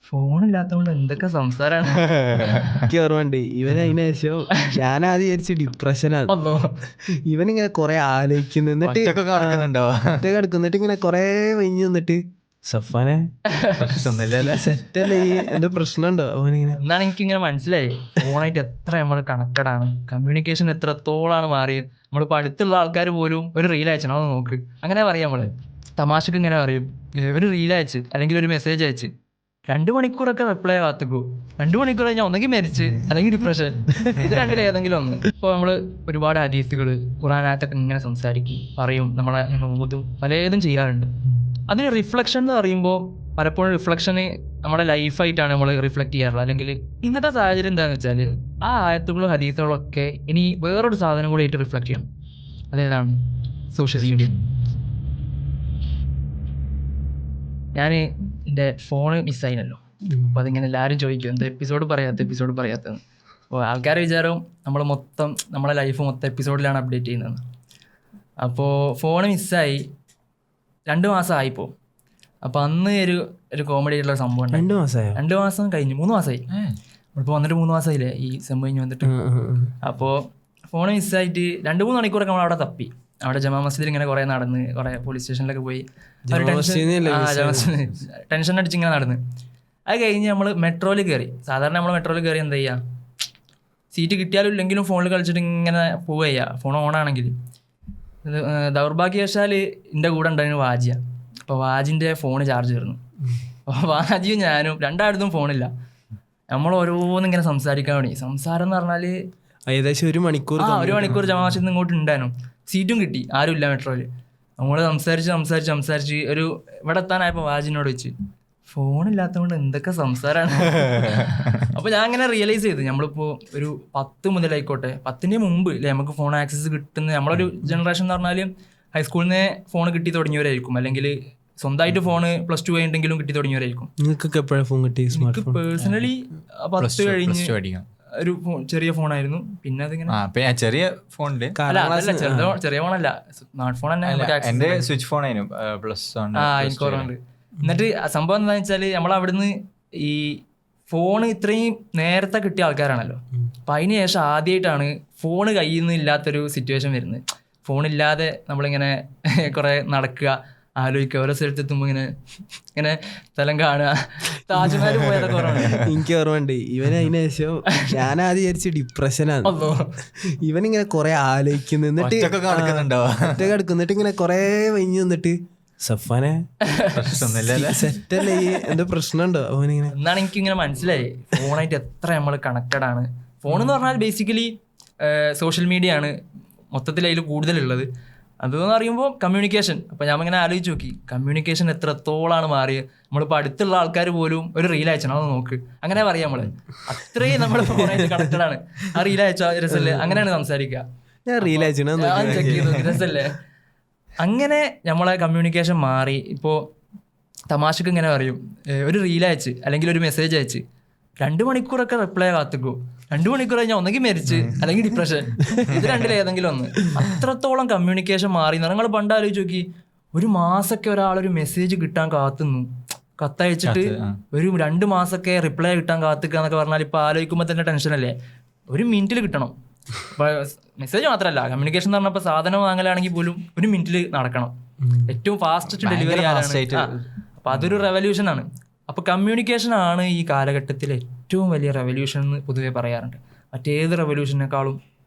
ഫോണില്ലാത്തതുകൊണ്ട് എന്തൊക്കെ സംസാരമാണ്. എനിക്ക് ഓർമ്മയുണ്ട് ഇവൻ അതിന് ശേഷം ഞാൻ ആദ്യം വിചാരിച്ചു ഡിപ്രഷനാണ്. ഇവനിങ്ങനെ കുറെ ആലോചിക്കുന്നു, എന്നിട്ട് ഒറ്റ കിടക്കുന്നിട്ട് ഇങ്ങനെ കുറെ കഴിഞ്ഞ് നിന്നിട്ട് സഫാനെ സെറ്റല്ലേ ഈ എന്റെ പ്രശ്നമുണ്ടോ അവനിങ്ങനെ. എന്നാണ് എനിക്കിങ്ങനെ മനസ്സിലായി ഫോണായിട്ട് എത്ര നമ്മൾ കണക്റ്റഡ് ആണ്, കമ്മ്യൂണിക്കേഷൻ എത്രത്തോളാണ് മാറിയത്. നമ്മളിപ്പോൾ അടുത്തുള്ള ആൾക്കാർ പോലും ഒരു റീൽ അയച്ചണം അത് നോക്ക്, അങ്ങനെ പറയാം. നമ്മൾ തമാശക്ക് ഇങ്ങനെ പറയും, ഒരു റീൽ അയച്ച് അല്ലെങ്കിൽ ഒരു മെസ്സേജ് അയച്ച് 2 മണിക്കൂറൊക്കെ റിപ്ലൈ കാത്തുക്കൂ. 2 മണിക്കൂർ കഴിഞ്ഞാൽ ഒന്നെങ്കിൽ മരിച്ച് അല്ലെങ്കിൽ ഡിപ്രഷൻ, ഇത് രണ്ടിൽ ഏതെങ്കിലും ഒന്ന്. ഇപ്പോൾ നമ്മൾ ഒരുപാട് ഹദീസുകൾ ഖുർആനകത്തൊക്കെ ഇങ്ങനെ സംസാരിക്കും, പറയും, നമ്മളെ ഓതും, പലതും ചെയ്യാറുണ്ട്. അതിന് റിഫ്ലക്ഷൻ എന്ന് പറയുമ്പോൾ പലപ്പോഴും റിഫ്ലക്ഷന് നമ്മുടെ ലൈഫായിട്ടാണ് നമ്മൾ റിഫ്ലക്ട് ചെയ്യാറുള്ളത്. അല്ലെങ്കിൽ ഇന്നത്തെ സാഹചര്യം എന്താണെന്ന് വെച്ചാൽ ആ ആയത്തുകളും ഹദീസുകളും ഒക്കെ ഇനി വേറൊരു സാധനം കൂടി ആയിട്ട് റിഫ്ലക്ട് ചെയ്യണം. അതേതാണ്? Social media. ഞാൻ എൻ്റെ ഫോണ് മിസ്സായിനല്ലോ, അപ്പോൾ അതിങ്ങനെ എല്ലാവരും ചോദിക്കും എന്താ എപ്പിസോഡ് പറയാത്തതെന്ന്. അപ്പോൾ ആൾക്കാരുടെ വിചാരം നമ്മൾ മൊത്തം നമ്മളെ ലൈഫ് മൊത്തം എപ്പിസോഡിലാണ് അപ്ഡേറ്റ് ചെയ്യുന്നത്. അപ്പോൾ ഫോണ് മിസ്സായി 2 മാസമായിപ്പോൾ. അപ്പോൾ അന്ന് ഒരു കോമഡി ആയിട്ടുള്ള സംഭവം. 2 മാസം കഴിഞ്ഞു, 3 മാസമായി. ഇപ്പോൾ വന്നിട്ട് 3 മാസമായില്ലേ ഈ സംഭവം കഴിഞ്ഞ് വന്നിട്ട്. അപ്പോൾ ഫോൺ മിസ്സായിട്ട് 2-3 മണിക്കൂറൊക്കെ നമ്മൾ അവിടെ തപ്പി. അവിടെ ജമാ മസ്ജിദിൽ ഇങ്ങനെ കുറേ നടന്ന്, കുറേ പോലീസ് സ്റ്റേഷനിലൊക്കെ പോയി ടെൻഷൻ അടിച്ച് ഇങ്ങനെ നടന്ന്. അത് കഴിഞ്ഞ് നമ്മൾ മെട്രോയിൽ കയറി. സാധാരണ നമ്മൾ മെട്രോയിൽ കയറി എന്താ ചെയ്യുക, സീറ്റ് കിട്ടിയാലും ഇല്ലെങ്കിലും ഫോണിൽ കളിച്ചിട്ട് ഇങ്ങനെ പോവുക ചെയ്യുക, ഫോൺ ഓണാണെങ്കിൽ. ദൗർഭാഗ്യവശാൽ എൻ്റെ കൂടെ ഉണ്ടായിരുന്നു വാജിയ. അപ്പോൾ വാജിൻ്റെ ഫോണ് ചാർജ് തീർന്നു. അപ്പോൾ വാജിയും ഞാനും രണ്ടായിടത്തും ഫോണില്ല. നമ്മൾ ഓരോന്നിങ്ങനെ സംസാരിക്കാൻ തുടങ്ങി. സംസാരം എന്ന് പറഞ്ഞാൽ ഏകദേശം 1 മണിക്കൂർ ജമാഅത്തിൽ നിന്ന് ഇങ്ങോട്ട് ഉണ്ടായിരുന്നു. സീറ്റും കിട്ടി, ആരും ഇല്ല മെട്രോയിൽ. നമ്മൾ സംസാരിച്ച് ഒരു ഇവിടെ എത്താനായപ്പോൾ വാജിനോട് വെച്ച് ഫോണില്ലാത്തതുകൊണ്ട് എന്തൊക്കെ സംസാരമാണ്. അപ്പോൾ ഞാൻ അങ്ങനെ റിയലൈസ് ചെയ്തു, നമ്മളിപ്പോൾ ഒരു 10 മുതലായിക്കോട്ടെ, 10ന് മുമ്പ് അല്ലേ നമുക്ക് ഫോൺ ആക്സസ് കിട്ടുന്ന നമ്മളൊരു ജനറേഷൻ എന്ന് പറഞ്ഞാൽ ഹൈസ്കൂളിൽ നിന്ന് ഫോൺ കിട്ടി തുടങ്ങിയവരായിരിക്കും, അല്ലെങ്കിൽ സ്വന്തമായിട്ട് ഫോണ് +2 കഴിഞ്ഞിട്ടെങ്കിലും കിട്ടി തുടങ്ങിയവരായിരിക്കും. നിങ്ങൾക്കൊക്കെ എപ്പോഴാണ് ഫോൺ കിട്ടി? പേഴ്സണലി 10 കഴിഞ്ഞ് ഒരു ചെറിയ ഫോണായിരുന്നു. പിന്നെ അതിങ്ങനെ ചെറിയ ഫോണില് ചെറിയ ഫോണല്ല, സ്മാർട്ട് ഫോൺ തന്നെ, സ്വിച്ച് ഫോൺ ആയിരുന്നു. എനിക്ക് ഓർമ്മയുണ്ട്. എന്നിട്ട് സംഭവം എന്താണെന്ന് വെച്ചാൽ നമ്മളവിടുന്ന് ഈ ഫോണ് ഇത്രയും നേരത്തെ കിട്ടിയ ആൾക്കാരാണല്ലോ. അപ്പം അതിന് ശേഷം ആദ്യമായിട്ടാണ് ഫോണ് കയ്യിൽ നിന്ന് ഇല്ലാത്തൊരു സിറ്റുവേഷൻ വരുന്നത്. ഫോണില്ലാതെ നമ്മളിങ്ങനെ കുറേ നടക്കുക, ആലോചിക്കുക, ഓരോ സ്ഥലത്തെത്തുമ്പോൾ ഇങ്ങനെ സ്ഥലം കാണുക, താജ്മഹൽ പോയതൊക്കെ ഓർമ്മ. എനിക്ക് ഓർമ്മയുണ്ട് ഇവന് അതിന് ശേഷം ഞാൻ ആദ്യം വിചാരിച്ചു ഡിപ്രഷനാണ്. ഇവനിങ്ങനെ കുറെ ആലോചിക്കുന്നു, എന്നിട്ട് കിടക്കുന്നിട്ട് ഇങ്ങനെ കുറെ കഴിഞ്ഞ് നിന്നിട്ട് സഫാനെ സെറ്റല്ലേ ഈ എന്റെ പ്രശ്നമുണ്ടോ അവനിങ്ങനെ. എന്നാണ് എനിക്കിങ്ങനെ മനസ്സിലായി ഫോണായിട്ട് എത്ര നമ്മൾ കണക്റ്റഡ് ആണ്. ഫോൺ എന്ന് പറഞ്ഞാൽ ബേസിക്കലി സോഷ്യൽ മീഡിയ ആണ് മൊത്തത്തിൽ അതിൽ കൂടുതലുള്ളത്. അതെന്ന് പറയുമ്പോൾ കമ്മ്യൂണിക്കേഷൻ. അപ്പോൾ ഞാൻ ഇങ്ങനെ ആലോചിച്ച് നോക്കി, കമ്മ്യൂണിക്കേഷൻ എത്രത്തോളാണ് മാറിയത്. നമ്മളിപ്പോൾ അടുത്തുള്ള ആൾക്കാർ പോലും ഒരു റീൽ അയച്ചണം അത് നോക്ക്, അങ്ങനെ പറയാം. നമ്മൾ അത്രയും നമ്മൾ ഫോണായിട്ട് കണക്റ്റഡ് ആണ്. ആ റീൽ അയച്ചോ രസല്ലേ, അങ്ങനെയാണ് സംസാരിക്കുക. ഞാൻ റീൽ അയച്ചു രസല്ലേ. അങ്ങനെ നമ്മളെ കമ്മ്യൂണിക്കേഷൻ മാറി. ഇപ്പോൾ തമാശക്ക് ഇങ്ങനെ പറയും, ഒരു റീൽ അയച്ച് അല്ലെങ്കിൽ ഒരു മെസ്സേജ് അയച്ച് 2 മണിക്കൂറൊക്കെ റിപ്ലൈ കാത്തുക്കൂ. 2 മണിക്കൂർ കഴിഞ്ഞാൽ ഒന്നെങ്കിൽ മരിച്ച് അല്ലെങ്കിൽ ഡിപ്രഷൻ, ഇത് രണ്ടിൽ ഏതെങ്കിലും ഒന്ന്. അത്രത്തോളം കമ്മ്യൂണിക്കേഷൻ മാറി. നിങ്ങൾ പണ്ട് ആലോചിച്ച് നോക്കി, 1 മാസമൊക്കെ ഒരാളൊരു മെസ്സേജ് കിട്ടാൻ കാത്തുന്നു, കത്തയച്ചിട്ട് ഒരു 2 മാസമൊക്കെ റിപ്ലൈ കിട്ടാൻ കാത്തുക്കുക എന്നൊക്കെ പറഞ്ഞാൽ ഇപ്പോൾ ആലോചിക്കുമ്പോൾ തന്നെ ടെൻഷനല്ലേ. 1 മിനിറ്റിൽ കിട്ടണം. അപ്പോൾ മെസ്സേജ് മാത്രമല്ല, കമ്മ്യൂണിക്കേഷൻ എന്ന് പറഞ്ഞപ്പോൾ സാധനം വാങ്ങലാണെങ്കിൽ പോലും 1 മിനിറ്റിൽ നടക്കണം. ഏറ്റവും ഫാസ്റ്റസ്റ്റ് ഡെലിവറി ആണ്. അപ്പോൾ അതൊരു റെവല്യൂഷനാണ്. അപ്പോൾ കമ്മ്യൂണിക്കേഷനാണ് ഈ കാലഘട്ടത്തിൽ ഏറ്റവും വലിയ റെവല്യൂഷൻ എന്ന് പൊതുവെ പറയാറുണ്ട്. മറ്റേത് റെവല്യൂഷനേക്കാളും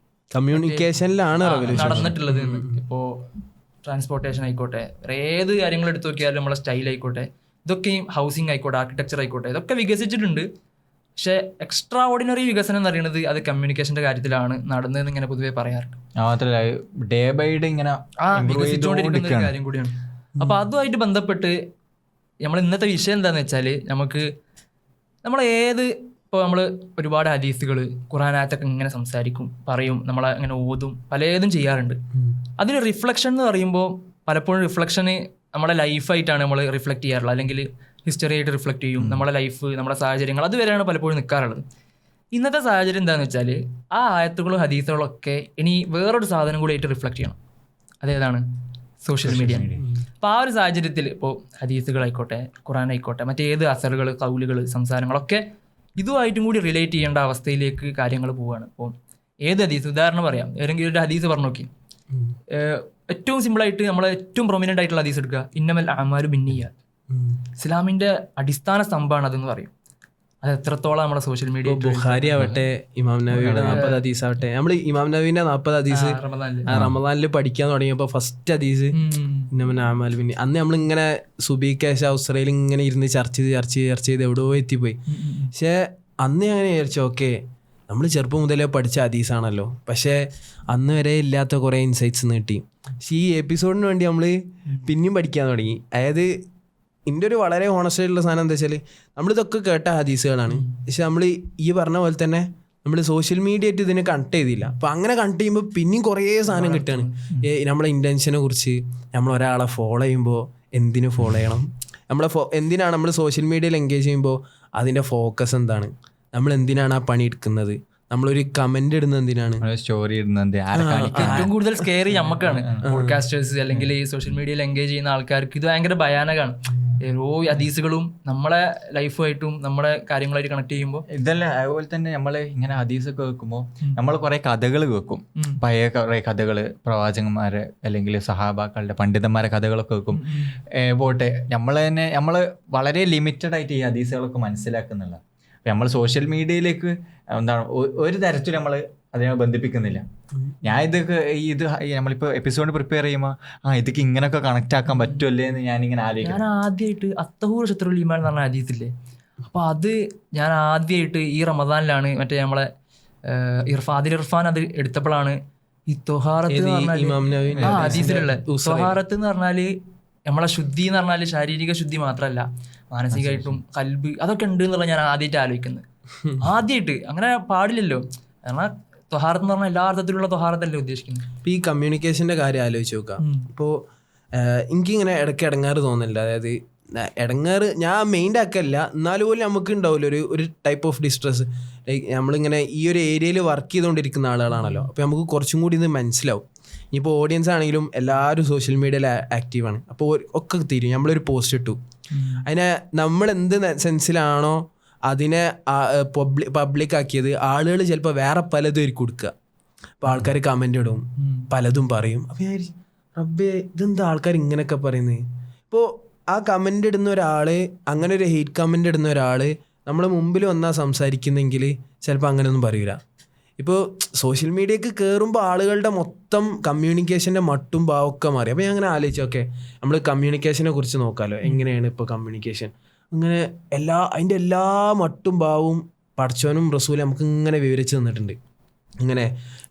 കമ്മ്യൂണിക്കേഷനിലാണ് നടന്നിട്ടുള്ളത്. ഇപ്പോൾ ട്രാൻസ്പോർട്ടേഷൻ ആയിക്കോട്ടെ, ഏത് കാര്യങ്ങൾ എടുത്തു നോക്കിയാലും നമ്മളെ സ്റ്റൈൽ ആയിക്കോട്ടെ, ഇതൊക്കെയും ഹൗസിംഗ് ആയിക്കോട്ടെ, ആർക്കിടെക്ചർ ആയിക്കോട്ടെ, ഇതൊക്കെ വികസിച്ചിട്ടുണ്ട്. പക്ഷേ എക്സ്ട്രാ ഓർഡിനറി വികസനം എന്ന് പറയുന്നത് അത് കമ്മ്യൂണിക്കേഷൻ്റെ കാര്യത്തിലാണ് നടന്നതെന്ന് ഇങ്ങനെ പൊതുവെ പറയാറുണ്ട്. മാത്രമല്ല ഡേ ബൈ ഡേ ഇങ്ങനെ വികസിച്ചുകൊണ്ടിരിക്കുന്ന ഒരു കാര്യം കൂടിയാണ്. അപ്പോൾ അതുമായിട്ട് ബന്ധപ്പെട്ട് നമ്മൾ ഇന്നത്തെ വിഷയം എന്താണെന്ന് വെച്ചാൽ, നമ്മൾ ഒരുപാട് ഹദീസുകൾ ഖുർആനകത്തൊക്കെ ഇങ്ങനെ സംസാരിക്കും, പറയും, നമ്മളെ ഇങ്ങനെ ഓതും, പലതും ചെയ്യാറുണ്ട്. അതിന് റിഫ്ലക്ഷൻ എന്ന് പറയുമ്പോൾ പലപ്പോഴും റിഫ്ലക്ഷന് നമ്മുടെ ലൈഫായിട്ടാണ് നമ്മൾ റിഫ്ലക്ട് ചെയ്യാറുള്ളത്, അല്ലെങ്കിൽ ഹിസ്റ്ററി ആയിട്ട് റിഫ്ലക്ട് ചെയ്യും. നമ്മുടെ ലൈഫ്, നമ്മുടെ സാഹചര്യങ്ങൾ, അതുവരെയാണ് പലപ്പോഴും നിൽക്കാറുള്ളത്. ഇന്നത്തെ സാഹചര്യം എന്താണെന്ന് വെച്ചാൽ ആ ആയത്തുകളും ഹദീസുകളൊക്കെ ഇനി വേറൊരു സാധനം കൂടി ആയിട്ട് റിഫ്ലക്ട് ചെയ്യണം. അതേതാണ്? Social media. അപ്പോൾ ആ ഒരു സാഹചര്യത്തിൽ ഇപ്പോൾ ഹദീസുകളായിക്കോട്ടെ, ഖുറാനായിക്കോട്ടെ, മറ്റേത് അസറുകൾ, കൗലുകൾ, സംസാരങ്ങളൊക്കെ ഇതുമായിട്ടും കൂടി റിലേറ്റ് ചെയ്യേണ്ട അവസ്ഥയിലേക്ക് കാര്യങ്ങൾ പോവുകയാണ്. അപ്പോൾ ഏത് ഹദീസ്, ഉദാഹരണം പറയാം, ഏതെങ്കിലും ഒരു ഹദീസ് പറഞ്ഞു നോക്കി, ഏറ്റവും സിമ്പിളായിട്ട് നമ്മൾ ഏറ്റവും പ്രൊമിനൻ്റ് ആയിട്ടുള്ള ഹദീസ് എടുക്കുക, ഇന്നമൽ അഅ്മാലു ബിന്നിയ്യാത്ത്. ഇസ്ലാമിൻ്റെ അടിസ്ഥാന സ്തംഭമാണ് അതെന്ന് പറയും. അത് എത്രത്തോളം നമ്മുടെ സോഷ്യൽ മീഡിയ, ബുഖാരി ആവട്ടെ, ഇമാം നബിയുടെ 40 ഹദീസ് ആവട്ടെ, നമ്മൾ ഇമാം നബീന്റെ 40 ഹദീസ് റമദാനിൽ പഠിക്കാൻ തുടങ്ങിയപ്പോ ഫസ്റ്റ് ഹദീസ് ഇന്നമൽ അഅ്മാലു ബിന്നിയ്യാത്ത്. അന്ന് നമ്മളിങ്ങനെ സുബീക്കേശ ഉസ്രയിൽ ഇങ്ങനെ ഇരുന്ന് ചർച്ച ചെയ്ത് എവിടെയോ എത്തിപ്പോയി. പക്ഷെ അന്ന് ഞാൻ വിചാരിച്ചു, ഓക്കെ നമ്മൾ ചെറുപ്പം മുതലേ പഠിച്ച ഹദീസാണല്ലോ, പക്ഷേ അന്ന് വരെ ഇല്ലാത്ത കുറേ ഇൻസൈറ്റ്സ് കിട്ടി. പക്ഷെ ഈ എപ്പിസോഡിന് വേണ്ടി നമ്മൾ പിന്നെയും പഠിക്കാൻ തുടങ്ങി. അതായത് എൻ്റെ ഒരു വളരെ ഹോണസ്റ്റ് ആയിട്ടുള്ള സാധനം എന്താ വെച്ചാൽ, നമ്മളിതൊക്കെ കേട്ട ഹദീസുകളാണ്, പക്ഷെ നമ്മൾ ഈ പറഞ്ഞ പോലെ തന്നെ നമ്മൾ സോഷ്യൽ മീഡിയ ആയിട്ട് ഇതിനെ കണക്ട് ചെയ്തില്ല. അപ്പോൾ അങ്ങനെ കണക്ട് ചെയ്യുമ്പോൾ പിന്നെയും കുറേ സാധനം കിട്ടുകയാണ്. നമ്മളെ ഇൻറ്റൻഷനെ കുറിച്ച്, നമ്മൾ ഒരാളെ ഫോളോ ചെയ്യുമ്പോൾ എന്തിനു ഫോളോ ചെയ്യണം, എന്തിനാണ് നമ്മൾ സോഷ്യൽ മീഡിയയിൽ എൻഗേജ് ചെയ്യുമ്പോൾ അതിൻ്റെ ഫോക്കസ് എന്താണ്, നമ്മൾ എന്തിനാണ് ആ പണി എടുക്കുന്നത്, നമ്മളൊരു കമന്റ് ഇടുന്നത് എന്തിനാണ്, സ്റ്റോറി ഇടുന്നത് ഏറ്റവും കൂടുതൽ സ്കെയറി നമുക്കാണ്. പോഡ്കാസ്റ്റേഴ്സ് അല്ലെങ്കിൽ ഈ സോഷ്യൽ മീഡിയയിൽ എൻഗേജ് ചെയ്യുന്ന ആൾക്കാർക്ക് ഇത് ഭയങ്കര ഭയാനകമാണ്. ഓരോ ഹദീസുകളും നമ്മളെ ലൈഫുമായിട്ടും നമ്മുടെ കാര്യങ്ങളായിട്ട് കണക്ട് ചെയ്യുമ്പോൾ ഇതെല്ലാം. അതുപോലെ തന്നെ നമ്മൾ ഇങ്ങനെ ഹദീസൊക്കെ വെക്കുമ്പോൾ നമ്മൾ കുറേ കഥകൾ വെക്കും, പഴയ കുറേ കഥകൾ, പ്രവാചകന്മാരെ അല്ലെങ്കിൽ സഹാബാക്കളുടെ പണ്ഡിതന്മാരെ കഥകളൊക്കെ വെക്കും. പോട്ടെ, നമ്മൾ വളരെ ലിമിറ്റഡ് ആയിട്ട് ഈ ഹദീസുകളൊക്കെ മനസ്സിലാക്കുന്നില്ല. നമ്മൾ സോഷ്യൽ മീഡിയയിലേക്ക് എന്താണ് ഒരു തരത്തിലും നമ്മൾ അതിനെ ബന്ധിപ്പിക്കുന്നില്ല. ഞാൻ ഇത് നമ്മളിപ്പോൾ എപ്പിസോഡ് പ്രിപ്പയർ ചെയ്യുമ്പോൾ ഇതൊക്കെ ഇങ്ങനെയൊക്കെ കണക്ട് ആക്കാൻ പറ്റുമല്ലേ എന്ന് ഞാനിങ്ങനെ ആലോചിക്കും. ഞാൻ ആദ്യമായിട്ട് അത്തഹൂർ ശത്രുൽ ഈമാൻ എന്ന് പറഞ്ഞ ഹദീസില്ലേ, അപ്പോൾ അത് ഞാൻ ആദ്യമായിട്ട് ഈ റമദാനിലാണ് മറ്റേ നമ്മളെ ഇർഫാൻ അത് എടുത്തപ്പോഴാണ് ഈ തൊഹാറത്ത് ഹദീസിലുള്ള തൊഹാറത്ത് എന്ന് പറഞ്ഞാൽ നമ്മളെ ശുദ്ധി എന്ന് പറഞ്ഞാൽ ശാരീരിക ശുദ്ധി മാത്രമല്ല, മാനസികമായിട്ടും കൽബ് അതൊക്കെ ഉണ്ട് എന്നുള്ള ഞാൻ ആദ്യമായിട്ട് ആലോചിക്കുന്നത്. ആദ്യമായിട്ട് അങ്ങനെ പാടില്ലല്ലോ, കാരണം ത്വഹാറത്ത് എന്ന് പറഞ്ഞാൽ എല്ലാ അർത്ഥത്തിലുള്ള ത്വഹാറത്തല്ലേ ഉദ്ദേശിക്കുന്നത്. ഇപ്പോൾ ഈ കമ്മ്യൂണിക്കേഷൻ്റെ കാര്യം ആലോചിച്ച് നോക്കാം. ഇപ്പോൾ എനിക്കിങ്ങനെ ഇടയ്ക്ക് ഇടങ്ങാറ് തോന്നുന്നില്ല. അതായത് ഇടങ്ങാറ് ഞാൻ മെയിൻ്റെ ആക്കല്ല, എന്നാലും പോലും നമുക്ക് ഉണ്ടാവില്ല ഒരു ടൈപ്പ് ഓഫ് ഡിസ്ട്രെസ്. ലൈക്ക് നമ്മളിങ്ങനെ ഈ ഒരു ഏരിയയിൽ വർക്ക് ചെയ്തുകൊണ്ടിരിക്കുന്ന ആളുകളാണല്ലോ, അപ്പോൾ നമുക്ക് കുറച്ചും കൂടി ഇത് മനസ്സിലാവും. ഇനിയിപ്പോൾ ഓഡിയൻസ് ആണെങ്കിലും എല്ലാവരും സോഷ്യൽ മീഡിയയിൽ ആക്റ്റീവാണ്. അപ്പോൾ ഒക്കെ തീരും. നമ്മളൊരു പോസ്റ്റ് ഇട്ടു, അതിനെ നമ്മൾ എന്ത് സെൻസിലാണോ അതിനെ പബ്ലിക് ആക്കിയത് ആളുകൾ ചിലപ്പോൾ വേറെ പലതും ആയിരിക്കും കൊടുക്കുക. അപ്പോൾ ആൾക്കാർ കമൻ്റ് ഇടും, പലതും പറയും. അപ്പോൾ ഞാൻ റബ്ബേ ഇതെന്താ ആൾക്കാർ ഇങ്ങനെയൊക്കെ പറയുന്നത്. ഇപ്പോൾ ആ കമൻ്റ് ഇടുന്ന ഒരാൾ, അങ്ങനെ ഒരു ഹെയ്റ്റ് കമൻ്റ് ഇടുന്ന ഒരാൾ നമ്മളെ മുമ്പിൽ വന്നാൽ സംസാരിക്കുന്നെങ്കിൽ ചിലപ്പോൾ അങ്ങനെയൊന്നും പറയില്ല. ഇപ്പോൾ സോഷ്യൽ മീഡിയക്ക് കയറുമ്പോൾ ആളുകളുടെ മൊത്തം കമ്മ്യൂണിക്കേഷൻ്റെ മട്ടും ഭാവമൊക്കെ മാറി. അപ്പോൾ ഞാൻ അങ്ങനെ ആലോചിച്ചു, ഓക്കെ നമ്മൾ കമ്മ്യൂണിക്കേഷനെ കുറിച്ച് നോക്കാമല്ലോ, എങ്ങനെയാണ് ഇപ്പോൾ കമ്മ്യൂണിക്കേഷൻ. അങ്ങനെ അതിൻ്റെ എല്ലാ മട്ടും ഭാവവും പടച്ചോനും റസൂലും നമുക്ക് ഇങ്ങനെ വിവരിച്ച് തന്നിട്ടുണ്ട്. ഇങ്ങനെ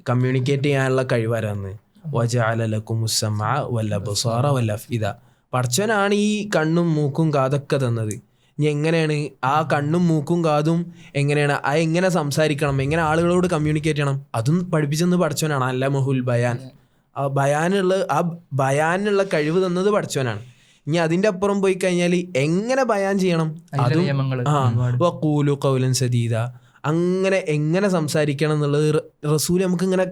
കമ്മ്യൂണിക്കേറ്റ് ചെയ്യാനുള്ള കഴിവാരാന്ന് വജഅല ലക്കുമുസ് സമഅ വൽ അബ്സാറ വൽ അഫ്ഇദ. പടച്ചോനാണ് ഈ കണ്ണും മൂക്കും കാതൊക്കെ തന്നത്. ഇനി എങ്ങനെയാണ് ആ കണ്ണും മൂക്കും കാതും എങ്ങനെയാണ് എങ്ങനെ സംസാരിക്കണം, എങ്ങനെ ആളുകളോട് കമ്മ്യൂണിക്കേറ്റ് ചെയ്യണം, അതും പഠിപ്പിച്ചെന്ന് പടച്ചോനാണ്. അല്ലമഹുൽ ബയാൻ. ആ ബയാനുള്ള കഴിവ് തന്നത് പടച്ചോനാണ്. ഇനി അതിൻ്റെ അപ്പുറം പോയി കഴിഞ്ഞാൽ എങ്ങനെ ബയാൻ ചെയ്യണം, അതും വഖൂലു ഖൗലൻ സദീദ, അങ്ങനെ എങ്ങനെ സംസാരിക്കണം എന്നുള്ളത് റസൂൽ നമുക്ക് ഇങ്ങനെ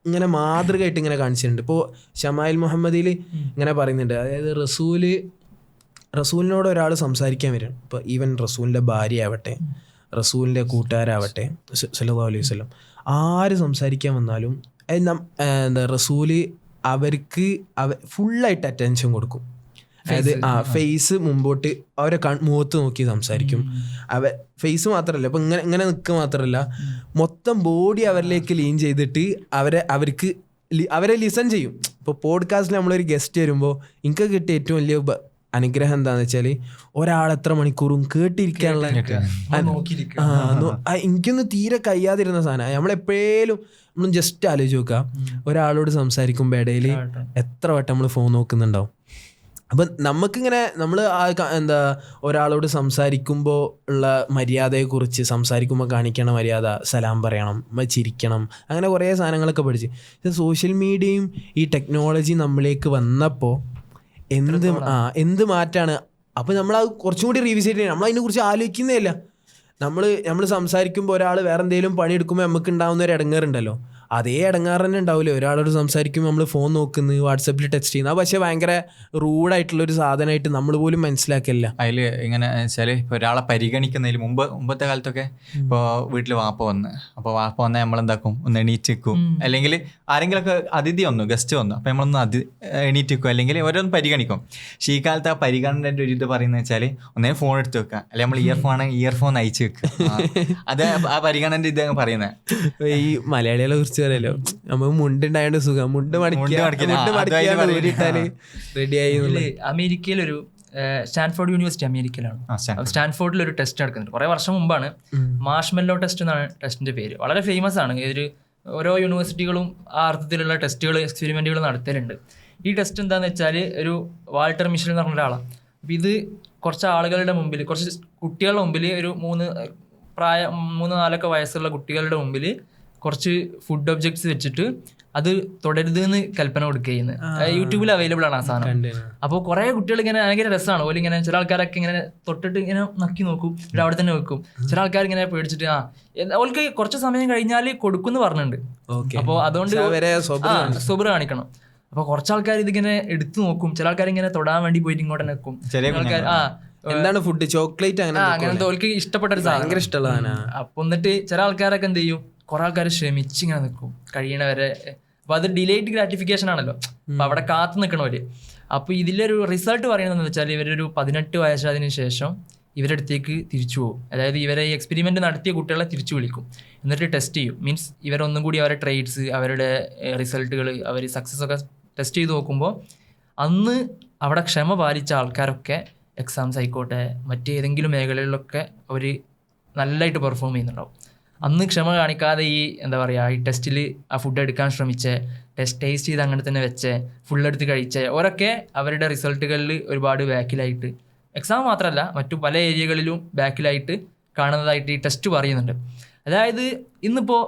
ഇങ്ങനെ മാതൃകയായിട്ട് ഇങ്ങനെ കാണിച്ചിട്ടുണ്ട്. ഇപ്പോൾ ഷമായിൽ മുഹമ്മദിൽ ഇങ്ങനെ പറയുന്നുണ്ട്, അതായത് റസൂലിനോട് ഒരാൾ സംസാരിക്കാൻ വരും. ഇപ്പോൾ ഈവൻ റസൂലിൻ്റെ ഭാര്യ ആവട്ടെ, റസൂലിൻ്റെ കൂട്ടുകാരാവട്ടെ സല്ലല്ലാഹു അലൈഹി വസല്ലം, ആര് സംസാരിക്കാൻ വന്നാലും റസൂല് അവർക്ക് ഫുള്ളായിട്ട് അറ്റൻഷൻ കൊടുക്കും. അതായത് ഫേസ് മുമ്പോട്ട് അവരെ മുഖത്ത് നോക്കി സംസാരിക്കും. ഫേസ് മാത്രമല്ല, ഇപ്പം ഇങ്ങനെ നിൽക്കുക മാത്രമല്ല, മൊത്തം ബോഡി അവരിലേക്ക് ലീൻ ചെയ്തിട്ട് അവരെ ലിസൺ ചെയ്യും. ഇപ്പോൾ പോഡ്കാസ്റ്റിൽ നമ്മളൊരു ഗസ്റ്റ് വരുമ്പോൾ എനിക്ക് കിട്ടിയ ഏറ്റവും വലിയ അനുഗ്രഹം എന്താണെന്ന് വെച്ചാൽ ഒരാളെത്ര മണിക്കൂറും കേട്ടിരിക്കാനുള്ള എനിക്കൊന്നും തീരെ കഴിയാതിരുന്ന സാധനം. നമ്മളെപ്പോഴും നമ്മൾ ജസ്റ്റ് ആലോചിച്ച് നോക്കുക, ഒരാളോട് സംസാരിക്കുമ്പോൾ ഇടയിൽ എത്ര വട്ടം നമ്മൾ ഫോൺ നോക്കുന്നുണ്ടാവും. അപ്പം നമുക്കിങ്ങനെ നമ്മൾ ഒരാളോട് സംസാരിക്കുമ്പോൾ ഉള്ള മര്യാദയെക്കുറിച്ച്, സംസാരിക്കുമ്പോൾ കാണിക്കണ മര്യാദ, സലാം പറയണം, ചിരിക്കണം, അങ്ങനെ കുറേ സാധനങ്ങളൊക്കെ പഠിച്ച്. സോഷ്യൽ മീഡിയയും ഈ ടെക്നോളജി നമ്മളിലേക്ക് വന്നപ്പോൾ എന്ത് മാറ്റാണ്. അപ്പോൾ നമ്മളത് കുറച്ചും കൂടി റീവിസിറ്റ് ചെയ്യണം. നമ്മളതിനെക്കുറിച്ച് ആലോചിക്കുന്നേ ഇല്ല. നമ്മൾ സംസാരിക്കുമ്പോൾ ഒരാൾ വേറെ എന്തെങ്കിലും പണിയെടുക്കുമ്പോൾ നമുക്ക് ഉണ്ടാകുന്ന ഒരു ഇടങ്ങേറുണ്ടല്ലോ, അതേ ഇടങ്ങാറ് തന്നെ ഉണ്ടാവില്ലേ ഒരാളോട് സംസാരിക്കുമ്പോൾ നമ്മൾ ഫോൺ നോക്കുന്നത് വാട്സപ്പിൽ ടെക്സ്റ്റ് ചെയ്യുന്നത്. പക്ഷേ ഭയങ്കര റൂഡായിട്ടുള്ളൊരു സാധനമായിട്ട് നമ്മൾ പോലും മനസ്സിലാക്കില്ല. അതിൽ ഇങ്ങനെ വെച്ചാൽ ഇപ്പോൾ ഒരാളെ പരിഗണിക്കുന്നതിൽ മുമ്പത്തെ കാലത്തൊക്കെ ഇപ്പോൾ വീട്ടിൽ വാപ്പ വന്ന്, അപ്പോൾ വാപ്പ വന്നാൽ നമ്മളെന്താക്കും, ഒന്ന് എണീറ്റിക്കും, അല്ലെങ്കിൽ ആരെങ്കിലുമൊക്കെ അതിഥി വന്നു, ഗസ്റ്റ് വന്നു, അപ്പോൾ നമ്മളൊന്ന് എണീറ്റിക്കും, അല്ലെങ്കിൽ ഓരോന്ന് പരിഗണിക്കും. പക്ഷേ ഈ കാലത്ത് ആ പരിഗണനൻ്റെ ഒരു ഇത് പറയുന്നത് വെച്ചാൽ ഒന്നേ ഫോൺ എടുത്ത് വെക്കുക, അല്ലെങ്കിൽ നമ്മൾ ഇയർഫോൺ അയച്ചു വെക്കുക. അത് ആ പരിഗണനൻ്റെ ഇത് പറയുന്നത്. ഈ മലയാളികളെ കുറിച്ച് പറയല്ലോ, നമുക്ക് മുണ്ടുണ്ടായോണ്ട് സുഖം, മുണ്ട് മടിക്കാല് റെഡിയായി. അമേരിക്കയിലൊരു സ്റ്റാൻഫോർഡ് യൂണിവേഴ്സിറ്റി അമേരിക്കയിലാണ്. സ്റ്റാൻഫോർഡിൽ ഒരു ടെസ്റ്റ് നടക്കുന്നുണ്ട്, കുറേ വർഷം മുമ്പാണ്. മാർഷ്മെല്ലോ ടെസ്റ്റ് എന്നാണ് ടെസ്റ്റിന്റെ പേര്. വളരെ ഫേമസ് ആണ്. ഇതൊരു ഓരോ യൂണിവേഴ്സിറ്റികളും ആ അർത്ഥത്തിലുള്ള ടെസ്റ്റുകൾ, എക്സ്പെരിമെന്റുകൾ നടത്തലുണ്ട്. ഈ ടെസ്റ്റ് എന്താണെന്ന് വെച്ചാൽ ഒരു വാൾട്ടർ മിഷൽ എന്ന് പറഞ്ഞ ഒരാളാണ്. അപ്പം ഇത് കുറച്ച് ആളുകളുടെ മുമ്പിൽ, കുറച്ച് കുട്ടികളുടെ മുമ്പിൽ, ഒരു 3-4 വയസ്സുള്ള കുട്ടികളുടെ മുമ്പിൽ കുറച്ച് ഫുഡ് ഒബ്ജക്ട്സ് വെച്ചിട്ട് അത് തുടരുത് എന്ന് കൽപ്പന കൊടുക്കുകയെന്ന്. യൂട്യൂബിൽ അവൈലബിൾ ആണ് ആ സാധനം. അപ്പോൾ കുറേ കുട്ടികൾ ഇങ്ങനെ ഭയങ്കര രസമാണ്. ഓല് ഇങ്ങനെ ചില ആൾക്കാരൊക്കെ ഇങ്ങനെ തൊട്ടിട്ട് ഇങ്ങനെ നക്കി നോക്കും, ഇവിടെ അവിടെ തന്നെ വെക്കും. ചില ആൾക്കാർ ഇങ്ങനെ പേടിച്ചിട്ട് ഓൾക്ക് കുറച്ച് സമയം കഴിഞ്ഞാൽ കൊടുക്കുമെന്ന് പറഞ്ഞിട്ടുണ്ട്. അപ്പോൾ അതുകൊണ്ട് സൊബർ കാണിക്കണം. അപ്പോൾ കുറച്ച് ആൾക്കാർ ഇതിങ്ങനെ എടുത്തു നോക്കും, ചില ആൾക്കാർ ഇങ്ങനെ തൊടാൻ വേണ്ടി പോയിട്ട് ഇങ്ങോട്ട് വെക്കും. ചില ആൾക്കാർ എന്താണ് ഫുഡ്, ചോക്ലേറ്റ് അങ്ങനത്തെ ഓൾക്ക് ഇഷ്ടപ്പെട്ട ഒരു സാധനം ഇഷ്ടമുള്ളതാണ്. അപ്പൊ എന്നിട്ട് ചില ആൾക്കാരൊക്കെ എന്ത് ചെയ്യും, കുറെ ആൾക്കാർ ശ്രമിച്ച് ഇങ്ങനെ നിൽക്കും കഴിയണവരെ. അപ്പൊ അത് ഡിലേറ്റ് ഗ്രാറ്റിഫിക്കേഷൻ ആണല്ലോ, അപ്പൊ അവിടെ കാത്തു നിൽക്കണവര്. അപ്പൊ ഇതിലൊരു റിസൾട്ട് പറയുന്നതെന്ന് വെച്ചാൽ ഇവരൊരു 18 വയസ്സായതിനു ശേഷം ഇവരുടെ അടുത്തേക്ക് തിരിച്ചു പോകും. അതായത് ഇവരെ ഈ എക്സ്പെരിമെന്റ് നടത്തിയ കുട്ടികളെ തിരിച്ചു വിളിക്കും, എന്നിട്ട് ടെസ്റ്റ് ചെയ്യും. മീൻസ് ഇവരൊന്നും കൂടി അവരുടെ ട്രേഡ്സ്, അവരുടെ റിസൾട്ടുകൾ, അവർ സക്സസ് ഒക്കെ ടെസ്റ്റ് ചെയ്ത് നോക്കുമ്പോൾ അന്ന് അവിടെ ക്ഷമ പാലിച്ച ആൾക്കാരൊക്കെ എക്സാംസ് ആയിക്കോട്ടെ മറ്റേതെങ്കിലും മേഖലകളിലൊക്കെ അവർ നല്ലതായിട്ട് പെർഫോം ചെയ്യുന്നുണ്ടാവും. അന്ന് ക്ഷമ കാണിക്കാതെ ഈ എന്താ പറയുക, ഈ ടെസ്റ്റിൽ ആ ഫുഡ് എടുക്കാൻ ശ്രമിച്ചേ, ടേസ്റ്റ് ചെയ്ത് അങ്ങനെ തന്നെ വെച്ചേ, ഫുള്ളെടുത്ത് കഴിച്ചേ, ഓരൊക്കെ അവരുടെ റിസൾട്ടുകളിൽ ഒരുപാട് ബാക്കിലായിട്ട്, എക്സാം മാത്രമല്ല മറ്റു പല ഏരിയകളിലും ബാക്കിലായിട്ട് കാണുന്നതായിട്ട് ഈ ടെസ്റ്റ് പറയുന്നുണ്ട്. അതായത് ഇന്നിപ്പോൾ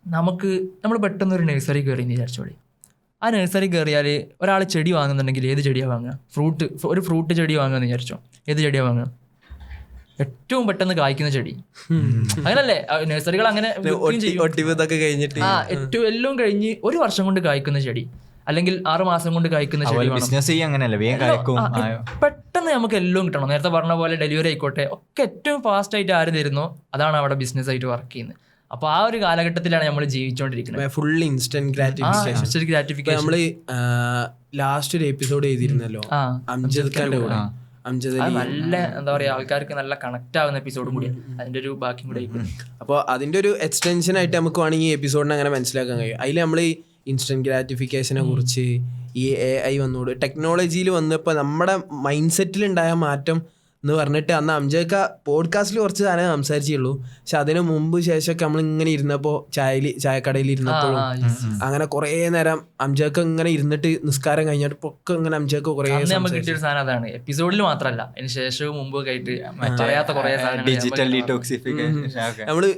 നമ്മൾ പെട്ടെന്നൊരു നഴ്സറി കയറി എന്ന് വിചാരിച്ചോളി. ആ നഴ്സറി കയറിയാൽ ഒരാൾ ചെടി വാങ്ങുന്നുണ്ടെങ്കിൽ ഏത് ചെടിയാണ് വാങ്ങുക? ഒരു ഫ്രൂട്ട് ചെടി വാങ്ങുകയെന്ന് വിചാരിച്ചോ, ഏത് ചെടിയാണ് വാങ്ങുക? ഏറ്റവും പെട്ടെന്ന് കായ്ക്കുന്ന ചെടി. അങ്ങനല്ലേ നഴ്സറികൾ അങ്ങനെ കഴിഞ്ഞിട്ട് എല്ലാം കഴിഞ്ഞ് 1 വർഷം കൊണ്ട് കായ്ക്കുന്ന ചെടി, അല്ലെങ്കിൽ 6 മാസം കൊണ്ട് കായ്ക്കുന്ന ചെടി. പെട്ടെന്ന് നമുക്ക് എല്ലാം കിട്ടണം. നേരത്തെ പറഞ്ഞ പോലെ ഡെലിവറി ആയിക്കോട്ടെ ഒക്കെ ഏറ്റവും ഫാസ്റ്റ് ആയിട്ട് ആര് തരുന്നോ അതാണ് അവിടെ ബിസിനസ് ആയിട്ട് വർക്ക് ചെയ്യുന്നത്. അപ്പൊ ആ ഒരു കാലഘട്ടത്തിലാണ് നമ്മൾ ജീവിച്ചുകൊണ്ടിരിക്കുന്നത്. Full instant gratification. നമ്മള് ലാസ്റ്റ് ഒരു എപ്പിസോഡ് ചെയ്തിരുന്നല്ലോ അംജദ് ഖാന്റെ കൂടെ. നല്ല എന്താ പറയാ, ആൾക്കാർക്ക് നല്ല കണക്ട് ആവുന്ന എപ്പിസോഡും കൂടിയാണ്. അതിന്റെ ഒരു ബാക്കി കൂടെ. അപ്പോൾ അതിന്റെ ഒരു എക്സ്റ്റൻഷൻ ആയിട്ട് നമുക്ക് വേണമെങ്കിൽ ഈ എപ്പിസോഡിനെ അങ്ങനെ മനസ്സിലാക്കാൻ കഴിയും. അതിൽ നമ്മൾ ഈ ഇൻസ്റ്റന്റ് ഗ്രാറ്റിഫിക്കേഷനെ കുറിച്ച്, ഈ AI വന്നോട് ടെക്നോളജിയിൽ വന്നപ്പോൾ നമ്മുടെ മൈൻഡ് സെറ്റിൽ ഉണ്ടായ മാറ്റം എന്ന് പറഞ്ഞിട്ട് അന്ന് അംജദ് പോഡ്കാസ്റ്റിൽ കുറച്ച് സാധനം സംസാരിച്ചുള്ളൂ. പക്ഷെ അതിന് മുമ്പ് ശേഷമൊക്കെ നമ്മളിങ്ങനെ ഇരുന്നപ്പോൾ ചായക്കടയിൽ ഇരുന്നപ്പോഴും അങ്ങനെ കുറേ നേരം അംജദ് ഇങ്ങനെ ഇരുന്നിട്ട് നിസ്കാരം കഴിഞ്ഞിട്ട് ഒക്കെ ഇങ്ങനെ അംജദ് കുറേ നമുക്ക് കിട്ടിയൊരു സാധനം അതാണ്. എപ്പിസോഡിൽ മാത്രമല്ല, അതിന് ശേഷവും മുമ്പൊക്കെ ആയിട്ട് പറയാത്ത കുറേ ഡിജിറ്റൽ ഡീടോക്സിഫിക്കേഷൻ നമ്മള്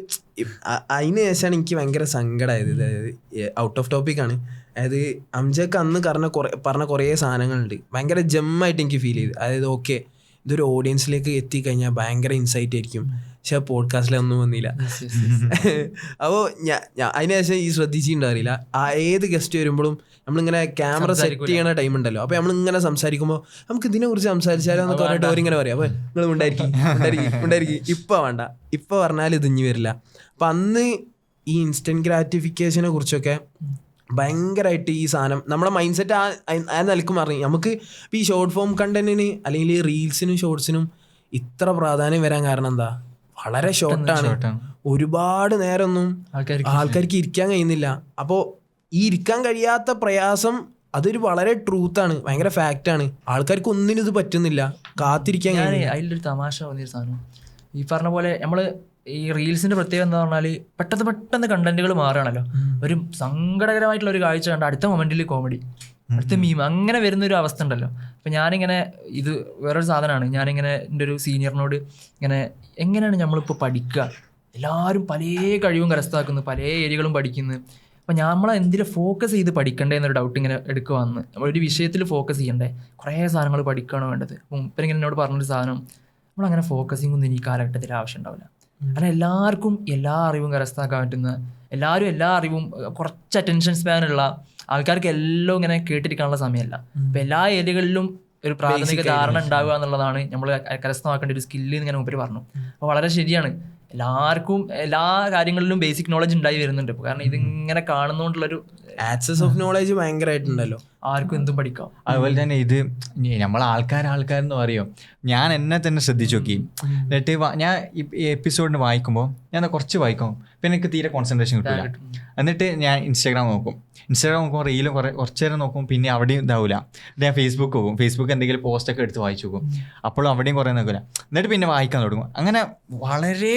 അതിന് ശേഷമാണ് എനിക്ക് ഭയങ്കര സങ്കടമായത്. അതായത് ഔട്ട് ഓഫ് ടോപ്പിക്കാണ്. അതായത് അംജദ് അന്ന് പറഞ്ഞ കുറേ സാധനങ്ങളുണ്ട്, ഭയങ്കര ജമ്മായിട്ട് എനിക്ക് ഫീൽ ചെയ്തു. അതായത് ഓക്കെ ഇതൊരു ഓഡിയൻസിലേക്ക് എത്തിക്കഴിഞ്ഞാൽ ഭയങ്കര ഇൻസൈറ്റ് ആയിരിക്കും, പക്ഷെ പോഡ്കാസ്റ്റിലൊന്നും വന്നില്ല. അപ്പോൾ അതിനുശേഷം ഈ ശ്രദ്ധിച്ചിട്ടുണ്ടാവില്ല, ഏത് ഗസ്റ്റ് വരുമ്പോഴും നമ്മളിങ്ങനെ ക്യാമറ സെറ്റ് ചെയ്യണ ടൈം ഉണ്ടല്ലോ, അപ്പോൾ നമ്മളിങ്ങനെ സംസാരിക്കുമ്പോൾ നമുക്ക് ഇതിനെ കുറിച്ച് സംസാരിച്ചാലോ എന്നൊക്കെ പറഞ്ഞിട്ട് അവരിങ്ങനെ പറയാം, അപ്പോൾ നിങ്ങൾ ഉണ്ടായിരിക്കും ഇപ്പം വേണ്ട, ഇപ്പം പറഞ്ഞാൽ ഇതിഞ്ഞ് വരില്ല. അപ്പം അന്ന് ഈ ഇൻസ്റ്റന്റ് ഗ്രാറ്റിഫിക്കേഷനെ കുറിച്ചൊക്കെ ഭയങ്കരമായിട്ട് ഈ സാധനം നമ്മുടെ മൈൻഡ് സെറ്റ് ആ നിലക്കും അറിയാം. നമുക്ക് ഇപ്പോൾ ഈ ഷോർട്ട് ഫോം കണ്ടന്റിന് അല്ലെങ്കിൽ ഈ റീൽസിനും ഷോർട്സിനും ഇത്ര പ്രാധാന്യം വരാൻ കാരണം എന്താ? വളരെ ഷോർട്ടാണ്, ഒരുപാട് നേരമൊന്നും ആൾക്കാർക്ക് ഇരിക്കാൻ കഴിയുന്നില്ല. അപ്പോൾ ഈ ഇരിക്കാൻ കഴിയാത്ത പ്രയാസം അതൊരു വളരെ ട്രൂത്താണ്, ഭയങ്കര ഫാക്റ്റാണ്. ആൾക്കാർക്ക് ഒന്നിനും ഇത് പറ്റുന്നില്ല, കാത്തിരിക്കാൻ. അതിലൊരു തമാശ തോന്നിയൊരു സാധനം ഈ പറഞ്ഞ പോലെ, നമ്മള് ഈ റീൽസിന്റെ പ്രത്യേകത എന്താ പറഞ്ഞാൽ പെട്ടെന്ന് കണ്ടന്റുകൾ മാറുകയാണല്ലോ. ഒരു സങ്കടകരമായിട്ടുള്ള ഒരു കാഴ്ച കണ്ട അടുത്ത മൊമെന്റിൽ കോമഡി, അടുത്ത മീം, അങ്ങനെ വരുന്നൊരു അവസ്ഥ ഉണ്ടല്ലോ. അപ്പം ഞാനിങ്ങനെ ഇത് വേറൊരു സാധനമാണ്, ഞാനിങ്ങനെ എൻ്റെ ഒരു സീനിയറിനോട് ഇങ്ങനെ എങ്ങനെയാണ് നമ്മളിപ്പോൾ പഠിക്കുക, എല്ലാവരും പല കഴിവും കരസ്ഥമാക്കുന്നു, പല ഏരിയകളും പഠിക്കുന്നു, അപ്പം നമ്മളെന്തിനെ ഫോക്കസ് ചെയ്ത് പഠിക്കണ്ടേ എന്നൊരു ഡൗട്ട് ഇങ്ങനെ എടുക്കുക വന്ന്. നമ്മളൊരു വിഷയത്തിൽ ഫോക്കസ് ചെയ്യണ്ടേ, കുറേ സാധനങ്ങൾ പഠിക്കുകയാണ് വേണ്ടത്. അപ്പം ഇപ്പം ഇങ്ങനെ എന്നോട് പറഞ്ഞൊരു സാധനം, നമ്മളങ്ങനെ ഫോക്കസിങ് ഒന്നും ഈ കാലഘട്ടത്തിൽ ആവശ്യം ഉണ്ടാവില്ല. കാരണം എല്ലാവർക്കും എല്ലാ അറിവും കരസ്ഥമാക്കാൻ പറ്റുന്ന എല്ലാവരും എല്ലാ അറിവും കുറച്ച് അറ്റൻഷൻ സ്പാനുള്ള ആൾക്കാർക്ക് എല്ലാം ഇങ്ങനെ കേട്ടിരിക്കാനുള്ള സമയമല്ല. അപ്പം എല്ലാ ഏരിയകളിലും ഒരു പ്രാഥമിക ധാരണ ഉണ്ടാവുക എന്നുള്ളതാണ് നമ്മൾ കരസ്ഥമാക്കേണ്ട ഒരു സ്കില്ല് ഇങ്ങനെ ഉപരി പറഞ്ഞു. അപ്പോൾ വളരെ ശരിയാണ്, എല്ലാവർക്കും എല്ലാ കാര്യങ്ങളിലും ബേസിക് നോളജ് ഉണ്ടായി വരുന്നുണ്ട്. കാരണം ഇതിങ്ങനെ കാണുന്നോണ്ടുള്ളൊരു ആക്സസ് ഓഫ് നോളജ് ഭയങ്കരമായിട്ടുണ്ടല്ലോ, ആർക്കും എന്തും പഠിക്കാം. അതുപോലെ തന്നെ ഇത് നമ്മളെ ആൾക്കാരെന്ന് പറയും. ഞാൻ എന്നെ തന്നെ ശ്രദ്ധിച്ചു നോക്കി. എന്നിട്ട് ഞാൻ ഈ എപ്പിസോഡിന് വായിക്കുമ്പോൾ ഞാൻ കുറച്ച് വായിക്കും, പിന്നെ എനിക്ക് തീരെ കോൺസെൻട്രേഷൻ കിട്ടില്ല. എന്നിട്ട് ഞാൻ ഇൻസ്റ്റാഗ്രാം നോക്കുമ്പോൾ റീലും കുറച്ച് നേരം നോക്കും, പിന്നെ അവിടെയും ഇതാവില്ല. ഞാൻ ഫേസ്ബുക്ക് നോക്കും, ഫേസ്ബുക്ക് എന്തെങ്കിലും പോസ്റ്റൊക്കെ എടുത്ത് വായിച്ചു നോക്കും, അപ്പോഴും അവിടെയും കുറേ നോക്കില്ല. എന്നിട്ട് പിന്നെ വായിക്കാൻ തുടങ്ങും. അങ്ങനെ വളരെ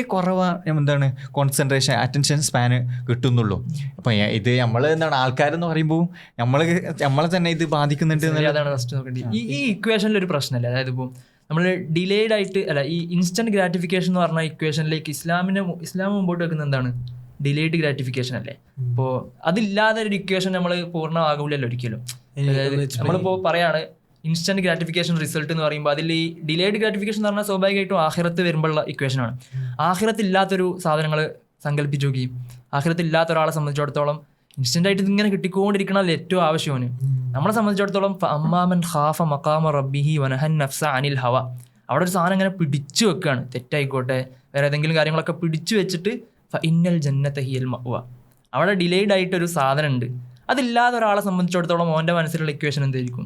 എന്താണ് കോൺസെൻട്രേഷൻ അറ്റൻഷൻ സ്പാന് കിട്ടുന്നുള്ളൂ. അപ്പം ഇത് നമ്മൾ എന്താണ് ആൾക്കാരെന്ന് പറയുമ്പോൾ നമ്മളെ തന്നെ ഇത് ബാധിക്കുന്നുണ്ട്. അതാണ് ഫസ്റ്റ് നോക്കേണ്ടത്. ഈ ഇക്വേഷനിൽ ഒരു പ്രശ്നമല്ല. അതായത് ഇപ്പോൾ നമ്മൾ ഡിലേഡ് ആയിട്ട് അല്ല, ഈ ഇൻസ്റ്റന്റ് ഗ്രാറ്റിഫിക്കേഷൻ എന്ന് പറഞ്ഞ ഇക്വേഷനിലേക്ക് ഇസ്ലാം മുമ്പോട്ട് വെക്കുന്നത് എന്താണ്? ഡിലേഡ് ഗ്രാറ്റിഫിക്കേഷൻ അല്ലേ. അപ്പോൾ അതില്ലാതെ ഒരു ഇക്വേഷൻ നമ്മൾ പൂർണ്ണമാകില്ലല്ലോ ഒരിക്കലും. അതായത് നമ്മളിപ്പോൾ പറയാണ് ഇൻസ്റ്റന്റ് ഗ്രാറ്റിഫിക്കേഷൻ റിസൾട്ട് എന്ന് പറയുമ്പോൾ അതിൽ ഈ ഡിലേഡ് ഗ്രാറ്റിഫിക്കേഷൻ എന്ന് പറഞ്ഞാൽ സ്വാഭാവികമായിട്ടും ആഖിറത്ത് വരുമ്പോഴുള്ള ഇക്വേഷനാണ്. ആഖിറത്തില്ലാത്തൊരു സാധനങ്ങൾ സങ്കല്പിച്ച് നോക്കി, ആഖിറത്തില്ലാത്ത ഒരാളെ സംബന്ധിച്ചിടത്തോളം ഇൻസ്റ്റന്റ് ആയിട്ട് ഇതിങ്ങനെ കിട്ടിക്കൊണ്ടിരിക്കണമല്ലോ ഏറ്റവും ആവശ്യമാണ്. നമ്മളെ സംബന്ധിച്ചിടത്തോളം അമ്മാമൻ ഖാഫ മഖാമ റബ്ബിഹി വനഹൻ നഫ്സ അനിൽ ഹവ, അവിടെ ഒരു സാധനം ഇങ്ങനെ പിടിച്ചു വെക്കുകയാണ്. തെറ്റായിക്കോട്ടെ വേറെ ഏതെങ്കിലും കാര്യങ്ങളൊക്കെ പിടിച്ചു വെച്ചിട്ട് ഇന്നൽ ജന്നത ഹിയൽ മഅ്വ, അവിടെ ഡിലേഡ് ആയിട്ടൊരു സാധനം ഉണ്ട്. അതില്ലാതെ ഒരാളെ സംബന്ധിച്ചിടത്തോളം ഓൻ്റെ മനസ്സിലുള്ള ഇക്വേഷൻ എന്തായിരിക്കും?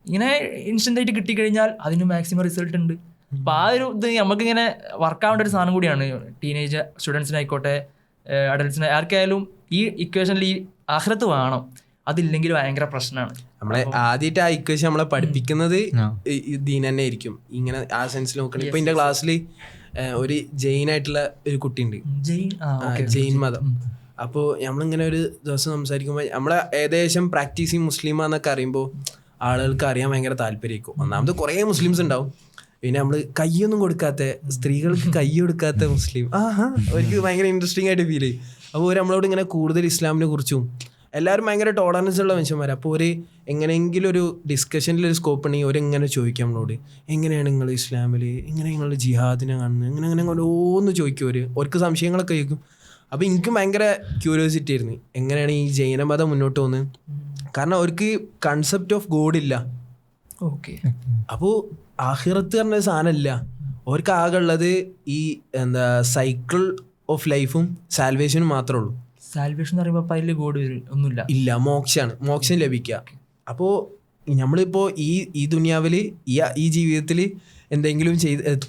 ഇങ്ങനെ ഇൻസ്റ്റന്റ് ആയിട്ട് കിട്ടിക്കഴിഞ്ഞാൽ അതിന് മാക്സിമം റിസൾട്ട് ഉണ്ട്. അപ്പോൾ ആ ഒരു ഇത് നമുക്കിങ്ങനെ വർക്കാവേണ്ട ഒരു സാധനം കൂടിയാണ്. ടീനേജ് സ്റ്റുഡൻസിനായിക്കോട്ടെ അഡൽട്സിന് ആർക്കായാലും ഈ ഇക്വേഷനിൽ ഈ ആഖിറത്ത് വേണം. അതില്ലെങ്കിൽ ഭയങ്കര പ്രശ്നമാണ്. നമ്മളെ ആദ്യമായിട്ട് ആ ഇക്വേഷൻ നമ്മളെ പഠിപ്പിക്കുന്നത് ദീൻ തന്നെ ആയിരിക്കും. ഇങ്ങനെ ആ സെൻസിൽ നോക്കണം. ഇപ്പൊ എന്റെ ക്ലാസ്സിൽ ഒരു ജെയിനായിട്ടുള്ള ഒരു കുട്ടിയുണ്ട്, ജെയിൻ മതം. അപ്പോൾ നമ്മളിങ്ങനെ ഒരു ദിവസം സംസാരിക്കുമ്പോൾ നമ്മളെ ഏകദേശം പ്രാക്ടീസിങ് മുസ്ലിമാന്നൊക്കെ അറിയുമ്പോൾ ആളുകൾക്ക് അറിയാൻ ഭയങ്കര താല്പര്യമായിരിക്കും. ഒന്നാമത് കുറേ മുസ്ലിംസ് ഉണ്ടാവും, പിന്നെ നമ്മൾ കയ്യൊന്നും കൊടുക്കാത്ത, സ്ത്രീകൾക്ക് കൈ കൊടുക്കാത്ത മുസ്ലിം, അവർക്ക് ഭയങ്കര ഇൻട്രസ്റ്റിംഗ് ആയിട്ട് ഫീൽ ചെയ്യും. അപ്പോൾ ഒരു നമ്മളോട് ഇങ്ങനെ കൂടുതൽ ഇസ്ലാമിനെ കുറിച്ചും എല്ലാവരും ഭയങ്കര ടോളറൻസ് ഉള്ള മനുഷ്യന്മാർ. അപ്പോൾ ഒരു എങ്ങനെയെങ്കിലും ഒരു ഡിസ്കഷനിൽ ഒരു സ്കോപ്പ് ഉണ്ടെങ്കിൽ അവരെങ്ങനെ ചോദിക്കാം നമ്മളോട്, എങ്ങനെയാണ് നിങ്ങൾ ഇസ്ലാമിൽ, എങ്ങനെ നിങ്ങൾ ജിഹാദിനെ കാണുന്നത്, അങ്ങനെ ഓരോന്ന് ചോദിക്കും. അവർക്ക് സംശയങ്ങളൊക്കെ ചോദിക്കും. അപ്പോൾ എനിക്ക് ഭയങ്കര ക്യൂരിയോസിറ്റി ആയിരുന്നു എങ്ങനെയാണ് ഈ ജൈനമതം മുന്നോട്ട് പോകുന്നത്. കാരണം അവർക്ക് കൺസെപ്റ്റ് ഓഫ് ഗോഡ് ഇല്ല. ഓക്കെ. അപ്പോൾ ആഖിറത്ത് പറഞ്ഞ സാധനമില്ല. അവർക്ക് ആകെ ഉള്ളത് ഈ സൈക്കിൾ ഓഫ് ലൈഫും സാൽവേഷനും മാത്രമേ ഉള്ളൂ. സാൽവേഷൻ എന്ന് പറയുമ്പോൾ അതിൽ ഗോഡ് ഒന്നുമില്ല, ഇല്ല, മോക്ഷം ലഭിക്കുക. അപ്പോൾ നമ്മളിപ്പോൾ ഈ ദുനിയാവിൽ ഈ ജീവിതത്തിൽ എന്തെങ്കിലും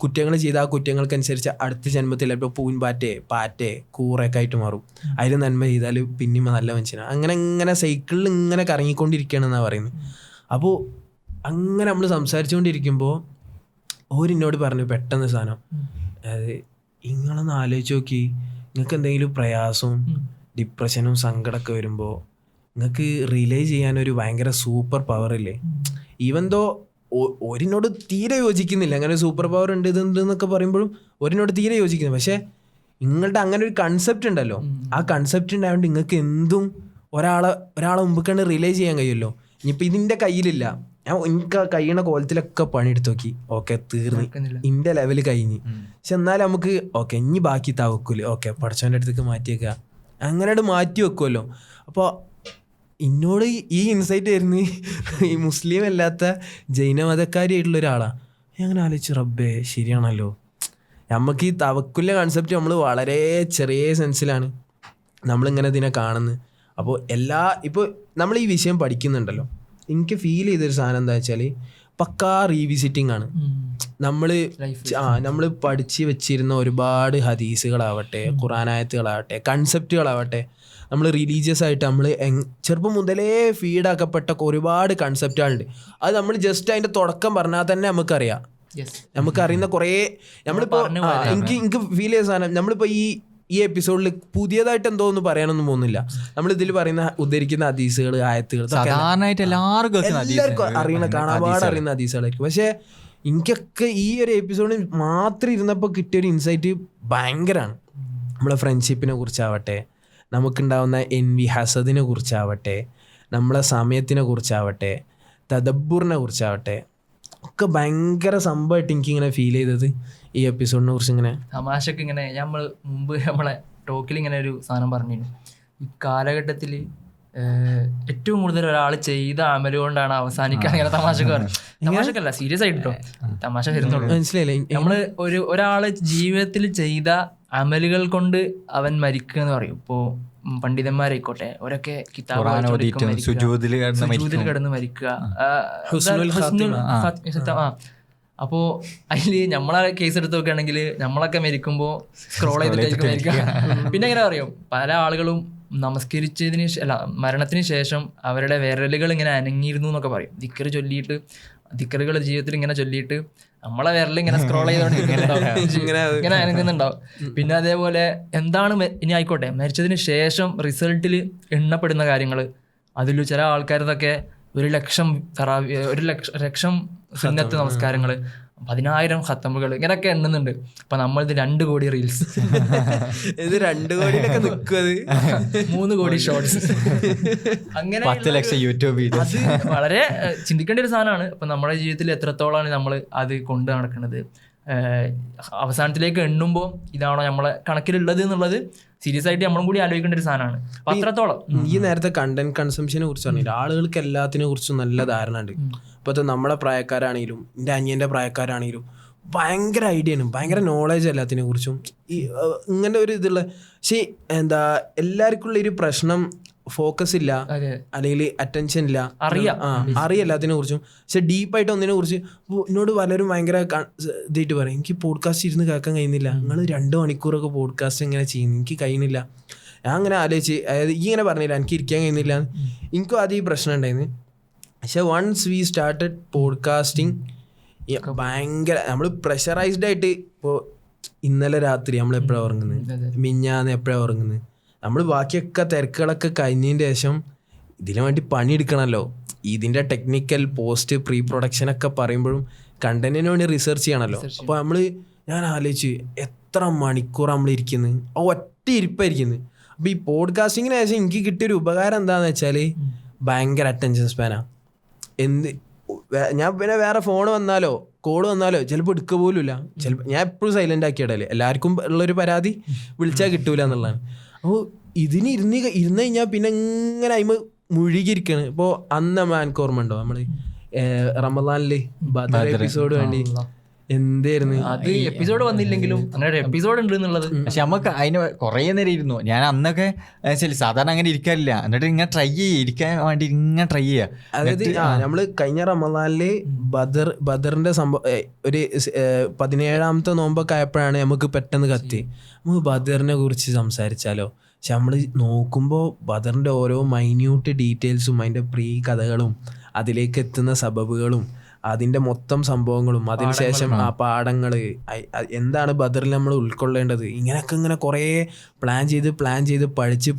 കുറ്റങ്ങൾ ചെയ്ത് ആ കുറ്റങ്ങൾക്കനുസരിച്ച് അടുത്ത ജന്മത്തിൽ ഇപ്പോൾ പാറ്റേ കൂറൊക്കെ ആയിട്ട് മാറും. അതിൽ നന്മ ചെയ്താൽ പിന്നെയും നല്ല മനുഷ്യനാണ്. അങ്ങനെ സൈക്കിളിൽ ഇങ്ങനെ കറങ്ങിക്കൊണ്ടിരിക്കുകയാണെന്നാണ് പറയുന്നത്. അപ്പോൾ അങ്ങനെ നമ്മൾ സംസാരിച്ചുകൊണ്ടിരിക്കുമ്പോൾ ഓരെന്നോട് പറഞ്ഞു പെട്ടെന്ന് സാധനം, അതായത് നിങ്ങളൊന്ന് ആലോചിച്ച് നോക്കി, നിങ്ങൾക്ക് എന്തെങ്കിലും പ്രയാസവും ഡിപ്രഷനും സങ്കടമൊക്കെ വരുമ്പോൾ നിങ്ങൾക്ക് റിലേ ചെയ്യാനൊരു ഭയങ്കര സൂപ്പർ പവർ ഇല്ലേ? ഈവൻ ദോ ഒരിനോട് തീരെ യോജിക്കുന്നില്ല, അങ്ങനെ സൂപ്പർ പവർ ഉണ്ട് ഇതെന്നൊക്കെ പറയുമ്പോഴും ഒരിനോട് തീരെ യോജിക്കുന്നില്ല. പക്ഷേ നിങ്ങളുടെ അങ്ങനെ ഒരു കൺസെപ്റ്റ് ഉണ്ടല്ലോ, ആ കൺസെപ്റ്റ് ഉണ്ടായതുകൊണ്ട് നിങ്ങൾക്ക് എന്തും ഒരാളെ മുമ്പ് കണ്ട് റിലേ ചെയ്യാൻ കഴിയുമല്ലോ. ഇനിയിപ്പോൾ ഇതിൻ്റെ കയ്യിലില്ല, എനിക്ക് കഴിയണ കോലത്തിലൊക്കെ പണിയെടുത്ത് നോക്കി, ഓക്കെ തീർന്ന് ഇൻ്റെ ലെവൽ കഴിഞ്ഞ്. പക്ഷെ എന്നാലും നമുക്ക് ഓക്കെ ഇനി ബാക്കി തവക്കൂല്, ഓക്കെ പഠിച്ചവൻ്റെ അടുത്തേക്ക് മാറ്റിയേക്കുക, അങ്ങനെയായിട്ട് മാറ്റി വെക്കുമല്ലോ. അപ്പോൾ എന്നോട് ഈ ഇൻസൈറ്റ് വരുന്ന ഈ മുസ്ലിം അല്ലാത്ത ജൈനമതക്കാരിയായിട്ടുള്ള ഒരാളാണ്. ഞാൻ അങ്ങനെ ആലോചിച്ചു, റബ്ബേ ശരിയാണല്ലോ, നമുക്ക് ഈ തവക്കുലിൻ്റെ കൺസെപ്റ്റ് നമ്മൾ വളരെ ചെറിയ സെൻസിലാണ് നമ്മളിങ്ങനെ ഇതിനെ കാണുന്നത്. അപ്പോൾ ഇപ്പോൾ നമ്മൾ ഈ വിഷയം പഠിക്കുന്നുണ്ടല്ലോ, എനിക്ക് ഫീൽ ചെയ്തൊരു സാധനം എന്താ വെച്ചാൽ പക്കാ റീവിസിറ്റിംഗ് ആണ്. നമ്മൾ പഠിച്ച് വെച്ചിരുന്ന ഒരുപാട് ഹദീസുകളാവട്ടെ, ഖുറാനായത്തുകളാവട്ടെ, കൺസെപ്റ്റുകളാവട്ടെ, നമ്മൾ റിലീജിയസ് ആയിട്ട് നമ്മൾ ചെറുപ്പം മുതലേ ഫീഡാക്കപ്പെട്ട ഒരുപാട് കൺസെപ്റ്റുകളുണ്ട്. അത് നമ്മൾ ജസ്റ്റ് അതിൻ്റെ തുടക്കം പറഞ്ഞാൽ തന്നെ നമുക്കറിയാം. നമുക്കറിയുന്ന കുറേ നമ്മളിപ്പോൾ എനിക്ക് ഫീൽ ചെയ്ത സാധനം, നമ്മളിപ്പോൾ ഈ എപ്പിസോഡിൽ പുതിയതായിട്ട് എന്തോ ഒന്നും പറയാനൊന്നും പോകുന്നില്ല. നമ്മളിതിൽ ഉദ്ധരിക്കുന്ന ഹദീസുകൾ, ആയത്തുകൾ എല്ലാവർക്കും അറിയണ കാണാപാട് അറിയുന്ന ഹദീസുകളായിരിക്കും. പക്ഷേ എനിക്കൊക്കെ ഈ ഒരു എപ്പിസോഡിൽ മാത്രം ഇരുന്നപ്പോൾ കിട്ടിയൊരു ഇൻസൈറ്റ് ഭയങ്കരമാണ്. നമ്മളെ ഫ്രണ്ട്ഷിപ്പിനെ കുറിച്ചാവട്ടെ, നമുക്കുണ്ടാവുന്ന എൻവി ഹസദിനെ കുറിച്ചാവട്ടെ, നമ്മളെ സമയത്തിനെ കുറിച്ചാവട്ടെ, തദബ്ബുറിനെ കുറിച്ചാവട്ടെ, ഒക്കെ ഭയങ്കര സംഭവമായിട്ട് എനിക്കിങ്ങനെ ഫീൽ ചെയ്തത് ഈ എപ്പിസോഡിനെ കുറിച്ച്. ഇങ്ങനെ തമാശക്ക് ഇങ്ങനെ നമ്മൾ മുമ്പ് നമ്മളെ ടോക്കിൽ ഇങ്ങനെ ഒരു സാധനം പറഞ്ഞിരുന്നു, ഈ കാലഘട്ടത്തിൽ ഏറ്റവും കൂടുതൽ ഒരാൾ ചെയ്ത അമല് കൊണ്ടാണ് അവസാനിക്കാൻ ഇങ്ങനെ തമാശക്ക് പറഞ്ഞു. തമാശക്കല്ല, സീരിയസ് ആയിട്ടോ തമാശ വരുന്നുള്ളൂ. മനസ്സിലായില്ലേ? നമ്മള് ഒരാള് ജീവിതത്തിൽ ചെയ്ത അമലുകൾ കൊണ്ട് അവൻ മരിക്കുക എന്ന് പറയും. ഇപ്പോ പണ്ഡിതന്മാരായിക്കോട്ടെ, അവരൊക്കെ കിതാബ് സുജൂദിൽ കിടന്ന് മരിക്കുക. അപ്പോ അതില് നമ്മളെ കേസ് എടുത്ത് നോക്കുകയാണെങ്കിൽ നമ്മളൊക്കെ മരിക്കുമ്പോ സ്ക്രോൾ ചെയ്തിട്ടായിരിക്കും മരിക്കുക. പിന്നെ എങ്ങനെ പറയും, പല ആളുകളും നമസ്കരിച്ചതിന് മരണത്തിന് ശേഷം അവരുടെ വിരലുകൾ ഇങ്ങനെ അനങ്ങിയിരുന്നു എന്നൊക്കെ പറയും. ദിക്കറ് ചൊല്ലിയിട്ട്, ദിക്കറുകൾ ജീവിതത്തിൽ ഇങ്ങനെ ചൊല്ലിയിട്ട് നമ്മളെ വിരൽ ഇങ്ങനെ സ്ക്രോൾ ചെയ്തുകൊണ്ടിരിക്കുന്നുണ്ടാവും, ഇങ്ങനെ അനങ്ങുന്നുണ്ടാവും. പിന്നെ അതേപോലെ എന്താണ് ഇനി ആയിക്കോട്ടെ, മരിച്ചതിന് ശേഷം റിസൾട്ടിൽ എണ്ണപ്പെടുന്ന കാര്യങ്ങൾ, അതിൽ ചില ആൾക്കാരതൊക്കെ 1,00,000 സുന്നത്ത് നമസ്കാരങ്ങൾ, 10,000 ഖത്തമുകൾ, ഇങ്ങനെയൊക്കെ എണ്ണുന്നുണ്ട്. അപ്പൊ നമ്മളിത് 2 കോടി റീൽസ്, ഇത് 2 കോടിയിലൊക്കെ നിൽക്കും, 3 കോടി ഷോർട്സ്, അങ്ങനെ 10 ലക്ഷം യൂട്യൂബ് വീഡിയോസ്. അത് വളരെ ചിന്തിക്കേണ്ട ഒരു സാധനമാണ്. അപ്പൊ നമ്മുടെ ജീവിതത്തിൽ എത്രത്തോളമാണ് നമ്മൾ അത് കൊണ്ട് നടക്കുന്നത്, അവസാനത്തിലേക്ക് എണ്ണുമ്പോൾ ഇതാണോ നമ്മളെ കണക്കിലുള്ളത് എന്നുള്ളത് സീരിയസ് ആയിട്ട് നമ്മളും കൂടി ആലോചിക്കേണ്ട ഒരു സാധനമാണ്. അത്രത്തോളം ഈ നേരത്തെ കണ്ടന്റ് കൺസംഷനെ കുറിച്ച് പറഞ്ഞില്ല, ആളുകൾക്ക് എല്ലാത്തിനെ കുറിച്ചും നല്ല ധാരണ ഉണ്ട്. ഇപ്പോഴത്തെ നമ്മുടെ പ്രായക്കാരാണെങ്കിലും എൻ്റെ അനിയൻ്റെ പ്രായക്കാരാണെങ്കിലും ഭയങ്കര ഐഡിയ ആണ്, ഭയങ്കര നോളേജ് എല്ലാത്തിനെ കുറിച്ചും. ഈ ഇങ്ങനെ ഒരു ഇതുള്ള, പക്ഷേ എല്ലാവർക്കും ഉള്ള ഒരു പ്രശ്നം ഫോക്കസ് ഇല്ല, അല്ലെങ്കിൽ അറ്റൻഷൻ ഇല്ല, അറിയാം എല്ലാത്തിനെ കുറിച്ചും. പക്ഷെ ഡീപ്പായിട്ട് ഒന്നിനെ കുറിച്ച് എന്നോട് പലരും ഭയങ്കര ഇതായിട്ട് പറയും, എനിക്ക് പോഡ്കാസ്റ്റ് ഇരുന്ന് കേൾക്കാൻ കഴിയുന്നില്ല, നിങ്ങൾ 2 മണിക്കൂറൊക്കെ പോഡ്കാസ്റ്റ് ഇങ്ങനെ ചെയ്യുന്നു, എനിക്ക് കഴിയുന്നില്ല. ഞാൻ അങ്ങനെ ആലോചിച്ച്, അതായത് ഈ ഇങ്ങനെ പറഞ്ഞില്ല എനിക്ക് ഇരിക്കാൻ കഴിയുന്നില്ല, എനിക്കും ആദ്യം ഈ പ്രശ്നം ഉണ്ടായിരുന്നു. പക്ഷെ വൺസ് വി സ്റ്റാർട്ടഡ് പോഡ്കാസ്റ്റിംഗ്, ഭയങ്കര നമ്മൾ പ്രഷറൈസ്ഡ് ആയിട്ട്, ഇപ്പോൾ ഇന്നലെ രാത്രി നമ്മൾ എപ്പോഴാണ് ഉറങ്ങുന്നത്, മിഞ്ഞാന്ന് എപ്പോഴാണ് ഉറങ്ങുന്നത്, നമ്മൾ ബാക്കിയൊക്കെ തിരക്കുകളൊക്കെ കഴിഞ്ഞതിന് ശേഷം ഇതിനു വേണ്ടി പണിയെടുക്കണമല്ലോ. ഇതിൻ്റെ ടെക്നിക്കൽ പോസ്റ്റ് പ്രീ പ്രൊഡക്ഷനൊക്കെ പറയുമ്പോഴും കണ്ടന്റിന് വേണ്ടി റിസർച്ച് ചെയ്യണമല്ലോ. അപ്പോൾ ഞാൻ ആലോചിച്ച് എത്ര മണിക്കൂർ നമ്മൾ ഇരിക്കുന്നത്, ഒറ്റ ഇരിപ്പായിരിക്കുന്നത്. അപ്പോൾ ഈ പോഡ്കാസ്റ്റിങ്ങിന് ശേഷം എനിക്ക് കിട്ടിയൊരു ഉപകാരം എന്താണെന്ന് വെച്ചാൽ ഭയങ്കര അറ്റൻഷൻ സ്പാനാണ്. ഞാൻ പിന്നെ വേറെ ഫോൺ വന്നാലോ കോൾ വന്നാലോ ചിലപ്പോൾ എടുക്കുക പോലും ഇല്ല. ചിലപ്പോൾ ഞാൻ എപ്പോഴും സൈലൻ്റ് ആക്കിയിടല്ലേ, എല്ലാവർക്കും ഉള്ളൊരു പരാതി വിളിച്ചാൽ കിട്ടൂല എന്നുള്ളതാണ്. അപ്പോൾ ഇതിന് ഇരുന്ന് കഴിഞ്ഞാൽ പിന്നെ ഇങ്ങനെ അതിന് മുഴുകിയിരിക്കുകയാണ്. ഇപ്പോൾ അന്ന് എനിക്ക് ഓർമ്മ ഉണ്ടോ, നമ്മൾ റമദാനില് ബദർ എപ്പിസോഡ് വേണ്ടി എന്തായിരുന്നു അത്, എപ്പിസോഡ് വന്നില്ലെങ്കിലും അങ്ങനെ ഒരു എപ്പിസോഡ് ഉണ്ട് എന്നുള്ളത്. പക്ഷെ നമുക്ക് അതിന് കുറേ നേരം ഇരുന്നു. ഞാൻ അന്നൊക്കെ സാധാരണ അങ്ങനെ ഇരിക്കാറില്ല, എന്നിട്ട് ഇങ്ങനെ ട്രൈ ഇരിക്കാൻ വേണ്ടി ഇങ്ങനെ ട്രൈ ചെയ്യുക. അതായത് നമ്മള് കഴിഞ്ഞ റമദാനില് ബദറിന്റെ സംഭവം ഒരു 17ാമത്തെ നോമ്പൊക്കെ ആയപ്പോഴാണ് നമുക്ക് പെട്ടെന്ന് കത്തി നമുക്ക് ബദറിനെ കുറിച്ച് സംസാരിച്ചാലോ. പക്ഷെ നമ്മൾ നോക്കുമ്പോൾ ബദറിന്റെ ഓരോ മൈന്യൂട്ട് ഡീറ്റെയിൽസും അതിന്റെ പ്രീ കഥകളും അതിലേക്ക് എത്തുന്ന സബബുകളും അതിൻ്റെ മൊത്തം സംഭവങ്ങളും അതിനുശേഷം ആ പാഠങ്ങൾ എന്താണ് ബദറിൽ നമ്മൾ ഉൾക്കൊള്ളേണ്ടത്, ഇങ്ങനെയൊക്കെ ഇങ്ങനെ കുറേ പ്ലാൻ ചെയ്ത് പഠിച്ച്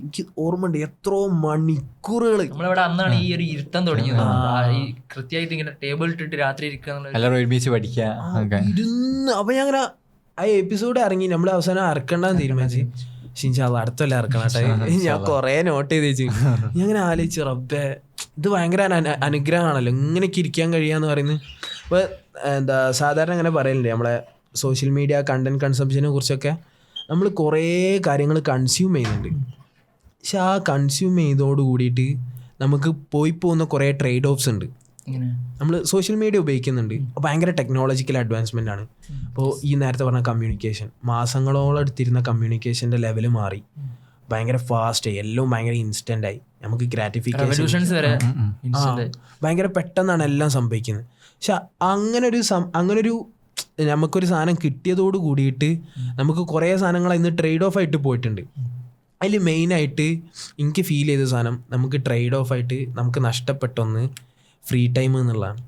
എനിക്ക് ഓർമ്മയുണ്ട് എത്രയോ മണിക്കൂറുകൾ. നമ്മളിവിടെ അന്നാണ് ഈ ഒരു ഇരുത്തം തുടങ്ങിയത്, ഈ കൃത്യമായിട്ട് ഇങ്ങനെ ടേബിൾ ഇട്ടിട്ട് രാത്രി ഇരുന്ന്. അപ്പം ഞാൻ അങ്ങനെ ആ എപ്പിസോഡ് ഇറങ്ങി, നമ്മൾ അവസാനം ഇറക്കണ്ടെന്ന് തീരുമാനിച്ചു. പക്ഷെ അടുത്തല്ല ഇറക്കണട്ടെ, ഞാൻ കുറേ നോട്ട് ചെയ്ത് വെച്ചു. ഞാൻ അങ്ങനെ ആലോചിച്ചു, റബ്ബേ ഇത് ഭയങ്കര അനുഗ്രഹമാണല്ലോ ഇങ്ങനെയൊക്കെ ഇരിക്കാൻ കഴിയാന്ന് പറയുന്നത്. ഇപ്പോൾ സാധാരണ അങ്ങനെ പറയലുണ്ട് നമ്മളെ സോഷ്യൽ മീഡിയ കണ്ടന്റ് കൺസംഷനെ കുറിച്ചൊക്കെ, നമ്മൾ കുറേ കാര്യങ്ങൾ കൺസ്യൂം ചെയ്യുന്നുണ്ട്. പക്ഷെ ആ കൺസ്യൂം ചെയ്തോട് കൂടിയിട്ട് നമുക്ക് പോയി പോകുന്ന കുറേ ട്രേഡ് ഓഫ്സ് ഉണ്ട്. നമ്മൾ സോഷ്യൽ മീഡിയ ഉപയോഗിക്കുന്നുണ്ട്, ഭയങ്കര ടെക്നോളജിക്കൽ അഡ്വാൻസ്മെൻ്റ് ആണ്. ഇപ്പോൾ ഈ നേരത്തെ പറഞ്ഞ കമ്മ്യൂണിക്കേഷൻ, മാസങ്ങളോളം എടുത്തിരുന്ന കമ്മ്യൂണിക്കേഷൻ്റെ ലെവൽ മാറി, ഭയങ്കര ഫാസ്റ്റ് ആയി, എല്ലാം ഭയങ്കര ഇൻസ്റ്റൻ്റ് ആയി. നമുക്ക് ഗ്രാറ്റിഫിക്കേഷൻസ് വരെ ഭയങ്കര പെട്ടെന്നാണ് എല്ലാം സംഭവിക്കുന്നത്. പക്ഷെ അങ്ങനൊരു നമുക്കൊരു സാധനം കിട്ടിയതോട് കൂടിയിട്ട് നമുക്ക് കുറേ സാധനങ്ങൾ ഇന്ന് ട്രേഡ് ഓഫ് ആയിട്ട് പോയിട്ടുണ്ട്. അതിൽ മെയിനായിട്ട് എനിക്ക് ഫീൽ ചെയ്ത സാധനം, നമുക്ക് ട്രേഡ് ഓഫ് ആയിട്ട് നമുക്ക് നഷ്ടപ്പെട്ടൊന്ന് ഫ്രീ ടൈം എന്നുള്ളതാണ്.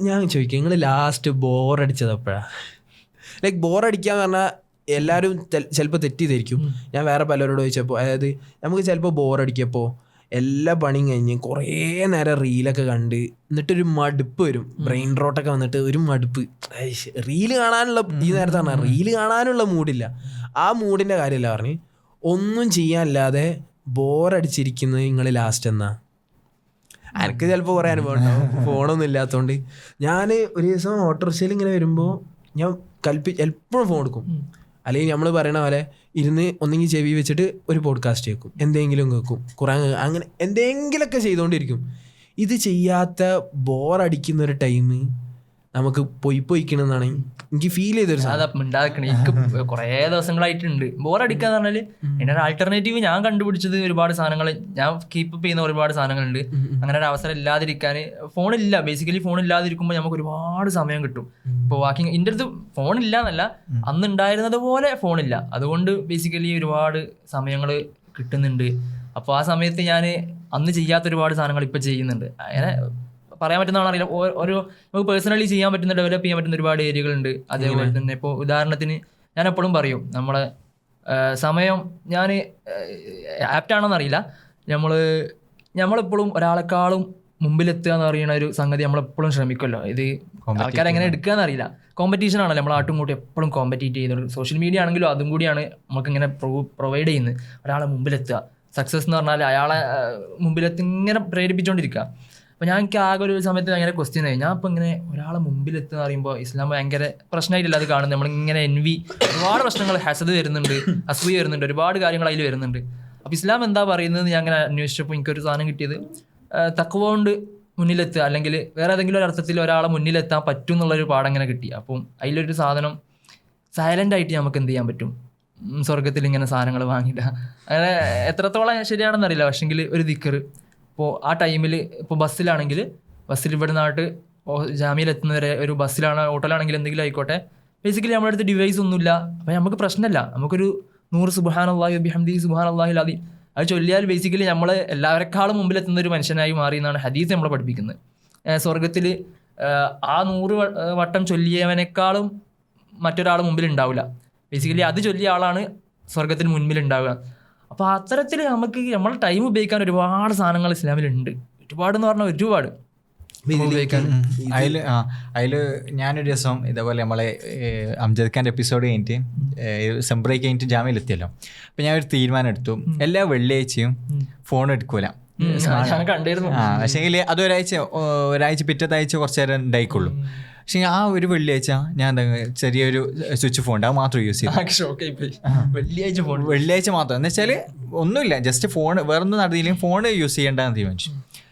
ഞാൻ ചോദിക്കാം, നിങ്ങൾ ലാസ്റ്റ് ബോറടിച്ചത് എപ്പോഴാണ്? ലൈക്ക് ബോറടിക്കാന്ന് പറഞ്ഞാൽ എല്ലാവരും ചിലപ്പോൾ തെറ്റിദ്ധരിക്കും. ഞാൻ വേറെ പലരോട് ചോദിച്ചപ്പോൾ, അതായത് നമുക്ക് ചിലപ്പോൾ ബോറടിക്കപ്പോൾ എല്ലാ പണിയും കഴിഞ്ഞ് കുറേ നേരം റീലൊക്കെ കണ്ട് എന്നിട്ടൊരു മടുപ്പ് വരും, ബ്രെയിൻ റോട്ടൊക്കെ വന്നിട്ട് ഒരു മടുപ്പ്, റീല് കാണാനുള്ള ഈ നേരത്തെ പറഞ്ഞാൽ റീല് കാണാനുള്ള മൂഡില്ല. ആ മൂഡിൻ്റെ കാര്യമല്ല പറഞ്ഞ്, ഒന്നും ചെയ്യാനില്ലാതെ ബോറടിച്ചിരിക്കുന്നത് നിങ്ങൾ ലാസ്റ്റ് എന്നാ. എനിക്ക് ചിലപ്പോൾ കുറേ അനുഭവം ഉണ്ടാവും ഫോണൊന്നും ഇല്ലാത്തതുകൊണ്ട്. ഞാൻ ഒരു ദിവസം ഓട്ടോറിക്ഷയിൽ ഇങ്ങനെ വരുമ്പോൾ ഞാൻ എപ്പോഴും ഫോൺ എടുക്കും. അല്ലെങ്കിൽ നമ്മൾ പറയണ പോലെ ഇരുന്ന് ഒന്നെങ്കിൽ ചെവി വെച്ചിട്ട് ഒരു പോഡ്കാസ്റ്റ് കേൾക്കും, എന്തെങ്കിലും കേൾക്കും, ഖുറാൻ, അങ്ങനെ എന്തെങ്കിലുമൊക്കെ ചെയ്തുകൊണ്ടിരിക്കും. ഇത് ചെയ്യാത്ത ബോറടിക്കുന്ന ഒരു ടൈം നമുക്ക് പൊയ്ക്കണമെന്നാണ് എനിക്ക് ഫീൽ ചെയ്തൊരു ഉണ്ടാക്കണേ. എനിക്ക് കുറേ ദിവസങ്ങളായിട്ടുണ്ട് ബോറടിക്കാന്ന് പറഞ്ഞാല്. എൻ്റെ ഒരു ആൾട്ടർനേറ്റീവ് ഞാൻ കണ്ടുപിടിച്ചത് ഒരുപാട് സാധനങ്ങൾ, ഞാൻ കീപ്പ് ചെയ്യുന്ന ഒരുപാട് സാധനങ്ങളുണ്ട്. അങ്ങനെ ഒരു അവസരം ഇല്ലാതിരിക്കാൻ ഫോണില്ല. ബേസിക്കലി ഫോൺ ഇല്ലാതിരിക്കുമ്പോൾ നമുക്ക് ഒരുപാട് സമയം കിട്ടും. ഇപ്പോൾ വാക്കിങ് എൻ്റെ അടുത്ത് ഫോണില്ല എന്നല്ല, അന്ന് ഉണ്ടായിരുന്നത് പോലെ ഫോണില്ല. അതുകൊണ്ട് ബേസിക്കലി ഒരുപാട് സമയങ്ങൾ കിട്ടുന്നുണ്ട്. അപ്പോൾ ആ സമയത്ത് ഞാൻ അന്ന് ചെയ്യാത്ത ഒരുപാട് സാധനങ്ങൾ ഇപ്പം ചെയ്യുന്നുണ്ട്. അങ്ങനെ പറയാൻ പറ്റുന്നതാണോ അറിയില്ല. ഒരു നമുക്ക് പേഴ്സണലി ചെയ്യാൻ പറ്റുന്ന, ഡെവലപ്പ് ചെയ്യാൻ പറ്റുന്ന ഒരുപാട് ഏരിയകളുണ്ട്. അതേപോലെ തന്നെ ഇപ്പോൾ ഉദാഹരണത്തിന് ഞാൻ എപ്പോഴും പറയും, നമ്മളെ സമയം ഞാൻ ആപ്റ്റാണോന്ന് അറിയില്ല, നമ്മളെപ്പോഴും ഒരാളെക്കാളും മുമ്പിലെത്തുക എന്ന് പറയുന്ന ഒരു സംഗതി നമ്മളെപ്പോഴും ശ്രമിക്കുമല്ലോ. ഇത് ആൾക്കാരെങ്ങനെ എടുക്കുക എന്നറിയില്ല. കോമ്പറ്റീഷൻ ആണല്ലോ, നമ്മൾ ആട്ടും കൂട്ടി എപ്പോഴും കോമ്പറ്റീറ്റ് ചെയ്യുന്നത്. സോഷ്യൽ മീഡിയ ആണെങ്കിലും അതും കൂടിയാണ് നമുക്കിങ്ങനെ പ്രൊവൈഡ് ചെയ്യുന്നത്. ഒരാളെ മുമ്പിലെത്തുക, സക്സസ് എന്ന് പറഞ്ഞാൽ അയാളെ മുമ്പിലെത്തി ഇങ്ങനെ പ്രേരിപ്പിച്ചുകൊണ്ടിരിക്കുക. അപ്പോൾ ഞാൻ എനിക്ക് ആകെ ഒരു സമയത്ത് ഭയങ്കര ക്വസ്റ്റ്യൻ ആയി. ഞാൻ ഇപ്പോൾ ഇങ്ങനെ ഒരാളെ മുമ്പിലെത്തുക പറയുമ്പോൾ ഇസ്ലാം ഭയങ്കര പ്രശ്നമായിട്ടില്ല അത് കാണുന്നത്. നമ്മളിങ്ങനെ എൻവി, ഒരുപാട് പ്രശ്നങ്ങൾ, ഹസദ് വരുന്നുണ്ട്, അസൂയ വരുന്നുണ്ട്, ഒരുപാട് കാര്യങ്ങൾ അതിൽ വരുന്നുണ്ട്. അപ്പോൾ ഇസ്ലാം എന്താ പറയുന്നത് ഞാൻ അങ്ങനെ അന്വേഷിച്ചപ്പോൾ എനിക്കൊരു സാധനം കിട്ടിയത്, തഖ്വ കൊണ്ട് മുന്നിലെത്തുക, അല്ലെങ്കിൽ വേറെ ഏതെങ്കിലും ഒരു അർത്ഥത്തിൽ ഒരാളെ മുന്നിലെത്താൻ പറ്റും എന്നുള്ളൊരു പാഠം ഇങ്ങനെ കിട്ടി. അപ്പം അതിലൊരു സാധനം സൈലൻ്റ് ആയിട്ട് നമുക്ക് എന്ത് ചെയ്യാൻ പറ്റും, സ്വർഗത്തിൽ ഇങ്ങനെ സാധനങ്ങൾ വാങ്ങിയിട്ട. അങ്ങനെ എത്രത്തോളം ശരിയാണെന്നറിയില്ല, പക്ഷെങ്കിൽ ഒരു ദിക്കറ് ഇപ്പോൾ ആ ടൈമിൽ ഇപ്പോൾ ബസ്സിലാണെങ്കിൽ, ബസ്സിൽ ഇവിടെ നാട്ട് ജാമ്യയിലെത്തുന്നവരെ ഒരു ബസ്സിലാണ്, ഓട്ടോയിലാണെങ്കിൽ എന്തെങ്കിലും ആയിക്കോട്ടെ, ബേസിക്കലി നമ്മുടെ അടുത്ത് ഡിവൈസ് ഒന്നുമില്ല. അപ്പം നമുക്ക് പ്രശ്നമില്ല, നമുക്കൊരു 100 സുബ്ഹാനല്ലാഹി വബിഹംദിഹി സുബ്ഹാനല്ലാഹിൽ അദീം അത് ചൊല്ലിയാൽ ബേസിക്കലി നമ്മൾ എല്ലാവരെക്കാളും മുമ്പിലെത്തുന്ന ഒരു മനുഷ്യനായി മാറി എന്നാണ് ഹദീസ് നമ്മളെ പഠിപ്പിക്കുന്നത്. സ്വർഗത്തിൽ ആ 100 വട്ടം ചൊല്ലിയവനേക്കാളും മറ്റൊരാൾ മുമ്പിൽ ഉണ്ടാവില്ല. ബേസിക്കലി അത് ചൊല്ലിയ ആളാണ് സ്വർഗത്തിന് മുൻപിൽ ഉണ്ടാവുക. അപ്പോൾ അത്തരത്തിൽ നമുക്ക് നമ്മളെ ടൈം ഉപയോഗിക്കാൻ ഒരുപാട് സാധനങ്ങൾ ഇസ്ലാമിലുണ്ട്. ഒരുപാടെന്ന് പറഞ്ഞാൽ ഒരുപാട് ഉപയോഗിക്കാൻ. അതിൽ ഞാനൊരു ദിവസം ഇതേപോലെ നമ്മളെ അംജദ് ഖാൻ്റെ എപ്പിസോഡ് കഴിഞ്ഞിട്ട് സെംബ്രേക്ക് കഴിഞ്ഞിട്ട് ജാമ്യയിലെത്തിയല്ലോ. അപ്പം ഞാൻ ഒരു തീരുമാനം എടുത്തു, എല്ലാ വെള്ളിയാഴ്ചയും ഫോൺ എടുക്കൂല. പക്ഷേങ്കിൽ അത് ഒരാഴ്ച പിറ്റത്താഴ്ച കുറച്ച് നേരം ഉണ്ടായിക്കൊള്ളൂ. പക്ഷേ ആ ഒരു വെള്ളിയാഴ്ച ഞാൻ ചെറിയൊരു സ്വിച്ച് ഫോൺ അത് മാത്രം യൂസ് ചെയ്യും. വെള്ളിയാഴ്ച മാത്രം എന്ന് വെച്ചാൽ ഒന്നുമില്ല, ജസ്റ്റ് ഫോൺ വേറൊന്നും നടത്തിയില്ലെങ്കിൽ ഫോൺ യൂസ് ചെയ്യേണ്ടെന്ന് തീരുമാനിച്ചു.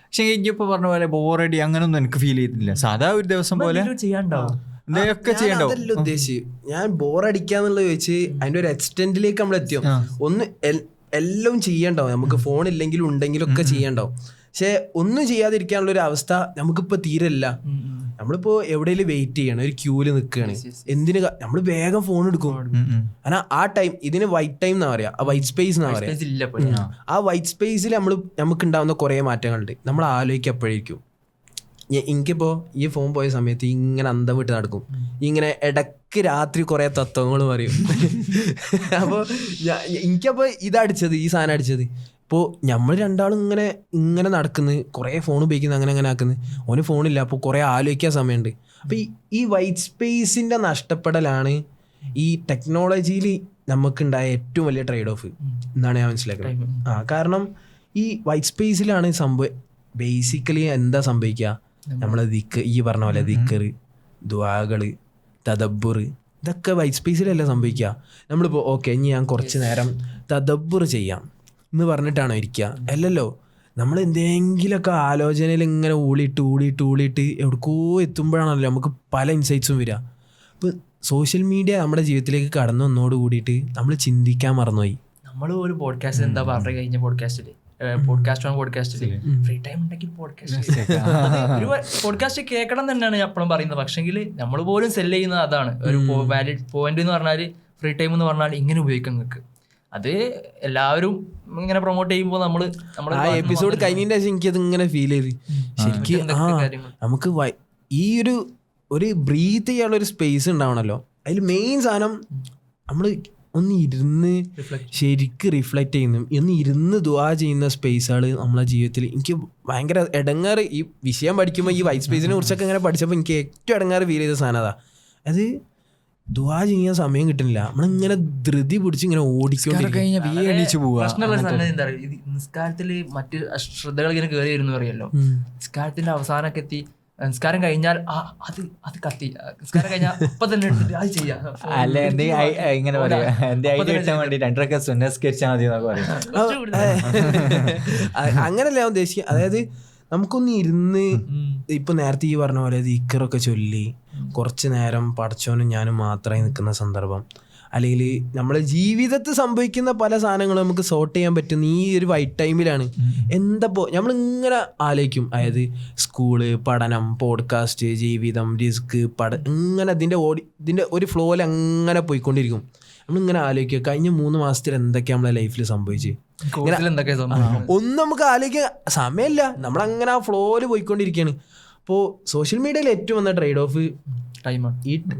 പക്ഷെ എനിക്കിപ്പോൾ പറഞ്ഞ പോലെ ബോറടി അങ്ങനൊന്നും എനിക്ക് ഫീൽ ചെയ്തിട്ടില്ല. സാധാ ഒരു ദിവസം പോലെ എന്തൊക്കെ ചെയ്യണ്ടോ ഉദ്ദേശിച്ച് ഞാൻ ബോറടിക്കാന്നുള്ളത് ചോദിച്ച് അതിന്റെ ഒരു എക്സ്റ്റെന്റിലേക്ക് നമ്മൾ എത്തിയോ. ഒന്ന് എല്ലാം ചെയ്യണ്ടാവും, നമുക്ക് ഫോൺ ഇല്ലെങ്കിലും ഉണ്ടെങ്കിലും ഒക്കെ ചെയ്യണ്ടാവും. പക്ഷെ ഒന്നും ചെയ്യാതിരിക്കാനുള്ള ഒരു അവസ്ഥ നമുക്കിപ്പോ തീരല്ല. നമ്മളിപ്പോ എവിടെയെങ്കിലും വെയിറ്റ് ചെയ്യണം, ഒരു ക്യൂല് നിൽക്കുകയാണ്, എന്തിന് നമ്മൾ വേഗം ഫോൺ എടുക്കും. കാരണം ആ ടൈം ഇതിന് വൈറ്റ് ടൈം എന്നാ പറയാ, ആ വൈറ്റ് സ്പേസ് എന്നാ പറയാ. ആ വൈറ്റ് സ്പേസിൽ നമുക്ക് ഉണ്ടാവുന്ന കുറെ മാറ്റങ്ങളുണ്ട്. നമ്മൾ ആലോചിക്കുക എപ്പോഴേക്കും. എനിക്കിപ്പോ ഈ ഫോൺ പോയ സമയത്ത് ഇങ്ങനെ അന്തം വിട്ട് നടക്കും, ഇങ്ങനെ ഇടയ്ക്ക് രാത്രി കുറെ തത്വങ്ങൾ പറയും. അപ്പോൾ എനിക്കപ്പോ ഇതടിച്ചത്, ഈ സാധനം അടിച്ചത്. ഇപ്പോൾ നമ്മൾ രണ്ടാളും ഇങ്ങനെ നടക്കുന്നത്, കുറേ ഫോൺ ഉപയോഗിക്കുന്നത്, അങ്ങനെ ആക്കുന്നത്. ഓന് ഫോണില്ല, അപ്പോൾ കുറേ ആലോചിക്കാൻ സമയമുണ്ട്. അപ്പോൾ ഈ വൈറ്റ് സ്പേസിൻ്റെ നഷ്ടപ്പെടലാണ് ഈ ടെക്നോളജിയിൽ നമുക്കുണ്ടായ ഏറ്റവും വലിയ ട്രേഡ് ഓഫ് എന്നാണ് ഞാൻ മനസ്സിലാക്കുന്നത്. കാരണം ഈ വൈറ്റ് സ്പേസിലാണ് ബേസിക്കലി എന്താ സംഭവിക്കുക, നമ്മളെ ഈ പറഞ്ഞ പോലെ ദിക്കറ്, ദുആകള്, തദബ്ബുർ, ഇതൊക്കെ വൈറ്റ് സ്പേസിലല്ല സംഭവിക്കുക. നമ്മളിപ്പോൾ ഓക്കെ ഇനി ഞാൻ കുറച്ച് നേരം തദബ്ബുർ ചെയ്യാം എന്ന് പറഞ്ഞിട്ടാണോ ഇരിക്കുക? അല്ലല്ലോ, നമ്മൾ എന്തെങ്കിലുമൊക്കെ ആലോചനയിൽ ഇങ്ങനെ ഊളിയിട്ട് എവിടേക്കോ എത്തുമ്പോഴാണല്ലോ നമുക്ക് പല ഇൻസൈറ്റ്സും വരിക. അപ്പോൾ സോഷ്യൽ മീഡിയ നമ്മുടെ ജീവിതത്തിലേക്ക് കടന്നു വന്നോട് കൂടിയിട്ട് നമ്മൾ ചിന്തിക്കാൻ മറന്നുപോയി. നമ്മൾ ഒരു പോഡ്കാസ്റ്റ് എന്താ പറഞ്ഞു കഴിഞ്ഞ പോഡ്കാസ്റ്റിൽ ഫ്രീ ടൈം ഉണ്ടെങ്കിൽ പോഡ്കാസ്റ്റ് കേൾക്കണം തന്നെയാണ് ഞാൻ എപ്പോഴും പറയുന്നത്. പക്ഷെങ്കിൽ നമ്മൾ പോലും സെല് ചെയ്യുന്നത് അതാണ്. ഒരു വാലിഡ് പോയിന്റ് എന്ന് പറഞ്ഞാൽ ഫ്രീ ടൈം എന്ന് പറഞ്ഞാൽ ഇങ്ങനെ ഉപയോഗിക്കാൻ നിങ്ങൾക്ക് അത് എല്ലാവരും ഇങ്ങനെ പ്രൊമോട്ട് ചെയ്യുമ്പോൾ ആ എപ്പിസോഡ് കഴിഞ്ഞതിന്റെ ശേഷം എനിക്കത് ഇങ്ങനെ ഫീൽ ചെയ്ത് ശരിക്കും നമുക്ക് ഈ ഒരു ബ്രീത്ത് ചെയ്യാനുള്ള ഒരു സ്പേസ് ഉണ്ടാവണല്ലോ. അതിൽ മെയിൻ സാധനം നമ്മൾ ഒന്ന് ഇരുന്ന് ശരിക്ക് റിഫ്ലക്റ്റ് ചെയ്യുന്നു, ഒന്ന് ഇരുന്ന് ദുആ ചെയ്യുന്ന സ്പേസുകൾ നമ്മളെ ജീവിതത്തിൽ. എനിക്ക് ഭയങ്കര ഇടങ്ങാറ് ഈ വിഷയം പഠിക്കുമ്പോൾ ഈ വൈറ്റ് സ്പേസിനെ കുറിച്ചൊക്കെ ഇങ്ങനെ പഠിച്ചപ്പോൾ എനിക്ക് ഏറ്റവും ഇടങ്ങാറ് ഫീൽ ചെയ്ത സാധനം അതാ. അത് ദുആ ചെയ്യാൻ സമയം കിട്ടുന്നില്ല. നമ്മളിങ്ങനെ ധൃതി പിടിച്ച് ഇങ്ങനെ ഓടിക്കൊണ്ടിരിക്കും. പ്രശ്നമുള്ള സംഗതി എന്താ പറയുക, നിസ്കാരത്തില് മറ്റ് ശ്രദ്ധകൾ ഇങ്ങനെ കയറി വരുന്നു പറയല്ലോ. നിസ്കാരത്തിന്റെ അവസാനമൊക്കെ എത്തി നിസ്കാരം കഴിഞ്ഞാൽ അത് കത്തി, നിസ്കാരം കഴിഞ്ഞാൽ ഇപ്പൊ തന്നെ എടുത്തിട്ട് അത് ചെയ്യാം. ഇങ്ങനെ അങ്ങനല്ല ഞാൻ ഉദ്ദേശിക്കുക. അതായത് നമുക്കൊന്ന് ഇരുന്ന് ഇപ്പൊ നേരത്തെ ഈ പറഞ്ഞ പോലെ ദിക്റൊക്കെ ചൊല്ലി കുറച്ച് നേരം പടച്ചോനും ഞാനും മാത്രമായി നിൽക്കുന്ന സന്ദർഭം, അല്ലെങ്കിൽ നമ്മളെ ജീവിതത്തിൽ സംഭവിക്കുന്ന പല സാധനങ്ങളും നമുക്ക് സോർട്ട് ചെയ്യാൻ പറ്റുന്ന ഈ ഒരു വൈറ്റ് ടൈമിലാണ്. എന്തപ്പോ നമ്മളിങ്ങനെ ആലോചിക്കും, അതായത് സ്കൂള്, പഠനം, പോഡ്കാസ്റ്റ്, ജീവിതം, റിസ്ക്, ഇങ്ങനെ ഇതിൻ്റെ ഒരു ഫ്ലോയിൽ അങ്ങനെ പോയിക്കൊണ്ടിരിക്കും. നമ്മളിങ്ങനെ ആലോചിക്കുക കഴിഞ്ഞ 3 മാസത്തിൽ എന്തൊക്കെയാണ് നമ്മളെ ലൈഫിൽ സംഭവിച്ച്, ഒന്നും നമുക്ക് ആലോചിക്കാൻ സമയമില്ല. നമ്മളങ്ങനെ ആ ഫ്ലോയിൽ പോയിക്കൊണ്ടിരിക്കുകയാണ്. അപ്പോൾ സോഷ്യൽ മീഡിയയിൽ ഏറ്റവും വന്ന ട്രേഡ് ഓഫ്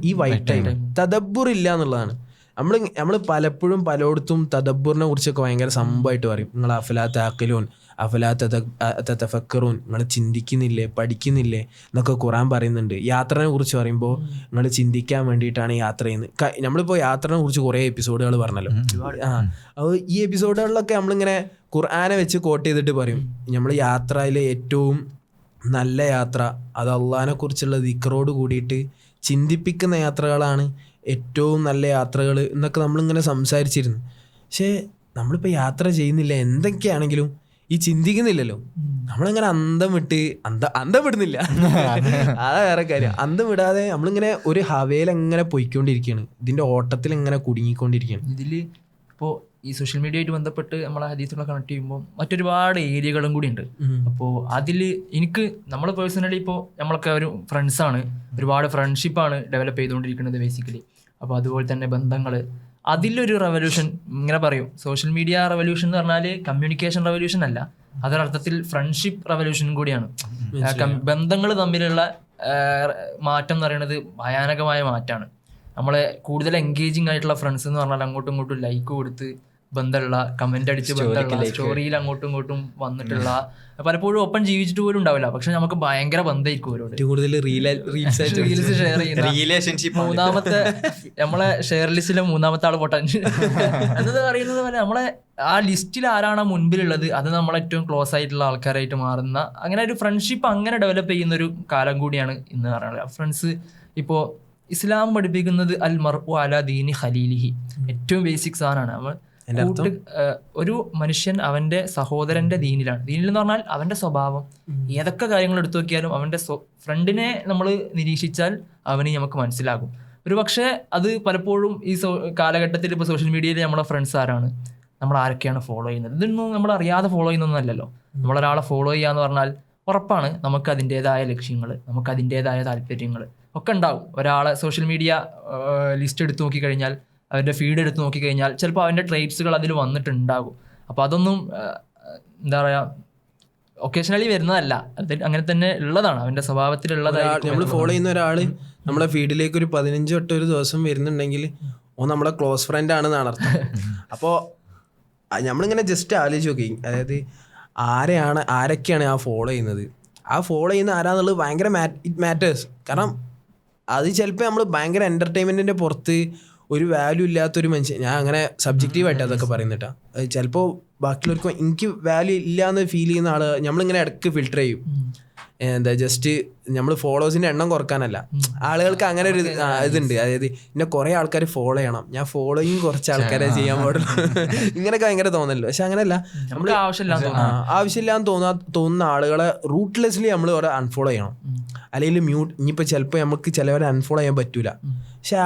ഈ വൈറ്റ് ടൈം, തദബ്ബുർ ഇല്ല എന്നുള്ളതാണ്. നമ്മൾ പലപ്പോഴും പലയിടത്തും തദബ്ബുറിനെ കുറിച്ചൊക്കെ ഭയങ്കര സംഭവമായിട്ട് പറയും. നിങ്ങൾ അഫലാ താഖിലൂൻ, അഫലാ തതഫക്കറൂൻ, നിങ്ങൾ ചിന്തിക്കുന്നില്ലേ, പഠിക്കുന്നില്ലേ എന്നൊക്കെ ഖുർആൻ പറയുന്നുണ്ട്. യാത്രനെ കുറിച്ച് പറയുമ്പോൾ നിങ്ങൾ ചിന്തിക്കാൻ വേണ്ടിയിട്ടാണ് യാത്ര ചെയ്യുന്നത്. നമ്മളിപ്പോൾ യാത്രനെ കുറിച്ച് കുറേ എപ്പിസോഡുകൾ പറഞ്ഞല്ലോ. അപ്പോൾ ഈ എപ്പിസോഡുകളിലൊക്കെ നമ്മളിങ്ങനെ ഖുർആനെ വെച്ച് കോട്ട് ചെയ്തിട്ട് പറയും, നമ്മൾ യാത്രയിലെ ഏറ്റവും നല്ല യാത്ര അത് അള്ളാഹിനെ കുറിച്ചുള്ള ദിക്റോട് കൂടിയിട്ട് ചിന്തിപ്പിക്കുന്ന യാത്രകളാണ് ഏറ്റവും നല്ല യാത്രകൾ എന്നൊക്കെ നമ്മളിങ്ങനെ സംസാരിച്ചിരുന്നു. പക്ഷേ നമ്മളിപ്പോൾ യാത്ര ചെയ്യുന്നില്ല, എന്തൊക്കെയാണെങ്കിലും ഈ ചിന്തിക്കുന്നില്ലല്ലോ. നമ്മളിങ്ങനെ അന്തം വിടുന്നില്ല. അതാ വേറെ കാര്യം. അന്തം വിടാതെ നമ്മളിങ്ങനെ ഒരു ഹവേലങ്ങനെ പോയിക്കൊണ്ടിരിക്കുകയാണ്, ഇതിൻ്റെ ഓട്ടത്തിൽ ഇങ്ങനെ കുടുങ്ങിക്കൊണ്ടിരിക്കുകയാണ്. ഇതിൽ ഇപ്പോൾ ഈ സോഷ്യൽ മീഡിയ ആയിട്ട് ബന്ധപ്പെട്ട് നമ്മളെ ഹദീസുകളെ കണക്ട് ചെയ്യുമ്പോൾ മറ്റൊരുപാട് ഏരിയകളും കൂടി ഉണ്ട്. അപ്പോൾ അതിൽ എനിക്ക് നമ്മൾ പേഴ്സണലി ഇപ്പോൾ നമ്മളൊക്കെ ഒരു ഫ്രണ്ട്സാണ്, ഒരുപാട് ഫ്രണ്ട്ഷിപ്പാണ് ഡെവലപ്പ് ചെയ്തുകൊണ്ടിരിക്കുന്നത് ബേസിക്കലി. അപ്പോൾ അതുപോലെ തന്നെ ബന്ധങ്ങൾ, അതിലൊരു റെവല്യൂഷൻ ഇങ്ങനെ പറയും. സോഷ്യൽ മീഡിയ റെവല്യൂഷൻ എന്ന് പറഞ്ഞാൽ കമ്മ്യൂണിക്കേഷൻ റെവല്യൂഷൻ അല്ല, അതൊരർത്ഥത്തിൽ ഫ്രണ്ട്ഷിപ്പ് റെവല്യൂഷനും കൂടിയാണ്. ബന്ധങ്ങൾ തമ്മിലുള്ള മാറ്റം എന്ന് പറയുന്നത് ഭയാനകമായ മാറ്റമാണ്. നമ്മളെ കൂടുതൽ എൻഗേജിങ് ആയിട്ടുള്ള ഫ്രണ്ട്സ് എന്ന് പറഞ്ഞാൽ അങ്ങോട്ടും ഇങ്ങോട്ടും ലൈക്ക് കൊടുത്ത് ബന്ധമുള്ള, കമന്റ് അടിച്ച് ബന്ധമുള്ള, സ്റ്റോറിയിൽ അങ്ങോട്ടും ഇങ്ങോട്ടും വന്നിട്ടുള്ള, പലപ്പോഴും ഒപ്പം ജീവിച്ചിട്ട് പോലും ഉണ്ടാവില്ല, പക്ഷെ നമുക്ക് ഭയങ്കര ബന്ധമായിരിക്കും അവരോട്. കൂടുതൽ റീൽസ് ഷെയർ ചെയ്യുന്ന മൂന്നാമത്തെ നമ്മളെ ഷെയർ ലിസ്റ്റിലെ മൂന്നാമത്തെ ആൾ പൊട്ടാൻ എന്നത് പറയുന്നത് പോലെ നമ്മളെ ആ ലിസ്റ്റിൽ ആരാണ് മുൻപിലുള്ളത് അത് നമ്മളെ ഏറ്റവും ക്ലോസ് ആയിട്ടുള്ള ആൾക്കാരായിട്ട് മാറുന്ന, അങ്ങനെ ഒരു ഫ്രണ്ട്ഷിപ്പ് അങ്ങനെ ഡെവലപ്പ് ചെയ്യുന്ന ഒരു കാലം കൂടിയാണ് ഇന്ന് പറയുന്നത്. ഫ്രണ്ട്സ് ഇപ്പോൾ ഇസ്ലാം പഠിപ്പിക്കുന്നത് അൽ മർഉ അലാ ദീനി ഖലീലിഹി, ഏറ്റവും ബേസിക് സാധനമാണ്. ഒരു മനുഷ്യൻ അവന്റെ സഹോദരന്റെ ദീനിലാണ്. ദീനിൽ എന്ന് പറഞ്ഞാൽ അവന്റെ സ്വഭാവം, ഏതൊക്കെ കാര്യങ്ങൾ എടുത്തു നോക്കിയാലും അവന്റെ ഫ്രണ്ടിനെ നമ്മൾ നിരീക്ഷിച്ചാൽ അവന് നമുക്ക് മനസ്സിലാകും. ഒരു പക്ഷേ അത് പലപ്പോഴും ഈ കാലഘട്ടത്തിൽ ഇപ്പോൾ സോഷ്യൽ മീഡിയയിൽ നമ്മളെ ഫ്രണ്ട്സ് ആരാണ്, നമ്മൾ ആരൊക്കെയാണ് ഫോളോ ചെയ്യുന്നത്, ഇതൊന്നും നമ്മൾ അറിയാതെ ഫോളോ ചെയ്യുന്നൊന്നുമല്ലല്ലോ. നമ്മളൊരാളെ ഫോളോ ചെയ്യാന്ന് പറഞ്ഞാൽ ഉറപ്പാണ് നമുക്ക് അതിൻ്റെതായ ലക്ഷ്യങ്ങൾ, നമുക്ക് അതിൻ്റെതായ താല്പര്യങ്ങൾ ഒക്കെ ഉണ്ടാവും. ഒരാളെ സോഷ്യൽ മീഡിയ ലിസ്റ്റ് എടുത്ത് നോക്കിക്കഴിഞ്ഞാൽ, അവൻ്റെ ഫീഡ് എടുത്ത് നോക്കിക്കഴിഞ്ഞാൽ ചിലപ്പോൾ അവൻ്റെ ട്രേറ്റ്സുകൾ അതിൽ വന്നിട്ടുണ്ടാകും. അപ്പോൾ അതൊന്നും എന്താ പറയുക ഒക്കേഷണലി വരുന്നതല്ല, അത് അങ്ങനെ തന്നെ ഉള്ളതാണ്, അവൻ്റെ സ്വഭാവത്തിലുള്ളതായിരിക്കും. നമ്മൾ ഫോളോ ചെയ്യുന്ന ഒരാൾ നമ്മളെ ഫീഡിലേക്ക് ഒരു 15 വട്ടം ഒരു ദിവസം വരുന്നുണ്ടെങ്കിൽ ഓ നമ്മളെ ക്ലോസ് ഫ്രണ്ട് ആണെന്നാണ് അർത്ഥം. അപ്പോൾ നമ്മളിങ്ങനെ ജസ്റ്റ് ആലോചിച്ച് നോക്കി, അതായത് ആരൊക്കെയാണ് ആ ഫോളോ ചെയ്യുന്നത്, ആ ഫോളോ ചെയ്യുന്ന ആരാന്നുള്ളത് ഭയങ്കര ഇറ്റ് മാറ്റേഴ്സ്. കാരണം അത് ചിലപ്പോൾ നമ്മൾ ഭയങ്കര എൻ്റർടൈൻമെൻറ്റിൻ്റെ പുറത്ത് ഒരു വാല്യൂ ഇല്ലാത്തൊരു മനുഷ്യൻ, ഞാൻ അങ്ങനെ സബ്ജക്റ്റീവായിട്ട് അതൊക്കെ പറയുന്നിട്ടാ, ചിലപ്പോൾ ബാക്കിയുള്ളവർക്ക് എനിക്ക് വാല്യൂ ഇല്ല എന്ന് ഫീൽ ചെയ്യുന്ന ആൾ നമ്മളിങ്ങനെ ഇടയ്ക്ക് ഫിൽട്ടർ ചെയ്യും. എന്താ ജസ്റ്റ് നമ്മൾ ഫോളോവേഴ്സിൻ്റെ എണ്ണം കുറക്കാനല്ല, ആളുകൾക്ക് അങ്ങനെ ഒരു ഇതുണ്ട്, അതായത് എന്നെ കുറേ ആൾക്കാർ ഫോളോ ചെയ്യണം, ഞാൻ ഫോളോയും കുറച്ച് ആൾക്കാരെ ചെയ്യാൻ പാടുള്ളൂ, ഇങ്ങനെയൊക്കെ ഭയങ്കര തോന്നല്ലോ. പക്ഷെ അങ്ങനെയല്ല, നമ്മൾ ആവശ്യമില്ലാന്ന് തോന്നുന്ന ആളുകളെ റൂട്ട്ലെസ്ലി നമ്മൾ അവിടെ അൺഫോളോ ചെയ്യണം, അല്ലെങ്കിൽ മ്യൂട്ട്. ഇനിയിപ്പോൾ ചിലപ്പോൾ നമുക്ക് ചിലവരെ അൺഫോളോ ചെയ്യാൻ പറ്റൂല, പക്ഷെ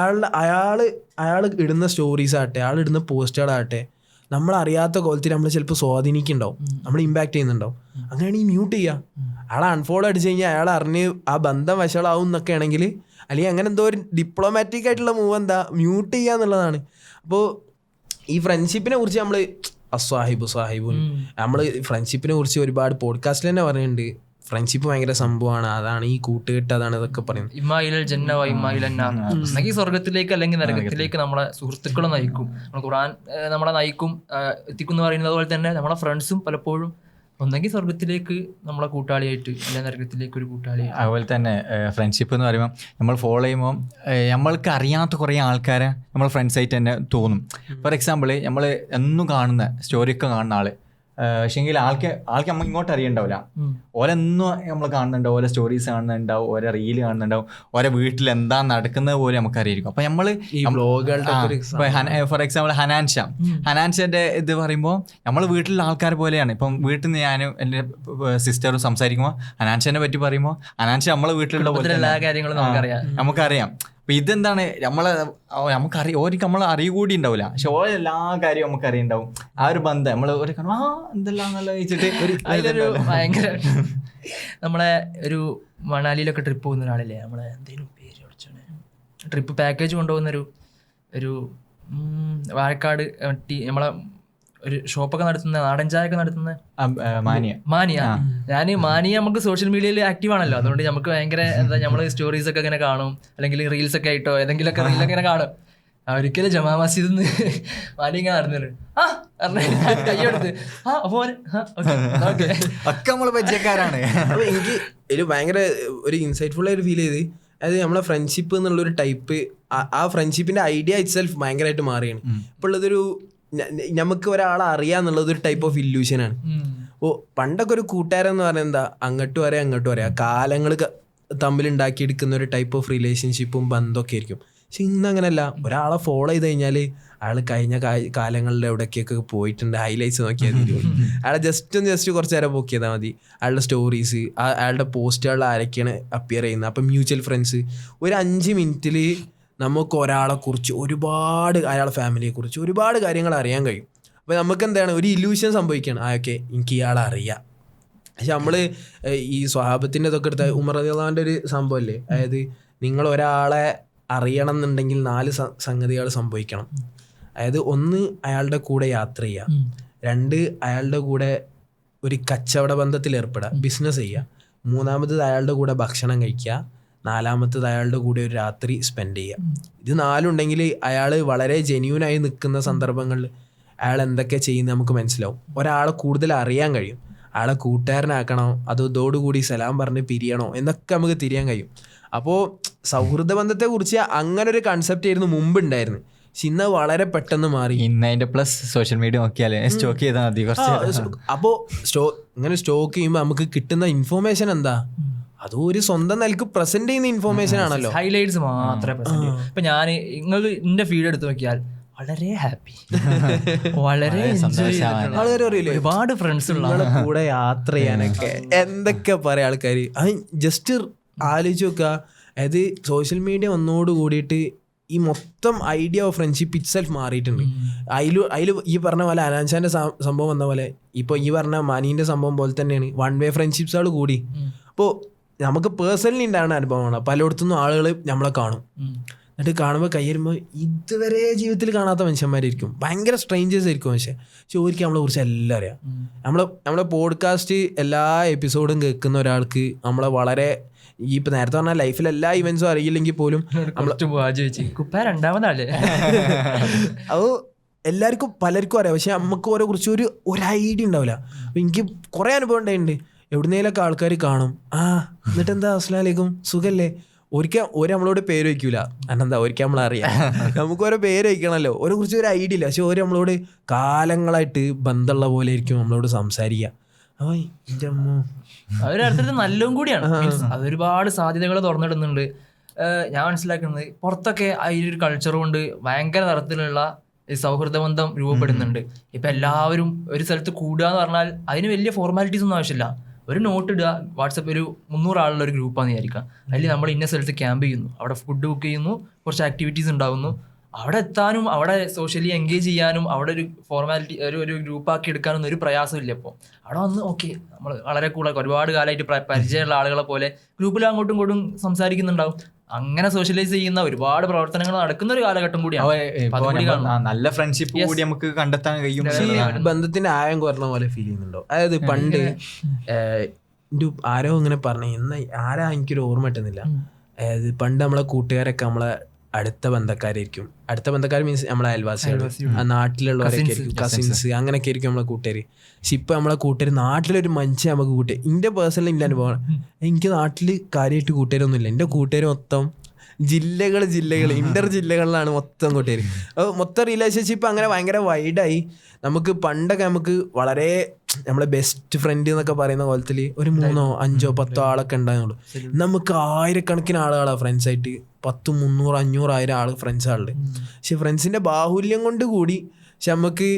അയാൾ ഇടുന്ന സ്റ്റോറീസ് ആകട്ടെ, അയാൾ ഇടുന്ന പോസ്റ്റുകളാകട്ടെ നമ്മളറിയാത്ത കോലത്തിൽ നമ്മൾ ചിലപ്പോൾ സ്വാധീനിക്കുന്നുണ്ടാവും, നമ്മൾ ഇമ്പാക്ട് ചെയ്യുന്നുണ്ടാവും. അങ്ങനെയാണെങ്കിൽ മ്യൂട്ട് ചെയ്യുക. അയാളെ അൺഫോളോ അടിച്ചു കഴിഞ്ഞാൽ അയാൾ അറിഞ്ഞ് ആ ബന്ധം വഷളാവും എന്നൊക്കെ ആണെങ്കിൽ, അല്ലെങ്കിൽ അങ്ങനെ എന്തോ ഒരു ഡിപ്ലോമാറ്റിക് ആയിട്ടുള്ള മൂവ് എന്താ മ്യൂട്ട് ചെയ്യുക എന്നുള്ളതാണ്. അപ്പോൾ ഈ ഫ്രണ്ട്ഷിപ്പിനെ കുറിച്ച് നമ്മൾ സാഹിബുൻ നമ്മൾ ഫ്രണ്ട്ഷിപ്പിനെ കുറിച്ച് ഒരുപാട് പോഡ്കാസ്റ്റിൽ തന്നെ പറയുന്നുണ്ട്. ഫ്രണ്ട്ഷിപ്പ് ഭയങ്കര സംഭവമാണ്, അതാണ് ഈ കൂട്ടുകെട്ട്, അതാണ് ഇതൊക്കെ പറയുന്നത്. ഇമ്മായിലൽ ജന്ന വ ഇമ്മായിലൻ നാർ, അല്ലെങ്കിൽ സ്വർഗത്തിലേക്ക് അല്ലെങ്കിൽ നരകത്തിലേക്ക് നമ്മളെ സുഹൃത്തുക്കളെ നയിക്കും, ഖുർആൻ നമ്മളെ നയിക്കും എത്തിക്കും എന്ന് പറയുന്നത് പോലെ തന്നെ നമ്മളെ ഫ്രണ്ട്സും പലപ്പോഴും ഒന്നെങ്കിൽ സ്വർഗത്തിലേക്ക് നമ്മളെ കൂട്ടാളിയായിട്ട്, അല്ലെങ്കിൽ നരകത്തിലേക്ക് ഒരു കൂട്ടാളിയായിട്ട്. അതുപോലെ തന്നെ ഫ്രണ്ട്ഷിപ്പ് എന്ന് പറയുമ്പോൾ നമ്മൾ ഫോളോ ചെയ്യുമ്പോൾ നമ്മൾക്ക് അറിയാത്ത കുറേ ആൾക്കാരെ നമ്മൾ ഫ്രണ്ട്സായിട്ട് തന്നെ തോന്നും. ഫോർ എക്സാമ്പിൾ നമ്മൾ എന്നും കാണുന്ന സ്റ്റോറിയൊക്കെ കാണുന്ന ആള് പക്ഷേങ്കിൽ ആൾക്ക് നമ്മൾ ഇങ്ങോട്ട് അറിയണ്ടാവില്ല. ഓരെന്നും നമ്മൾ കാണുന്നുണ്ടാവും, ഓരോ സ്റ്റോറീസ് കാണുന്നുണ്ടാവും, ഓരോ റീല് കാണുന്നുണ്ടാവും, ഓരോ വീട്ടിൽ എന്താ നടക്കുന്നത് പോലെ നമുക്ക് അറിയായിരിക്കും. അപ്പം നമ്മൾ ഫോർ എക്സാമ്പിൾ ഹനാൻഷന്റെ ഇത് പറയുമ്പോൾ നമ്മൾ വീട്ടിലുള്ള ആൾക്കാർ പോലെയാണ്. ഇപ്പം വീട്ടിൽ നിന്ന് ഞാനും എൻ്റെ സിസ്റ്ററും സംസാരിക്കുമ്പോൾ ഹനാൻഷനെ പറ്റി പറയുമ്പോൾ ഹനാൻഷ നമ്മളെ വീട്ടിലുള്ള പോലെ എല്ലാ കാര്യങ്ങളും നമുക്കറിയാം. അപ്പം ഇതെന്താണ് നമുക്കറിയാം, ഓർക്ക് നമ്മൾ അറിയുകൂടി ഉണ്ടാവില്ല, പക്ഷെ ഓരോ എല്ലാ കാര്യവും നമുക്ക് അറിയുണ്ടാവും. ആ ഒരു ബന്ധം നമ്മൾ ഒരു എന്തെല്ലാം വെച്ചിട്ട് അതിലൊരു ഭയങ്കര നമ്മളെ ഒരു മണാലിയിലൊക്കെ ട്രിപ്പ് പോകുന്ന ഒരാളില്ലേ, നമ്മളെ എന്തെങ്കിലും പേര് വിളിച്ചോണേ, ട്രിപ്പ് പാക്കേജ് കൊണ്ടുപോകുന്നൊരു വാഴക്കാട് നമ്മളെ ഒരു ഷോപ്പൊക്കെ നടത്തുന്ന, നാടൻ ചായ ഒക്കെ നടത്തുന്ന മാനിയ. മാനിയ നമുക്ക് സോഷ്യൽ മീഡിയയിൽ ആക്റ്റീവ് ആണല്ലോ, അതുകൊണ്ട് നമുക്ക് ഭയങ്കര എന്താ നമ്മള് സ്റ്റോറീസ് ഒക്കെ ഇങ്ങനെ കാണും, അല്ലെങ്കിൽ റീൽസ് ഒക്കെ ആയിട്ടോ ഏതെങ്കിലുമൊക്കെ റീലൊക്കെ ഇങ്ങനെ കാണും. ഒരിക്കലും ജമാ മസ്ജിദ് മാനിയ ഇങ്ങനെ നടന്നിട്ട് കയ്യെടുത്ത് ഒക്കെ നമ്മള് പരിചയക്കാരാണ്. അപ്പോൾ എനിക്ക് ഒരു ഭയങ്കര ഒരു ഇൻസൈറ്റ്ഫുൾ ആയിട്ട് ഫീൽ ചെയ്ത്, അതായത് നമ്മളെ ഫ്രണ്ട്ഷിപ്പ് എന്നുള്ളൊരു ടൈപ്പ്, ആ ഫ്രണ്ട്ഷിപ്പിന്റെ ഐഡിയ ഇറ്റ് സെൽഫ് ഭയങ്കരമായിട്ട് മാറിയാണ്. ഇപ്പോൾ ഉള്ളതൊരു നമുക്ക് ഒരാളെ അറിയാന്നുള്ളത് ഒരു ടൈപ്പ് ഓഫ് ഇല്യൂഷനാണ്. അപ്പോൾ പണ്ടൊക്കെ ഒരു കൂട്ടുകാരെന്ന് പറഞ്ഞാൽ എന്താ, അങ്ങോട്ടും അറിയാം അങ്ങോട്ടും അറിയാം, കാലങ്ങൾ തമ്മിൽ ഉണ്ടാക്കിയെടുക്കുന്ന ഒരു ടൈപ്പ് ഓഫ് റിലേഷൻഷിപ്പും ബന്ധമൊക്കെ ആയിരിക്കും. പക്ഷെ ഇന്ന് അങ്ങനെയല്ല. ഒരാളെ ഫോളോ ചെയ്ത് കഴിഞ്ഞാൽ അയാൾ കഴിഞ്ഞ കാലങ്ങളിൽ എവിടേക്കൊക്കെ പോയിട്ടുണ്ട്, ഹൈലൈറ്റ്സ് നോക്കിയാൽ മതി. അയാളെ ജസ്റ്റ് കുറച്ച് നേരം പോക്ക് ചെയ്താൽ മതി. അയാളുടെ സ്റ്റോറീസ്, അയാളുടെ പോസ്റ്റുകൾ ആരൊക്കെയാണ് അപ്പിയർ ചെയ്യുന്നത്. അപ്പം മ്യൂച്വൽ ഫ്രണ്ട്സ് ഒരു 5 മിനിറ്റിൽ നമുക്ക് ഒരാളെക്കുറിച്ച് ഒരുപാട്, അയാളുടെ ഫാമിലിയെക്കുറിച്ച് ഒരുപാട് കാര്യങ്ങൾ അറിയാൻ കഴിയും. അപ്പോൾ നമുക്ക് എന്താണ് ഒരു ഇല്യൂഷൻ സംഭവിക്കുകയാണ്, ഓക്കെ എനിക്ക് ഇയാളെ അറിയാം. പക്ഷെ നമ്മൾ ഈ സ്വഹാബത്തിൻ്റെ ഇതൊക്കെ എടുത്ത ഉമർ റളിയല്ലാഹുവിൻ്റെ ഒരു സംഭവമല്ലേ, അതായത് നിങ്ങൾ ഒരാളെ അറിയണം എന്നുണ്ടെങ്കിൽ 4 സംഗതികൾ സംഭവിക്കണം. അതായത് 1 അയാളുടെ കൂടെ യാത്ര ചെയ്യുക, 2 അയാളുടെ കൂടെ ഒരു കച്ചവട ബന്ധത്തിൽ ഏർപ്പെടുക, ബിസിനസ് ചെയ്യുക, 3 അയാളുടെ കൂടെ ഭക്ഷണം കഴിക്കുക, 4 അയാളുടെ കൂടെ ഒരു രാത്രി സ്പെൻഡ് ചെയ്യുക. ഇത് 4 ഉണ്ടെങ്കിൽ അയാൾ വളരെ ജെന്യൂനായി നിൽക്കുന്ന സന്ദർഭങ്ങളിൽ അയാൾ എന്തൊക്കെ ചെയ്യുന്നത് നമുക്ക് മനസ്സിലാവും. ഒരാളെ കൂടുതൽ അറിയാൻ കഴിയും. അയാളെ കൂട്ടുകാരനാക്കണോ അതോ ഇതോടുകൂടി സലാം പറഞ്ഞ് പിരിയണോ എന്നൊക്കെ നമുക്ക് തിരിയാൻ കഴിയും. അപ്പോൾ സൗഹൃദ ബന്ധത്തെക്കുറിച്ച് അങ്ങനെ ഒരു കൺസെപ്റ്റ് ആയിരുന്നു മുമ്പ് ഉണ്ടായിരുന്നു. പക്ഷെ ഇന്ന് വളരെ പെട്ടെന്ന് മാറി. ഇന്നതിന്റെ പ്ലസ് സോഷ്യൽ മീഡിയ നോക്കിയാലേ സ്റ്റോക്ക് ചെയ്താൽ മതി കുറച്ച്. അപ്പോൾ ഇങ്ങനെ സ്റ്റോക്ക് ചെയ്യുമ്പോൾ നമുക്ക് കിട്ടുന്ന ഇൻഫോർമേഷൻ എന്താ, അതും ഒരു സ്വന്തം നിലക്ക് പ്രസന്റ് ചെയ്യുന്ന ഇൻഫോർമേഷൻ ആണല്ലോ, ഹൈലൈറ്റ്സ് മാത്രമേ പ്രസന്റ് ചെയ്യൂ. ഇപ്പൊ ഞാൻ നിങ്ങൾ എന്റെ ഫീഡ് എടുത്ത് നോക്കിയാൽ വളരെ ഹാപ്പി, വളരെ ഒരുപാട് ഫ്രണ്ട്സ് ഉള്ള കൂടെ യാത്ര ചെയ്യാനൊക്കെ എന്തൊക്കെ പറയാം ആൾക്കാർ. അത് ജസ്റ്റ് ആലോചിച്ച് നോക്കുക. അതായത് സോഷ്യൽ മീഡിയ ഒന്നോട് കൂടിയിട്ട് ഈ മൊത്തം idea of friendship it self മാറിയിട്ടുണ്ട്. അതിൽ ഈ പറഞ്ഞ പോലെ അനാൻഷാന്റെ സംഭവം വന്ന പോലെ ഇപ്പോൾ ഈ പറഞ്ഞ മനീൻ്റെ സംഭവം പോലെ തന്നെയാണ് 1 വേ ഫ്രണ്ട്ഷിപ്സുകൾ കൂടി. അപ്പോൾ നമുക്ക് പേഴ്സണലി ഉണ്ടാകുന്ന അനുഭവമാണ്. പലയിടത്തുനിന്നും ആളുകൾ നമ്മളെ കാണും, എന്നിട്ട് കാണുമ്പോൾ കയ്യരുമ്പോൾ ഇതുവരെ ജീവിതത്തിൽ കാണാത്ത മനുഷ്യന്മാരായിരിക്കും, ഭയങ്കര സ്ട്രേഞ്ചേഴ്സ് ആയിരിക്കും. പക്ഷേ ഒരിക്കലും നമ്മളെ കുറിച്ച് എല്ലാം അറിയാം. നമ്മളെ പോഡ്കാസ്റ്റ് എല്ലാ എപ്പിസോഡും കേൾക്കുന്ന ഒരാൾക്ക് നമ്മളെ വളരെ ഈ ഇപ്പം നേരത്തെ പറഞ്ഞാൽ ലൈഫിൽ എല്ലാ ഇവൻസും അറിയില്ലെങ്കിൽ പോലും രണ്ടാമതാളേ അത് എല്ലാവർക്കും പലർക്കും അറിയാം. പക്ഷെ നമുക്ക് ഓരോ കുറിച്ച് ഒരു ഐഡിയ ഉണ്ടാവില്ല. അപ്പം എനിക്ക് കുറേ അനുഭവം ഉണ്ടായിട്ടുണ്ട്. എവിടുന്നേലൊക്കെ ആൾക്കാർ കാണും, എന്നിട്ട് എന്താ അസ്സലാമലൈക്കും സുഖല്ലേ, ഒരിക്കൽ നമ്മളോട് പേര് വയ്ക്കൂല, അന്നെന്താ ഒരിക്കൽ നമ്മളറിയാം. നമുക്ക് ഓരോ പേര് വയ്ക്കണമല്ലോ, ഓരോ കുറിച്ച് ഒരു ഐഡിയ ഇല്ല. പക്ഷെ ഓരോ നമ്മളോട് കാലങ്ങളായിട്ട് ബന്ധമുള്ള പോലെ ആയിരിക്കും നമ്മളോട് സംസാരിക്കുക. അതൊരർത്ഥത്തിൽ നല്ലതും കൂടിയാണ്. അതൊരുപാട് സാധ്യതകൾ തുറന്നിടുന്നുണ്ട്. ഞാൻ മനസ്സിലാക്കുന്നത് പുറത്തൊക്കെ അതിലൊരു കൾച്ചർ കൊണ്ട് ഭയങ്കര തരത്തിലുള്ള സൗഹൃദ ബന്ധം രൂപപ്പെടുന്നുണ്ട്. ഇപ്പം എല്ലാവരും ഒരു സ്ഥലത്ത് കൂടുക എന്ന് പറഞ്ഞാൽ അതിന് വലിയ ഫോർമാലിറ്റീസ് ഒന്നും ആവശ്യമില്ല. ഒരു നോട്ട് ഇടുക, വാട്സപ്പ് ഒരു 300 ആളുള്ള ഒരു ഗ്രൂപ്പാണെന്ന് വിചാരിക്കുക. അതിൽ നമ്മൾ ഇന്ന സ്ഥലത്ത് ക്യാമ്പ് ചെയ്യുന്നു, അവിടെ ഫുഡ് കുക്ക് ചെയ്യുന്നു, കുറച്ച് ആക്ടിവിറ്റീസ് ഉണ്ടാകുന്നു. അവിടെ എത്താനും അവിടെ സോഷ്യലി എൻഗേജ് ചെയ്യാനും അവിടെ ഒരു ഫോർമാലിറ്റി ഒരു ഗ്രൂപ്പാക്കി എടുക്കാനൊന്നും ഒരു പ്രയാസമില്ല. ഇപ്പോൾ അവിടെ വന്ന് ഓക്കെ നമ്മൾ വളരെ കൂടുതൽ ഒരുപാട് കാലമായിട്ട് പരിചയമുള്ള ആളുകളെ പോലെ ഗ്രൂപ്പിൽ അങ്ങോട്ടും ഇങ്ങോട്ടും സംസാരിക്കുന്നുണ്ടാവും. അങ്ങനെ സോഷ്യലൈസ് ചെയ്യുന്ന ഒരുപാട് പ്രവർത്തനങ്ങൾ നടക്കുന്ന ഒരു കാലഘട്ടം കൂടിയാണ്. നല്ല ഫ്രണ്ട്ഷിപ്പ് കൂടി നമുക്ക് കണ്ടെത്താൻ കഴിയും. ബന്ധത്തിന്റെ ആയം കുറഞ്ഞ പോലെ ഫീൽ ചെയ്യുന്നുണ്ടോ? അതായത് പണ്ട് ആരോ ഇങ്ങനെ പറഞ്ഞു, ആരാ എനിക്കൊരു ഓർമ്മ കിട്ടുന്നില്ല. അതായത് പണ്ട് നമ്മളെ കൂട്ടുകാരൊക്കെ നമ്മളെ അടുത്ത ബന്ധക്കാരായിരിക്കും. അടുത്ത ബന്ധക്കാർ മീൻസ് നമ്മളെ അയൽവാസികൾ, ആ നാട്ടിലുള്ളവരൊക്കെ ആയിരിക്കും, കസിൻസ്, അങ്ങനെയൊക്കെ ആയിരിക്കും നമ്മളെ കൂട്ടുകാർ. പക്ഷെ ഇപ്പം നമ്മളെ കൂട്ടുകാർ നാട്ടിലൊരു മനുഷ്യൻ നമുക്ക് കൂട്ടുകാർ. എൻ്റെ പേഴ്സണൽ എൻ്റെ അനുഭവമാണ്. എനിക്ക് നാട്ടിൽ കാര്യമായിട്ട് കൂട്ടുകാരൊന്നുമില്ല. എൻ്റെ കൂട്ടുകാർ മൊത്തം ജില്ലകൾ ഇന്റർ ജില്ലകളിലാണ് മൊത്തം കൂട്ടുകാർ. മൊത്തം റിലേഷൻഷിപ്പ് അങ്ങനെ ഭയങ്കര വൈഡായി. നമുക്ക് പണ്ടൊക്കെ നമുക്ക് വളരെ നമ്മളെ ബെസ്റ്റ് ഫ്രണ്ട് എന്നൊക്കെ പറയുന്ന കോലത്തിൽ ഒരു 3, 5, 10 ആളൊക്കെ ഉണ്ടാകുന്നുള്ളൂ. നമുക്ക് ആയിരക്കണക്കിന് ആളുകളാണ് ഫ്രണ്ട്സായിട്ട്, 10, 300, 500, 1000 ആൾ ഫ്രണ്ട്സാളുണ്ട്. പക്ഷെ ഫ്രണ്ട്സിന്റെ ബാഹുല്യം കൊണ്ട് കൂടി പക്ഷെ നമുക്ക്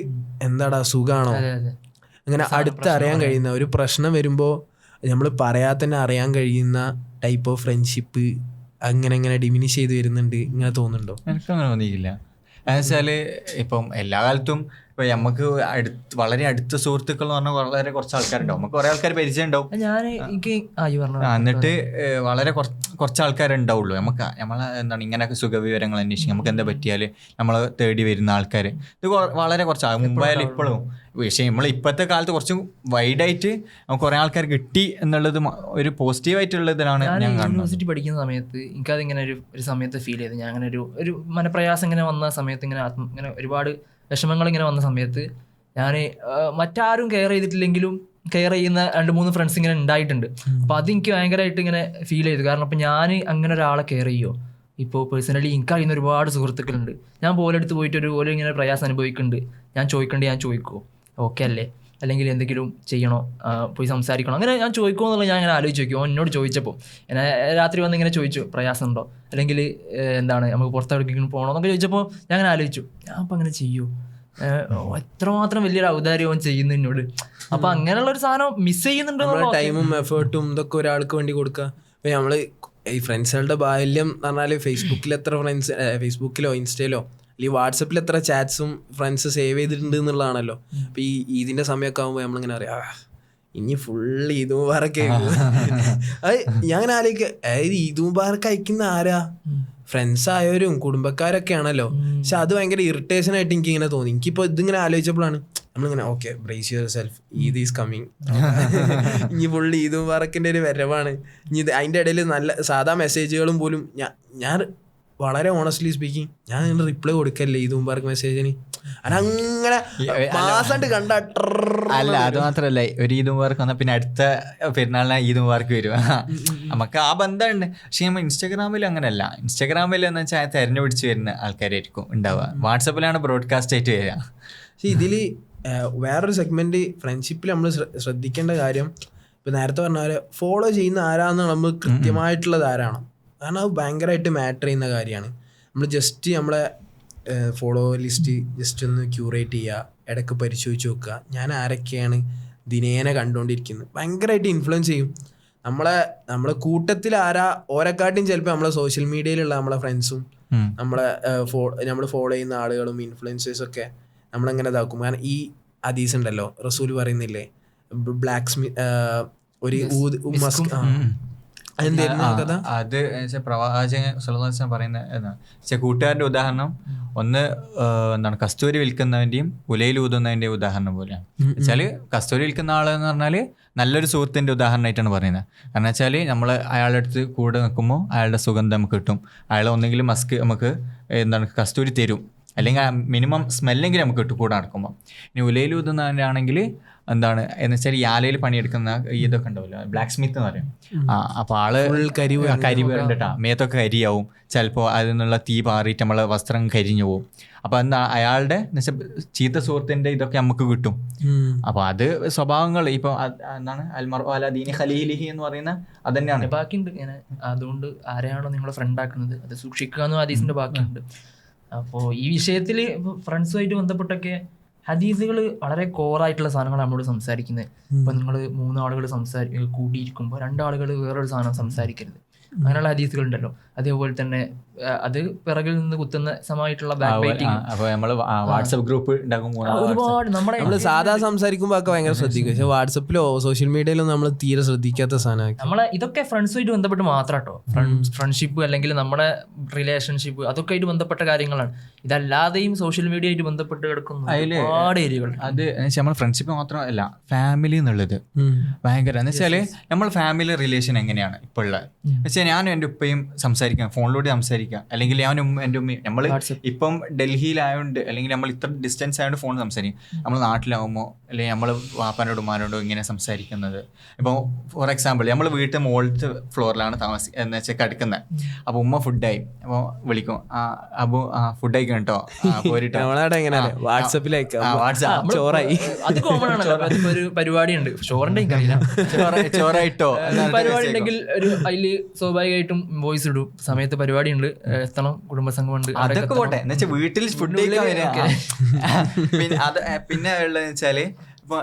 എന്താടാ സുഖമാണോ അങ്ങനെ അടുത്തറിയാൻ കഴിയുന്ന ഒരു പ്രശ്നം വരുമ്പോൾ നമ്മൾ പറയാതെ തന്നെ അറിയാൻ കഴിയുന്ന ടൈപ്പ് ഓഫ് ഫ്രണ്ട്ഷിപ്പ് അങ്ങനെ ഡിമിനിഷ് ചെയ്ത് വരുന്നുണ്ട്. ഇങ്ങനെ തോന്നുന്നുണ്ടോ? എനിക്കങ്ങനെ തോന്നിയില്ല. എന്നുവെച്ചാല് ഇപ്പം എല്ലാ കാലത്തും ഇപ്പൊ നമുക്ക് വളരെ അടുത്ത സുഹൃത്തുക്കൾ എന്ന് പറഞ്ഞാൽ വളരെ കുറച്ച് ആൾക്കാരുണ്ടാവും. നമുക്ക് കുറെ ആൾക്കാർ പരിചയം ഉണ്ടാവും. എന്നിട്ട് വളരെ കുറച്ച് ആൾക്കാരുണ്ടാവുള്ളൂ. നമ്മളെ എന്താണ് ഇങ്ങനെയൊക്കെ സുഖവിവരങ്ങൾ അന്വേഷിക്കും. നമുക്ക് എന്താ പറ്റിയാൽ നമ്മളെ തേടി വരുന്ന ആൾക്കാർ ഇത് വളരെ കുറച്ച് മുമ്പായാലും ഇപ്പോഴും. പക്ഷേ നമ്മൾ ഇപ്പോഴത്തെ കാലത്ത് കുറച്ചും വൈഡായിട്ട് നമുക്ക് കുറേ ആൾക്കാർ കിട്ടി എന്നുള്ളത് ഒരു പോസിറ്റീവായിട്ടുള്ളതിലാണ് ഞാൻ കാണുന്നത്. യൂണിവേഴ്സിറ്റി പഠിക്കുന്ന സമയത്ത് എനിക്കതിങ്ങനെ ഒരു സമയത്ത് ഫീൽ ചെയ്ത് ഞാൻ അങ്ങനെ ഒരു മനപ്രയാസം ഇങ്ങനെ വന്ന സമയത്ത് ഇങ്ങനെ ഒരുപാട് വിഷമങ്ങൾ ഇങ്ങനെ വന്ന സമയത്ത് ഞാൻ മറ്റാരും കെയർ ചെയ്തിട്ടില്ലെങ്കിലും കെയർ ചെയ്യുന്ന 2-3 ഫ്രണ്ട്സ് ഇങ്ങനെ ഉണ്ടായിട്ടുണ്ട്. അപ്പോൾ അതെനിക്ക് ഭയങ്കരമായിട്ട് ഇങ്ങനെ ഫീൽ ചെയ്തു. കാരണം ഇപ്പം ഞാൻ അങ്ങനെ ഒരാളെ കെയർ ചെയ്യുമോ? ഇപ്പോൾ പേഴ്സണലി എനിക്ക് അറിയുന്ന ഒരുപാട് സുഹൃത്തുക്കളുണ്ട്. ഞാൻ പോലെടുത്ത് പോയിട്ട് ഓരോ ഇങ്ങനെ പ്രയാസം അനുഭവിക്കുന്നുണ്ട്. ഞാൻ ചോദിക്കുമോ ഓക്കെ അല്ലേ, അല്ലെങ്കിൽ എന്തെങ്കിലും ചെയ്യണോ, പോയി സംസാരിക്കണോ, അങ്ങനെ ഞാൻ ചോദിക്കുമോ എന്നുള്ളത് ഞാൻ അങ്ങനെ ആലോചിച്ച് നോക്കി. എന്നോട് ചോദിച്ചപ്പോൾ എന്നെ രാത്രി വന്ന് ഇങ്ങനെ ചോദിച്ചു പ്രയാസം ഉണ്ടോ, അല്ലെങ്കിൽ എന്താണ് നമുക്ക് പുറത്തെവിടേക്കെങ്കിലും പോകണോ എന്നൊക്കെ ചോദിച്ചപ്പോൾ ഞാൻ അങ്ങനെ ആലോചിച്ചു, ഞാൻ അപ്പം അങ്ങനെ ചെയ്യൂ, എത്രമാത്രം വലിയൊരു ഔദാര്യം അവൻ ചെയ്യുന്നു എന്നോട്. അപ്പം അങ്ങനെയുള്ള ഒരു സാധനം മിസ് ചെയ്യുന്നുണ്ടോ? ടൈമും എഫേർട്ടും ഇതൊക്കെ ഒരാൾക്ക് വേണ്ടി കൊടുക്കുക. ഇപ്പം നമ്മൾ ഈ ഫ്രണ്ട്സുകളുടെ ബാല്യം എന്ന് പറഞ്ഞാൽ ഫേസ്ബുക്കിൽ എത്ര ഫ്രണ്ട്സ്, ഫേസ്ബുക്കിലോ ഇൻസ്റ്റയിലോ അല്ലെങ്കിൽ വാട്സപ്പിൽ എത്ര ചാറ്റ്സും ഫ്രണ്ട്സ് സേവ് ചെയ്തിട്ടുണ്ട് എന്നുള്ളതാണല്ലോ. അപ്പം ഈ ഈദിൻ്റെ സമയമൊക്കെ ആകുമ്പോൾ നമ്മളിങ്ങനെ അറിയാം ഇനി ഫുൾ ഈദ് മുബാറക്ക് അത് ഞാൻ അങ്ങനെ ആലോചിക്കുക. ഈദ് മുബാറക്ക് അയക്കുന്ന ആരാ? ഫ്രണ്ട്സ് ആയവരും കുടുംബക്കാരൊക്കെ ആണല്ലോ. പക്ഷെ അത് ഭയങ്കര ഇറിറ്റേഷൻ ആയിട്ട് എനിക്ക് ഇങ്ങനെ തോന്നി. എനിക്കിപ്പോൾ ഇതിങ്ങനെ ആലോചിച്ചപ്പോഴാണ് നമ്മളിങ്ങനെ okay brace your self, Eid is coming, ഇനി ഫുൾ ഈദ് മുബാറക്കിൻ്റെ ഒരു വരവാണ്. ഇനി ഇത് അതിൻ്റെ ഇടയിൽ നല്ല സാധാ മെസ്സേജുകളും പോലും ഞാൻ വളരെ ഓണസ്റ്റ്ലി സ്പീക്കിങ് ഞാൻ അതിന് റിപ്ലൈ കൊടുക്കല്ലേ ഈദ് മുബാറക്ക് മെസ്സേജിന്. അങ്ങനെ മാസമായിട്ട് കണ്ട അല്ല, അത് മാത്രല്ല ഒരു ഈദ് മുബാറക്ക് വന്നാൽ പിന്നെ അടുത്ത പെരുന്നാളിന് ഈദ് മുബാറക്ക് വരും. നമുക്ക് ആ ബന്ധമുണ്ട്. പക്ഷെ നമ്മൾ ഇൻസ്റ്റാഗ്രാമിൽ അങ്ങനെയല്ല. ഇൻസ്റ്റാഗ്രാമിൽ എന്ന് വെച്ചാൽ തെരഞ്ഞുപിടിച്ച് വരുന്ന ആൾക്കാരായിരിക്കും ഉണ്ടാവുക. വാട്സപ്പിലാണ് ബ്രോഡ്കാസ്റ്റ് ആയിട്ട് വരിക. പക്ഷെ ഇതിൽ വേറൊരു സെഗ്മെന്റ് ഫ്രണ്ട്ഷിപ്പിൽ നമ്മൾ ശ്രദ്ധിക്കേണ്ട കാര്യം, ഇപ്പം നേരത്തെ പറഞ്ഞ പോലെ ഫോളോ ചെയ്യുന്ന ആരാന്ന് നമ്മൾ കൃത്യമായിട്ടുള്ളത് ആരാണ്. കാരണം അത് ഭയങ്കരമായിട്ട് മാറ്റർ ചെയ്യുന്ന കാര്യമാണ്. നമ്മൾ ജസ്റ്റ് നമ്മളെ ഫോളോ ലിസ്റ്റ് ജസ്റ്റ് ഒന്ന് ക്യൂറേറ്റ് ചെയ്യുക, ഇടയ്ക്ക് പരിശോധിച്ച് നോക്കുക ഞാൻ ആരൊക്കെയാണ് ദിനേന കണ്ടുകൊണ്ടിരിക്കുന്നത്. ഭയങ്കരമായിട്ട് ഇൻഫ്ലുവൻസ് ചെയ്യും നമ്മളെ കൂട്ടത്തിൽ ആരാ. ഓരെക്കാട്ടും ചിലപ്പോൾ നമ്മളെ സോഷ്യൽ മീഡിയയിലുള്ള നമ്മളെ ഫ്രണ്ട്സും നമ്മൾ ഫോളോ ചെയ്യുന്ന ആളുകളും ഇൻഫ്ലുവൻസേഴ്സൊക്കെ നമ്മളെങ്ങനെ ഇതാക്കും. കാരണം ഈ ഹദീസ് ഉണ്ടല്ലോ, റസൂൽ പറയുന്നില്ലേ ബ്ലാക്ക് സ്മിത്ത് ഒരു അത് പ്രവാചകൻ സല്ലല്ലാഹു അലൈഹി വസല്ലം പറയുന്ന കൂട്ടുകാരുടെ ഉദാഹരണം ഒന്ന് എന്താണ് കസ്തൂരി വിൽക്കുന്നതിൻ്റെയും ഉലയിൽ ഊതുന്നതിൻ്റെയും ഉദാഹരണം പോലെയാണ്. വെച്ചാല് കസ്തൂരി വിൽക്കുന്ന ആളെന്ന് പറഞ്ഞാൽ നല്ലൊരു സുഹൃത്തിൻ്റെ ഉദാഹരണമായിട്ടാണ് പറയുന്നത്. കാരണം വെച്ചാൽ നമ്മൾ അയാളുടെ അടുത്ത് കൂടെ നിൽക്കുമ്പോൾ അയാളുടെ സുഗന്ധം നമുക്ക് കിട്ടും. അയാൾ ഒന്നെങ്കിലും മസ്ക് നമുക്ക് എന്താണ് കസ്തൂരി തരും, അല്ലെങ്കിൽ മിനിമം സ്മെല്ലെങ്കിലും നമുക്ക് കിട്ടും കൂടെ നടക്കുമ്പോൾ. ഇനി ഉലയിൽ ഊതുന്നതിനാണെങ്കിൽ എന്താണ് എന്ന് വെച്ചാൽ ഈ ആലയിൽ പണിയെടുക്കുന്ന ഇതൊക്കെ ഉണ്ടാവില്ല, ബ്ലാക്ക് സ്മിത്ത് എന്ന് പറയും. അപ്പോൾ ആള് കരി കണ്ടിട്ടാ മേത്തൊക്കെ കരിയാവും. ചിലപ്പോൾ അതിൽ നിന്നുള്ള തീ പാറിയിട്ട് നമ്മളെ വസ്ത്രം കരിഞ്ഞു പോവും. അപ്പോൾ എന്താ അയാളുടെ ചീത്ത സുഹൃത്തിൻ്റെ ഇതൊക്കെ നമുക്ക് കിട്ടും. അപ്പോൾ അത് സ്വഭാവങ്ങൾ ഇപ്പോൾ എന്താണ് അൽമർഉ അലാ ദീനി ഖലീലിഹി എന്ന് പറയുന്ന അത് തന്നെയാണ്. ബാക്കിയുണ്ട് ഇങ്ങനെ. അതുകൊണ്ട് ആരെയാണോ നിങ്ങളെ ഫ്രണ്ട് ആക്കുന്നത് അത് സൂക്ഷിക്കുക എന്ന ഹദീസിന്റെ ബാക്കിയുണ്ട്. അപ്പോൾ ഈ വിഷയത്തിൽ ഫ്രണ്ട്സുമായിട്ട് ബന്ധപ്പെട്ടൊക്കെ ഹദീസുകൾ വളരെ കോറായിട്ടുള്ള സാധനങ്ങളാണ് നമ്മളോട് സംസാരിക്കുന്നത്. ഇപ്പം നിങ്ങൾ 3 ആളുകൾ കൂടിയിരിക്കുമ്പോൾ 2 ആളുകൾ വേറൊരു സാധനം സംസാരിക്കരുത്, അങ്ങനെയുള്ള ഹദീസുകൾ ഉണ്ടല്ലോ. അതേപോലെ തന്നെ അത് പിറകിൽ നിന്ന് കുത്തുന്ന സമയമായിട്ടുള്ള ബാക്ക് ബൈറ്റിംഗ്. വാട്സ്ആപ്പ് ഗ്രൂപ്പ് ഒരുപാട് നമ്മള് സാധാ സംസാരിക്കുമ്പോൾ ഒക്കെ ഭയങ്കര ശ്രദ്ധിക്കും. പക്ഷെ വാട്സപ്പിലോ സോഷ്യൽ മീഡിയയിലോ നമ്മൾ തീരെ ശ്രദ്ധിക്കാത്ത സാധനമാണ്. നമ്മളെ ഇതൊക്കെ ഫ്രണ്ട്സുമായിട്ട് ബന്ധപ്പെട്ട് മാത്രം കേട്ടോ. ഫ്രണ്ട്ഷിപ്പ് അല്ലെങ്കിൽ നമ്മുടെ റിലേഷൻഷിപ്പ് അതൊക്കെ ആയിട്ട് ബന്ധപ്പെട്ട കാര്യങ്ങളാണ്. ഇതല്ലാതെയും സോഷ്യൽ മീഡിയ ആയിട്ട് ബന്ധപ്പെട്ട് കിടക്കുന്ന ഒരുപാട് ഏരിയകൾ. അത് നമ്മൾ ഫ്രണ്ട്ഷിപ്പ് മാത്രമല്ല ഫാമിലി എന്നുള്ളത് ഭയങ്കര എന്ന് വെച്ചാല് നമ്മൾ ഫാമിലി റിലേഷൻ എങ്ങനെയാണ് ഇപ്പോൾ ഉള്ളത് വെച്ചാൽ ഞാനും എൻ്റെ ഉപ്പയും സംസാരിക്കാൻ ഫോണിലൂടെ സംസാരിക്കും സംസാരിക്കുക, അല്ലെങ്കിൽ ഞാൻ എൻ്റെ ഉമ്മ നമ്മൾ ഇപ്പം ഡൽഹിയിലായതുകൊണ്ട് അല്ലെങ്കിൽ നമ്മൾ ഇത്ര ഡിസ്റ്റൻസ് ആയതുകൊണ്ട് ഫോൺ സംസാരിക്കും. നമ്മൾ നാട്ടിലാവുമ്പോൾ അല്ലെങ്കിൽ നമ്മൾ വാപ്പാനോടും ഉമ്മാനോടും ഇങ്ങനെ സംസാരിക്കുന്നത്. ഇപ്പോൾ ഫോർ എക്സാമ്പിൾ നമ്മൾ വീട്ടിൽ മുകളിലത്തെ ഫ്ലോറിലാണ് എന്ന് വെച്ചാൽ കിടക്കുന്നത്. അപ്പോൾ ഉമ്മ ഫുഡായി അപ്പോൾ വിളിക്കും, അപ്പോൾ ഫുഡായി കേട്ടോ പോയിട്ട് ചോറായി. അത് കോമൺ ആണല്ലോ. ഒരു പരിപാടി ഉണ്ട്, ചോറിന്റെ എനിക്കറിയില്ല, ചോറായിട്ടോ പരിപാടി ഉണ്ടെങ്കിൽ ഒരു അതില് സ്വാഭാവികമായിട്ടും വോയിസ് ഇടും, സമയത്ത് പരിപാടി ഉണ്ട്, എത്തണം, കുടുംബസംഘം ഉണ്ട്, അതൊക്കെ പോട്ടെ. എന്ന് വെച്ചാൽ വീട്ടിൽ ഫുഡ് പിന്നെ ഉള്ളതെന്ന് വെച്ചാല് ഇപ്പൊ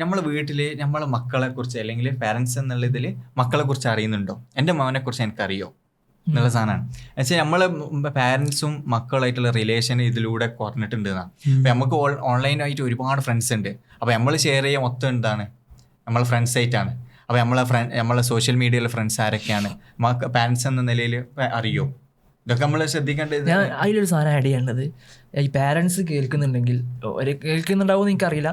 നമ്മളെ വീട്ടില് നമ്മളെ മക്കളെ കുറിച്ച് അല്ലെങ്കിൽ പാരന്റ്സ് എന്നുള്ള ഇതില് മക്കളെ കുറിച്ച് അറിയുന്നുണ്ടോ, എൻ്റെ മോനെ കുറിച്ച് എനിക്കറിയോ എന്നുള്ള സാധനമാണ്. എന്നുവെച്ചാൽ നമ്മളെ പാരന്റ്സും മക്കളായിട്ടുള്ള റിലേഷൻ ഇതിലൂടെ കുറഞ്ഞിട്ടുണ്ട് എന്നാണ്. അപ്പൊ നമുക്ക് ഓൺലൈനായിട്ട് ഒരുപാട് ഫ്രണ്ട്സ് ഉണ്ട്. അപ്പൊ നമ്മൾ ഷെയർ ചെയ്യാൻ മൊത്തം എന്താണ് നമ്മളെ ഫ്രണ്ട്സ് ആയിട്ടാണ്. അപ്പോൾ നമ്മളെ സോഷ്യൽ മീഡിയയിലെ ഫ്രണ്ട്സ് ആരൊക്കെയാണ്, പാരന്റ്സ് എന്ന നിലയിൽ അറിയോ, ഇതൊക്കെ നമ്മൾ ശ്രദ്ധിക്കേണ്ടത്. ഞാൻ അതിലൊരു സാധനം ആഡ് ചെയ്യേണ്ടത്, ഈ പാരൻസ് കേൾക്കുന്നുണ്ടെങ്കിൽ കേൾക്കുന്നുണ്ടാവുമെന്ന് എനിക്കറിയില്ല,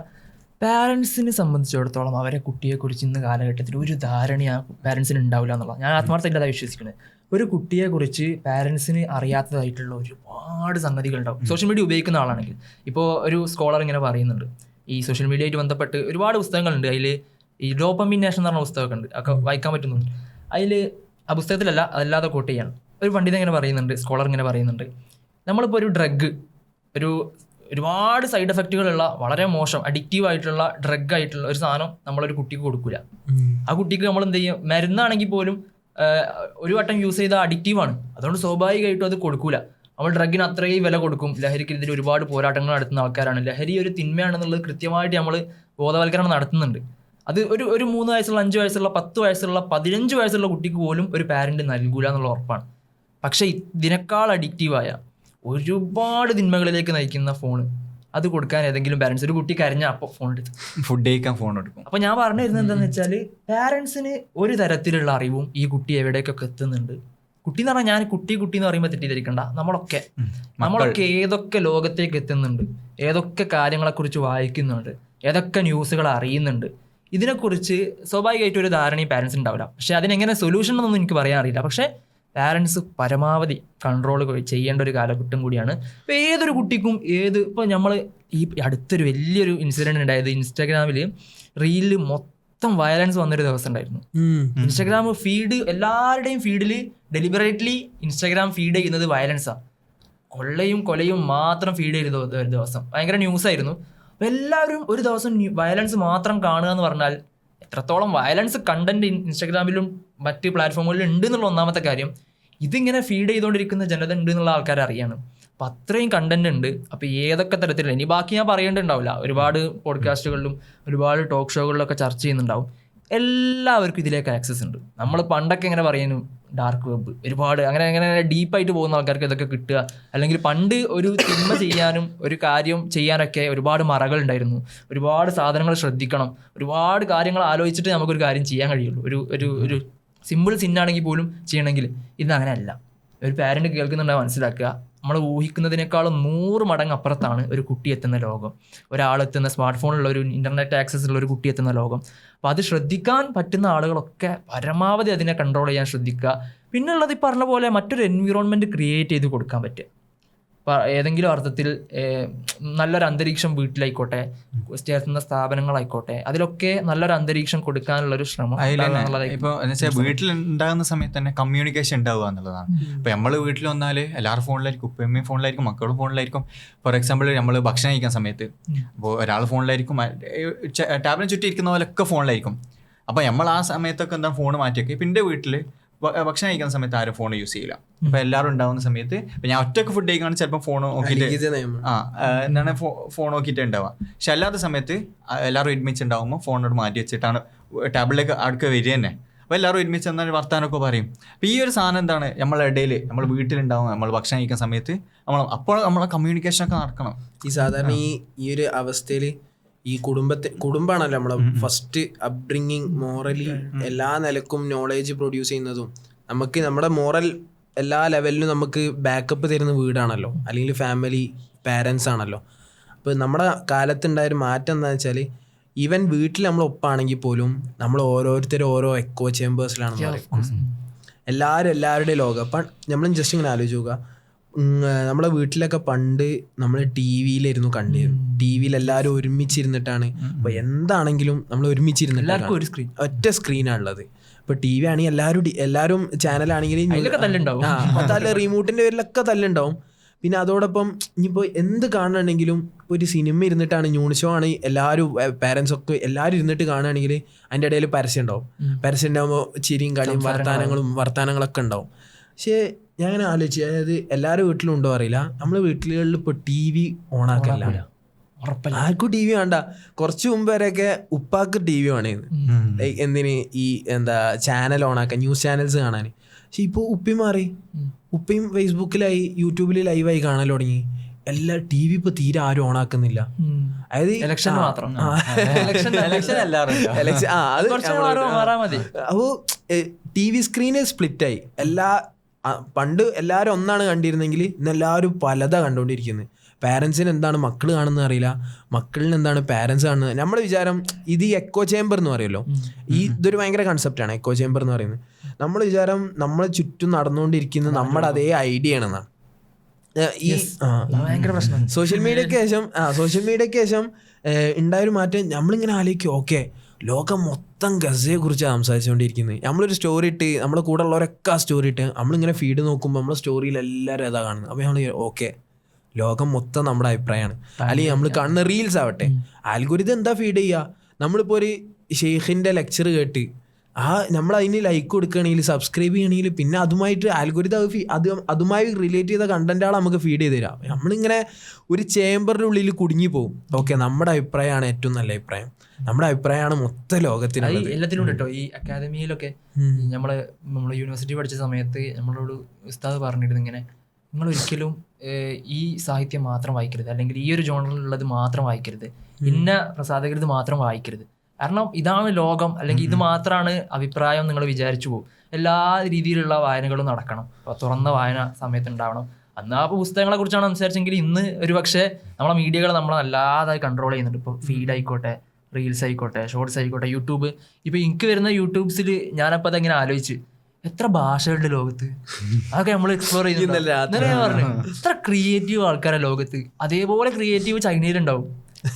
പാരൻസിനെ സംബന്ധിച്ചിടത്തോളം അവരെ കുട്ടിയെക്കുറിച്ച് ഇന്ന് കാലഘട്ടത്തിൽ ഒരു ധാരണ ആ പാരൻസിന് ഉണ്ടാവില്ല എന്നുള്ളത് ഞാൻ ആത്മാർത്ഥമായിട്ടാണ് വിശ്വസിക്കുന്നത്. ഒരു കുട്ടിയെക്കുറിച്ച് പാരൻസിന് അറിയാത്തതായിട്ടുള്ള ഒരുപാട് സംഗതികളുണ്ടാവും സോഷ്യൽ മീഡിയ ഉപയോഗിക്കുന്ന ആളാണെങ്കിൽ. ഇപ്പോൾ ഒരു സ്കോളർ ഇങ്ങനെ പറയുന്നുണ്ട്, ഈ സോഷ്യൽ മീഡിയ ആയിട്ട് ബന്ധപ്പെട്ട് ഒരുപാട് പുസ്തകങ്ങളുണ്ട്. അതിൽ ഈ ഡോപ്പമിൻ നേഷൻ എന്ന് പറഞ്ഞ പുസ്തകമൊക്കെ ഉണ്ട്, ഒക്കെ വായിക്കാൻ പറ്റുന്നുണ്ട്. അതിൽ ആ പുസ്തകത്തിലല്ല, അതല്ലാതെ കോട്ട് ചെയ്യാണ്. ഒരു പണ്ഡിതൻ ഇങ്ങനെ പറയുന്നുണ്ട്, സ്കോളർ ഇങ്ങനെ പറയുന്നുണ്ട്, നമ്മളിപ്പോൾ ഒരു ഡ്രഗ്, ഒരുപാട് സൈഡ് എഫക്റ്റുകളുള്ള വളരെ മോശം അഡിക്റ്റീവ് ആയിട്ടുള്ള ഡ്രഗ് ആയിട്ടുള്ള ഒരു സാധനം നമ്മളൊരു കുട്ടിക്ക് കൊടുക്കില്ല. ആ കുട്ടിക്ക് നമ്മൾ എന്ത് ചെയ്യും, മരുന്നാണെങ്കിൽ പോലും ഒരു വട്ടം യൂസ് ചെയ്താൽ അഡിക്റ്റീവാണ്, അതുകൊണ്ട് സ്വാഭാവികമായിട്ടും അത് കൊടുക്കൂല. നമ്മൾ ഡ്രഗിന് അത്രയും വില കൊടുക്കും. ലഹരിക്കെതിരെ ഒരുപാട് പോരാട്ടങ്ങൾ നടത്തുന്ന ആൾക്കാരാണ്. ലഹരി ഒരു തിന്മയാണെന്നുള്ളത് കൃത്യമായിട്ട് നമ്മൾ ബോധവൽക്കരണം നടത്തുന്നുണ്ട്. അത് ഒരു 3 വയസ്സുള്ള 5 വയസ്സുള്ള 10 വയസ്സുള്ള 15 വയസ്സുള്ള കുട്ടിക്ക് പോലും ഒരു പാരന്റ് നൽകൂല എന്നുള്ള ഉറപ്പാണ്. പക്ഷേ ഇതിനേക്കാൾ അഡിക്റ്റീവായ ഒരുപാട് തിന്മകളിലേക്ക് നയിക്കുന്ന ഫോണ് അത് കൊടുക്കാൻ ഏതെങ്കിലും പാരന്റ്സ്, ഒരു കുട്ടി കരഞ്ഞാൽ അപ്പോൾ ഫോൺ എടുത്ത് ഫുഡ് കഴിക്കാൻ ഫോൺ എടുക്കും. അപ്പോൾ ഞാൻ പറഞ്ഞു വരുന്നത് എന്താണെന്ന് വെച്ചാൽ, പാരന്റ്സിന് ഒരു തരത്തിലുള്ള അറിവും ഈ കുട്ടി എവിടേക്കൊക്കെ എത്തുന്നുണ്ട്. കുട്ടി എന്ന് പറഞ്ഞാൽ ഞാൻ കുട്ടി എന്ന് പറയുമ്പോൾ തെറ്റിദ്ധരിക്കണ്ട, നമ്മളൊക്കെ ഏതൊക്കെ ലോകത്തേക്ക് എത്തുന്നുണ്ട്, ഏതൊക്കെ കാര്യങ്ങളെക്കുറിച്ച് വായിക്കുന്നുണ്ട്, ഏതൊക്കെ ന്യൂസുകൾ അറിയുന്നുണ്ട്, ഇതിനെക്കുറിച്ച് സ്വാഭാവികമായിട്ട് ഒരു ധാരണയും പാരൻസ് ഉണ്ടാവില്ല. പക്ഷെ അതിനെങ്ങനെ സൊല്യൂഷൻ എന്നൊന്നും എനിക്ക് പറയാൻ അറിയില്ല. പക്ഷേ പാരൻസ് പരമാവധി കൺട്രോൾ ചെയ്യേണ്ട ഒരു കാലഘട്ടം കൂടിയാണ്. ഇപ്പോൾ ഏതൊരു കുട്ടിക്കും ഇപ്പോൾ നമ്മൾ ഈ അടുത്തൊരു വലിയൊരു ഇൻസിഡൻറ്റ് ഉണ്ടായത്, ഇൻസ്റ്റാഗ്രാമിൽ റീലിൽ മൊത്തം വയലൻസ് വന്നൊരു ദിവസം ഉണ്ടായിരുന്നു. ഇൻസ്റ്റാഗ്രാം ഫീഡ്, എല്ലാവരുടെയും ഫീഡിൽ ഡെലിബറേറ്റ്ലി ഇൻസ്റ്റാഗ്രാം ഫീഡ് ചെയ്യുന്നത് വയലൻസാണ്. കൊലയും മാത്രം ഫീഡ് ചെയ്ത ഒരു ദിവസം ഭയങ്കര ന്യൂസായിരുന്നു. അപ്പോൾ എല്ലാവരും ഒരു ദിവസം വയലൻസ് മാത്രം കാണുക എന്ന് പറഞ്ഞാൽ എത്രത്തോളം വയലൻസ് കണ്ടന്റ് ഇൻസ്റ്റാഗ്രാമിലും മറ്റ് പ്ലാറ്റ്ഫോമുകളിലും ഉണ്ട് എന്നുള്ള ഒന്നാമത്തെ കാര്യം. ഇതിങ്ങനെ ഫീഡ് ചെയ്തുകൊണ്ടിരിക്കുന്ന ജനത ഉണ്ട് എന്നുള്ള ആൾക്കാർ അറിയാണ്. അപ്പം അത്രയും കണ്ടന്റ് ഉണ്ട്. അപ്പോൾ ഏതൊക്കെ തരത്തിലുള്ള, ഇനി ബാക്കി ഞാൻ പറയേണ്ടതുണ്ടാവില്ല, ഒരുപാട് പോഡ്കാസ്റ്റുകളിലും ഒരുപാട് ടോക്ക് ഷോകളിലൊക്കെ ചർച്ച ചെയ്യുന്നുണ്ടാവും. എല്ലാവർക്കും ഇതിലേക്ക് ആക്സസ് ഉണ്ട്. നമ്മൾ പണ്ടൊക്കെ എങ്ങനെ പറയുന്നു, ഡാർക്ക് വെബ്, ഒരുപാട് അങ്ങനെ ഡീപ്പായിട്ട് പോകുന്ന ആൾക്കാർക്ക് ഇതൊക്കെ കിട്ടുക. അല്ലെങ്കിൽ പണ്ട് ഒരു തിന്മ ചെയ്യാനും ഒരു കാര്യം ചെയ്യാനൊക്കെ ഒരുപാട് മറകൾ ഉണ്ടായിരുന്നു, ഒരുപാട് സാധനങ്ങൾ ശ്രദ്ധിക്കണം, ഒരുപാട് കാര്യങ്ങൾ ആലോചിച്ചിട്ട് നമുക്കൊരു കാര്യം ചെയ്യാൻ കഴിയുള്ളൂ. ഒരു സിമ്പിൾ സിന്നാണെങ്കിൽ പോലും ചെയ്യണമെങ്കിൽ ഇന്ന് അങ്ങനെയല്ല. ഒരു പാരന്റ് കേൾക്കുന്നുണ്ടെങ്കിൽ മനസ്സിലാക്കുക, നമ്മൾ ഊഹിക്കുന്നതിനേക്കാളും 100 മടങ്ങ് അപ്പുറത്താണ് ഒരു കുട്ടി എത്തുന്ന ലോകം, ഒരാളെത്തുന്ന സ്മാർട്ട് ഫോണിലുള്ള ഒരു ഇൻ്റർനെറ്റ് ആക്സസ് ഉള്ള ഒരു കുട്ടി എത്തുന്ന ലോകം. അപ്പോൾ അത് ശ്രദ്ധിക്കാൻ പറ്റുന്ന ആളുകളൊക്കെ പരമാവധി അതിനെ കൺട്രോൾ ചെയ്യാൻ ശ്രദ്ധിക്കുക. പിന്നുള്ളത് ഈ പറഞ്ഞ പോലെ മറ്റൊരു എൻവിറോൺമെൻറ്റ് ക്രിയേറ്റ് ചെയ്ത് കൊടുക്കാൻ പറ്റുക. ഏതെങ്കിലും അർത്ഥത്തിൽ നല്ലൊരു അന്തരീക്ഷം വീട്ടിലായിക്കോട്ടെ, ചേർത്തുന്ന സ്ഥാപനങ്ങളായിക്കോട്ടെ, അതിലൊക്കെ നല്ലൊരു അന്തരീക്ഷം കൊടുക്കാനുള്ളൊരു ശ്രമം. ഇപ്പോൾ വീട്ടിൽ ഉണ്ടാകുന്ന സമയത്ത് തന്നെ കമ്മ്യൂണിക്കേഷൻ ഉണ്ടാവുക എന്നുള്ളതാണ്. ഇപ്പോൾ നമ്മൾ വീട്ടിൽ വന്നാൽ എല്ലാവരും ഫോണിലായിരിക്കും, ഉപ്പയമ്മയും ഫോണിലായിരിക്കും, മക്കളും ഫോണിലായിരിക്കും. ഫോർ എക്സാമ്പിൾ നമ്മൾ ഭക്ഷണം കഴിക്കാൻ സമയത്ത് അപ്പോൾ ഒരാൾ ഫോണിലായിരിക്കും, ടാബിന് ചുറ്റി ഇരിക്കുന്ന പോലെയൊക്കെ ഫോണിലായിരിക്കും. അപ്പോൾ നമ്മൾ ആ സമയത്തൊക്കെ എന്താണ് ഫോൺ മാറ്റിയൊക്കെ. ഇപ്പം എൻ്റെ വീട്ടിൽ ഭക്ഷണം കഴിക്കുന്ന സമയത്ത് ആരും ഫോൺ യൂസ് ചെയ്യില്ല. ഇപ്പം എല്ലാവരും ഉണ്ടാവുന്ന സമയത്ത് ഇപ്പം ഞാൻ ഒറ്റക്ക് ഫുഡ് കഴിക്കുകയാണെങ്കിൽ ചിലപ്പോൾ ഫോൺ നോക്കിയിട്ട് എന്താണ് ഫോൺ നോക്കിയിട്ട് ഉണ്ടാവുക. പക്ഷെ അല്ലാത്ത സമയത്ത് എല്ലാവരും ഒരുമിച്ച് ഉണ്ടാകുമ്പോൾ ഫോണോട് മാറ്റി വെച്ചിട്ടാണ് ടേബിളിലേക്ക് അടുക്ക വരിക തന്നെ. അപ്പോൾ എല്ലാവരും ഒരുമിച്ച് എന്നാൽ വർത്താനമൊക്കെ പറയും. അപ്പോൾ ഈ ഒരു സാധനം എന്താണ് നമ്മളെ ഇടയിൽ നമ്മൾ വീട്ടിലുണ്ടാവും, നമ്മൾ ഭക്ഷണം കഴിക്കുന്ന സമയത്ത് അപ്പോൾ നമ്മളെ കമ്മ്യൂണിക്കേഷനൊക്കെ നടക്കണം. ഈ സാധാരണ ഈ ഒരു അവസ്ഥയിൽ ഈ കുടുംബമാണല്ലോ നമ്മളെ ഫസ്റ്റ് അപ്ബ്രിങ്ങിങ്, മോറലി എല്ലാ നിലക്കും നോളേജ് പ്രൊഡ്യൂസ് ചെയ്യുന്നതും നമുക്ക് നമ്മുടെ മോറൽ എല്ലാ ലെവലിലും നമുക്ക് ബാക്കപ്പ് തരുന്ന വീടാണല്ലോ, അല്ലെങ്കിൽ ഫാമിലി, പാരൻസ് ആണല്ലോ. അപ്പോൾ നമ്മുടെ കാലത്തുണ്ടായൊരു മാറ്റം എന്താണെന്ന് വെച്ചാൽ, ഈവൻ വീട്ടിൽ നമ്മൾ ഒപ്പാണെങ്കിൽ പോലും നമ്മൾ ഓരോരുത്തരും ഓരോ എക്കോ ചേമ്പേഴ്സിലാണെന്ന് പറയും. എല്ലാവരുടെയും ലോകം. അപ്പം നമ്മൾ ജസ്റ്റ് ഇങ്ങനെ ആലോചിച്ച് നോക്കുക, നമ്മളെ വീട്ടിലൊക്കെ പണ്ട് നമ്മൾ ടി വിയിലായിരുന്നു കണ്ടിരുന്നു. ടി വിയിൽ എല്ലാവരും ഒരുമിച്ചിരുന്നിട്ടാണ്. അപ്പോൾ എന്താണെങ്കിലും നമ്മൾ ഒരുമിച്ചിരുന്നിട്ടാണ്, ഒറ്റ സ്ക്രീനാണുള്ളത്. ഇപ്പോൾ ടി വി ആണെങ്കിൽ എല്ലാവരും ചാനലാണെങ്കിൽ തല്ല റിമോട്ടിൻ്റെ പേരിലൊക്കെ തല്ലുണ്ടാവും. പിന്നെ അതോടൊപ്പം ഇനിയിപ്പോൾ എന്ത് കാണണമെങ്കിലും ഒരു സിനിമ ഇരുന്നിട്ടാണ്, ന്യൂസ് ഷോ ആണ്, എല്ലാവരും പാരൻസൊക്കെ എല്ലാവരും ഇരുന്നിട്ട് കാണുകയാണെങ്കിൽ അതിൻ്റെ ഇടയിൽ പരസ്യം ഉണ്ടാവും. പരസ്യം ഉണ്ടാകുമ്പോൾ ചിരിയും കളിയും വർത്താനങ്ങളൊക്കെ ഉണ്ടാവും. പക്ഷേ ഞാൻ അങ്ങനെ ആലോചിച്ചു, അതായത് എല്ലാവരും വീട്ടിലും ഉണ്ടോ അറിയില്ല, നമ്മളെ വീട്ടിലുകളിൽ ഇപ്പോൾ ടി വി ഓണാക്കല്ല, ആർക്കും ടി വി വേണ്ട. കുറച്ച് മുമ്പ് വരെയൊക്കെ ഉപ്പാക്ക് ടി വി വേണേന്ന്, എന്തിന് ഈ ചാനൽ ഓണാക്കാൻ, ന്യൂസ് ചാനൽസ് കാണാൻ. പക്ഷെ ഇപ്പോൾ ഉപ്പയും മാറി, ഉപ്പയും ഫേസ്ബുക്കിലായി, യൂട്യൂബിൽ ലൈവായി കാണാൻ തുടങ്ങി. എല്ലാ ടി വി ഇപ്പോൾ തീരെ ആരും ഓണാക്കുന്നില്ല. അതായത് അപ്പോൾ ടി വി സ്ക്രീന് സ്പ്ലിറ്റായി. പണ്ട് എല്ലാവരും ഒന്നാണ് കണ്ടിരുന്നെങ്കിൽ ഇന്ന് എല്ലാവരും പലതാണ് കണ്ടുകൊണ്ടിരിക്കുന്നത്. പാരൻസിന് എന്താണ് മക്കൾ കാണുന്നത് അറിയില്ല, മക്കളിന് എന്താണ് പാരൻസ് കാണുന്നത്. നമ്മുടെ വിചാരം ഇത് ഈ എക്കോ ചേംബർ എന്ന് പറയുമല്ലോ, ഇതൊരു ഭയങ്കര കൺസെപ്റ്റാണ് എക്കോ ചേംബർ എന്ന് പറയുന്നത്. നമ്മുടെ വിചാരം നമ്മളെ ചുറ്റും നടന്നുകൊണ്ടിരിക്കുന്നത് നമ്മുടെ അതേ ഐഡിയ ആണെന്നാണ്. ഈ സോഷ്യൽ മീഡിയയ്ക്ക് ശേഷം ഉണ്ടായൊരു മാറ്റം നമ്മളിങ്ങനെ ആലോചിക്കും, ഓക്കെ ലോകം മൊത്തം ഗസയെ കുറിച്ചാണ് സംസാരിച്ചുകൊണ്ടിരിക്കുന്നത്. നമ്മളൊരു സ്റ്റോറി ഇട്ട് നമ്മളെ കൂടെ ഉള്ളവരൊക്കെ ആ സ്റ്റോറി ഇട്ട് നമ്മളിങ്ങനെ ഫീഡ് നോക്കുമ്പോൾ നമ്മളെ സ്റ്റോറിയിൽ എല്ലാവരും അതാ കാണുന്നത്. അപ്പോൾ നമ്മൾ ഓക്കെ ലോകം മൊത്തം നമ്മുടെ അഭിപ്രായമാണ്. അല്ലെങ്കിൽ നമ്മൾ കാണുന്ന റീൽസ് ആവട്ടെ, ആൽഗോരിതം എന്താ ഫീഡ് ചെയ്യുക. നമ്മളിപ്പോൾ ഒരു ഷെയ്ഖിൻ്റെ ലെക്ചർ കേട്ട് നമ്മൾ അതിന് ലൈക്ക് കൊടുക്കുകയാണെങ്കിൽ, സബ്സ്ക്രൈബ് ചെയ്യണമെങ്കിൽ, പിന്നെ അതുമായിട്ട് ആൽഗോരിതം അതുമായി റിലേറ്റ് ചെയ്ത കണ്ടന്റാണ് നമുക്ക് ഫീഡ് ചെയ്ത് തരാം. നമ്മളിങ്ങനെ ഒരു ചേംബറിൻ്റെ ഉള്ളിൽ കുടുങ്ങി പോകും. ഓക്കെ നമ്മുടെ അഭിപ്രായമാണ് ഏറ്റവും നല്ല അഭിപ്രായം, നമ്മുടെ അഭിപ്രായമാണ് മൊത്തം ലോകത്തിന്. എല്ലാത്തിലും ഉണ്ട് കേട്ടോ. ഈ അക്കാദമിയിലൊക്കെ നമ്മൾ യൂണിവേഴ്സിറ്റി പഠിച്ച സമയത്ത് നമ്മളോട് ഉസ്താദ് പറഞ്ഞിരുന്നു, ഇങ്ങനെ നിങ്ങൾ ഒരിക്കലും ഈ സാഹിത്യം മാത്രം വായിക്കരുത്, അല്ലെങ്കിൽ ഈ ഒരു ജോണറിലുള്ളത് മാത്രം വായിക്കരുത്, ഇന്ന പ്രസാധകരുത് മാത്രം വായിക്കരുത്. കാരണം ഇതാണ് ലോകം, അല്ലെങ്കിൽ ഇത് മാത്രമാണ് അഭിപ്രായം നിങ്ങൾ വിചാരിച്ചു പോകും. എല്ലാ രീതിയിലുള്ള വായനകളും നടക്കണം, തുറന്ന വായന സമയത്ത് ഉണ്ടാവണം. അന്ന് ആ പുസ്തകങ്ങളെ കുറിച്ചാണ് സംസാരിച്ചെങ്കിൽ ഇന്ന് ഒരു പക്ഷേ നമ്മളെ മീഡിയകൾ നമ്മളെ നല്ലാതായി കൺട്രോൾ ചെയ്യുന്നുണ്ട്. ഇപ്പോൾ ഫീഡ് ആയിക്കോട്ടെ, റീൽസ് ആയിക്കോട്ടെ, ഷോർട്സ് ആയിക്കോട്ടെ, യൂട്യൂബ്. ഇപ്പോൾ എനിക്ക് വരുന്ന യൂട്യൂബ്സിൽ ഞാനപ്പോൾ അതെങ്ങനെ ആലോചിച്ച്, എത്ര ഭാഷകളുടെ ലോകത്ത്, അതൊക്കെ നമ്മൾ എക്സ്പ്ലോർ ചെയ്യുന്നില്ല. ഞാൻ പറഞ്ഞു, എത്ര ക്രിയേറ്റീവ് ആൾക്കാരാണ് ലോകത്ത്. അതേപോലെ ക്രിയേറ്റീവ് ചൈനയിലുണ്ടാവും,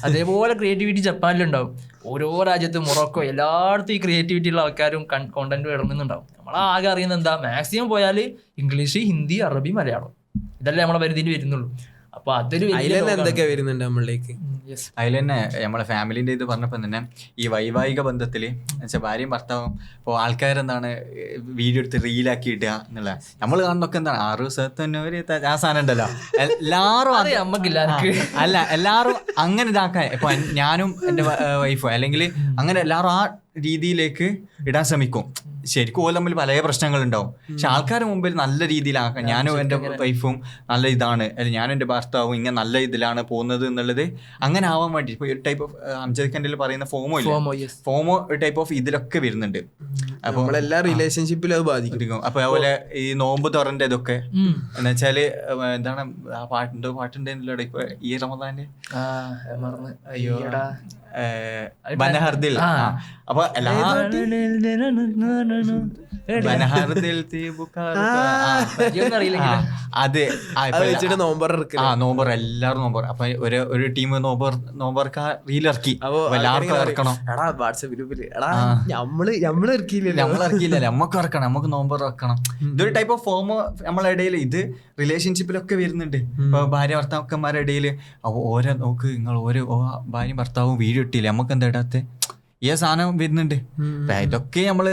അതേപോലെ ക്രിയേറ്റിവിറ്റി ജപ്പാനിലുണ്ടാവും. ഓരോ രാജ്യത്തും മൊറോക്കോ എല്ലായിടത്തും ഈ ക്രിയേറ്റിവിറ്റി ഉള്ള ആൾക്കാരും കണ്ടന്റ് ഇറങ്ങുന്നുണ്ടാവും. നമ്മളാകെ അറിയുന്നത് എന്താ, മാക്സിമം പോയാൽ ഇംഗ്ലീഷ്, ഹിന്ദി, അറബി, മലയാളം, ഇതല്ലേ നമ്മളെ പരിധിയിൽ വരുന്നുള്ളൂ. അപ്പൊ അതൊരു എന്തൊക്കെ വരുന്നുണ്ട് നമ്മളിലേക്ക്. അതിൽ തന്നെ നമ്മളെ ഫാമിലിൻ്റെ ഇത് പറഞ്ഞപ്പോൾ തന്നെ ഈ വൈവാഹിക ബന്ധത്തിൽ എന്നുവെച്ചാൽ ഭാര്യയും ഭർത്താവും ഇപ്പോൾ ആൾക്കാരെന്താണ് വീഡിയോ എടുത്ത് റീലാക്കി ഇടുക എന്നുള്ള നമ്മൾ കാണുന്നൊക്കെ എന്താണ് 6 ദിവസത്തെ തന്നെ ഒരു ആ സാധനം ഉണ്ടല്ലോ, എല്ലാവരും അല്ല എല്ലാവരും അങ്ങനെ ഇതാക്കാൻ. ഇപ്പോൾ ഞാനും എൻ്റെ വൈഫോ അല്ലെങ്കിൽ അങ്ങനെ എല്ലാവരും ആ രീതിയിലേക്ക് ഇടാൻ ശ്രമിക്കും. ശരിക്കും ഓല തമ്മിൽ പല പ്രശ്നങ്ങളുണ്ടാവും. പക്ഷെ ആൾക്കാരുടെ മുമ്പിൽ നല്ല രീതിയിലാക്കാം, ഞാനും എൻ്റെ വൈഫും നല്ല ഇതാണ്, അല്ലെങ്കിൽ ഞാനും എൻ്റെ ഭർത്താവും ഇങ്ങനെ നല്ല ഇതിലാണ് പോകുന്നത് എന്നുള്ളത് അങ്ങനെ ആവാൻ വേണ്ടി ഇപ്പോൾ ഒരു ടൈപ്പ് ഓഫ് അംജദ് ഖാൻ്റെ പറയുന്ന ഫോമോ ഒരു ടൈപ്പ് ഓഫ് ഇതിലൊക്കെ വരുന്നുണ്ട്. അപ്പോൾ എല്ലാ റിലേഷൻഷിപ്പിലും അത് ബാധിക്കും. അപ്പോൾ അതുപോലെ ഈ നോമ്പ് തുറൻ്റെ ഇതൊക്കെ എന്ന് വെച്ചാൽ എന്താണ് ആ പാട്ടുണ്ടല്ലോ ഇപ്പോൾ ഈ റമദാൻ്റെ അയ്യോ ബനഹർദിൽ. അപ്പൊ അത് നോമ്പർ എല്ലാവരും നോമ്പർ. അപ്പൊ ഒരു ടീം നോമ്പർക്ക് റീലിറക്കി, എല്ലാവർക്കും ഇറക്കണം. നമ്മളിറക്കിയില്ല, നമ്മക്ക് ഇറക്കണം, നമുക്ക് നോമ്പർ ഇറക്കണം. ഇതൊരു ടൈപ്പ് ഓഫ് ഫോം നമ്മളെ ഇടയിൽ ഇത് റിലേഷൻഷിപ്പിലൊക്കെ വരുന്നുണ്ട്. ഇപ്പൊ ഭാര്യ ഭർത്താക്കന്മാരുടെ ഇടയിൽ ഓരോ നോക്ക് നിങ്ങൾ ഓരോ ഭാര്യയും ഭർത്താവും വീഡിയോ ഇട്ടില്ലേ, നമുക്ക് എന്താ ഇടാത്ത ഈ സാധനം വരുന്നുണ്ട്. ഇതൊക്കെ നമ്മള്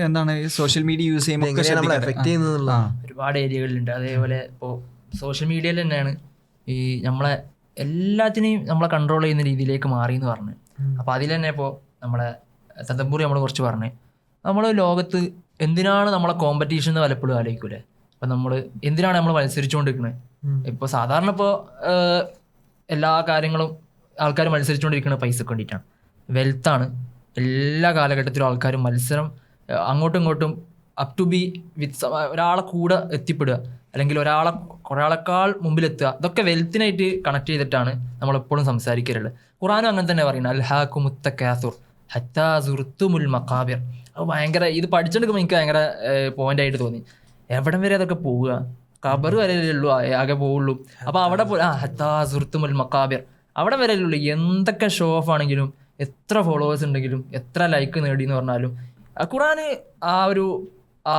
എന്താണ് സോഷ്യൽ മീഡിയ യൂസ് ചെയ്യുമ്പോൾ ഒരുപാട് ഏരിയകളിലുണ്ട്. അതേപോലെ ഇപ്പോൾ സോഷ്യൽ മീഡിയയിൽ തന്നെയാണ് ഈ നമ്മളെ എല്ലാത്തിനെയും നമ്മളെ കൺട്രോൾ ചെയ്യുന്ന രീതിയിലേക്ക് മാറി എന്ന് പറഞ്ഞു. അപ്പോൾ അതിൽ തന്നെ ഇപ്പോൾ നമ്മളെ തദബ്ബൂർ നമ്മൾ കുറച്ച് പറഞ്ഞു, നമ്മൾ ലോകത്ത് എന്തിനാണ് നമ്മളെ കോമ്പറ്റീഷൻ എന്ന് പലപ്പോഴും ആലോചിക്കൂലേ. അപ്പം നമ്മൾ എന്തിനാണ് നമ്മൾ മത്സരിച്ചുകൊണ്ടിരിക്കുന്നത്. ഇപ്പോൾ സാധാരണ ഇപ്പോൾ എല്ലാ കാര്യങ്ങളും ആൾക്കാർ മത്സരിച്ചുകൊണ്ടിരിക്കുന്നത് പൈസക്ക് വേണ്ടിയിട്ടാണ്, വെൽത്താണ്. എല്ലാ കാലഘട്ടത്തിലും ആൾക്കാർ മത്സരം അങ്ങോട്ടും ഇങ്ങോട്ടും അപ് ടു ബി വിത്ത് ഒരാളെ കൂടെ എത്തിപ്പെടുക, അല്ലെങ്കിൽ ഒരാളെക്കാൾ മുമ്പിലെത്തുക, ഇതൊക്കെ വെൽത്തിനായിട്ട് കണക്ട് ചെയ്തിട്ടാണ് നമ്മളെപ്പോഴും സംസാരിക്കാറുള്ളത്. ഖുർആനും അങ്ങനെ തന്നെ പറയുന്നത്, അൽഹാകുമുത്തകാസുർ ഹത്താ സുർത്തുമുൽ മഖാബിർ. അത് ഭയങ്കര ഇത് പഠിച്ചെടുക്കുമ്പോൾ എനിക്ക് ഭയങ്കര പോയിന്റ് ആയിട്ട് തോന്നി. എവിടം വരെ അതൊക്കെ പോവുക, ഖബർ വരെ ഉള്ളൂ ആകെ പോവുള്ളൂ. അപ്പോൾ അവിടെ ഹത്താ സുർത്തുമുൽ മക്കാബിർ അവിടെ വരെ ഉള്ളൂ. എന്തൊക്കെ ഷോ ഓഫ് ആണെങ്കിലും, എത്ര ഫോളോവേഴ്സ് ഉണ്ടെങ്കിലും, എത്ര ലൈക്ക് നേടി എന്ന് പറഞ്ഞാലും ഖുർആൻ ആ ഒരു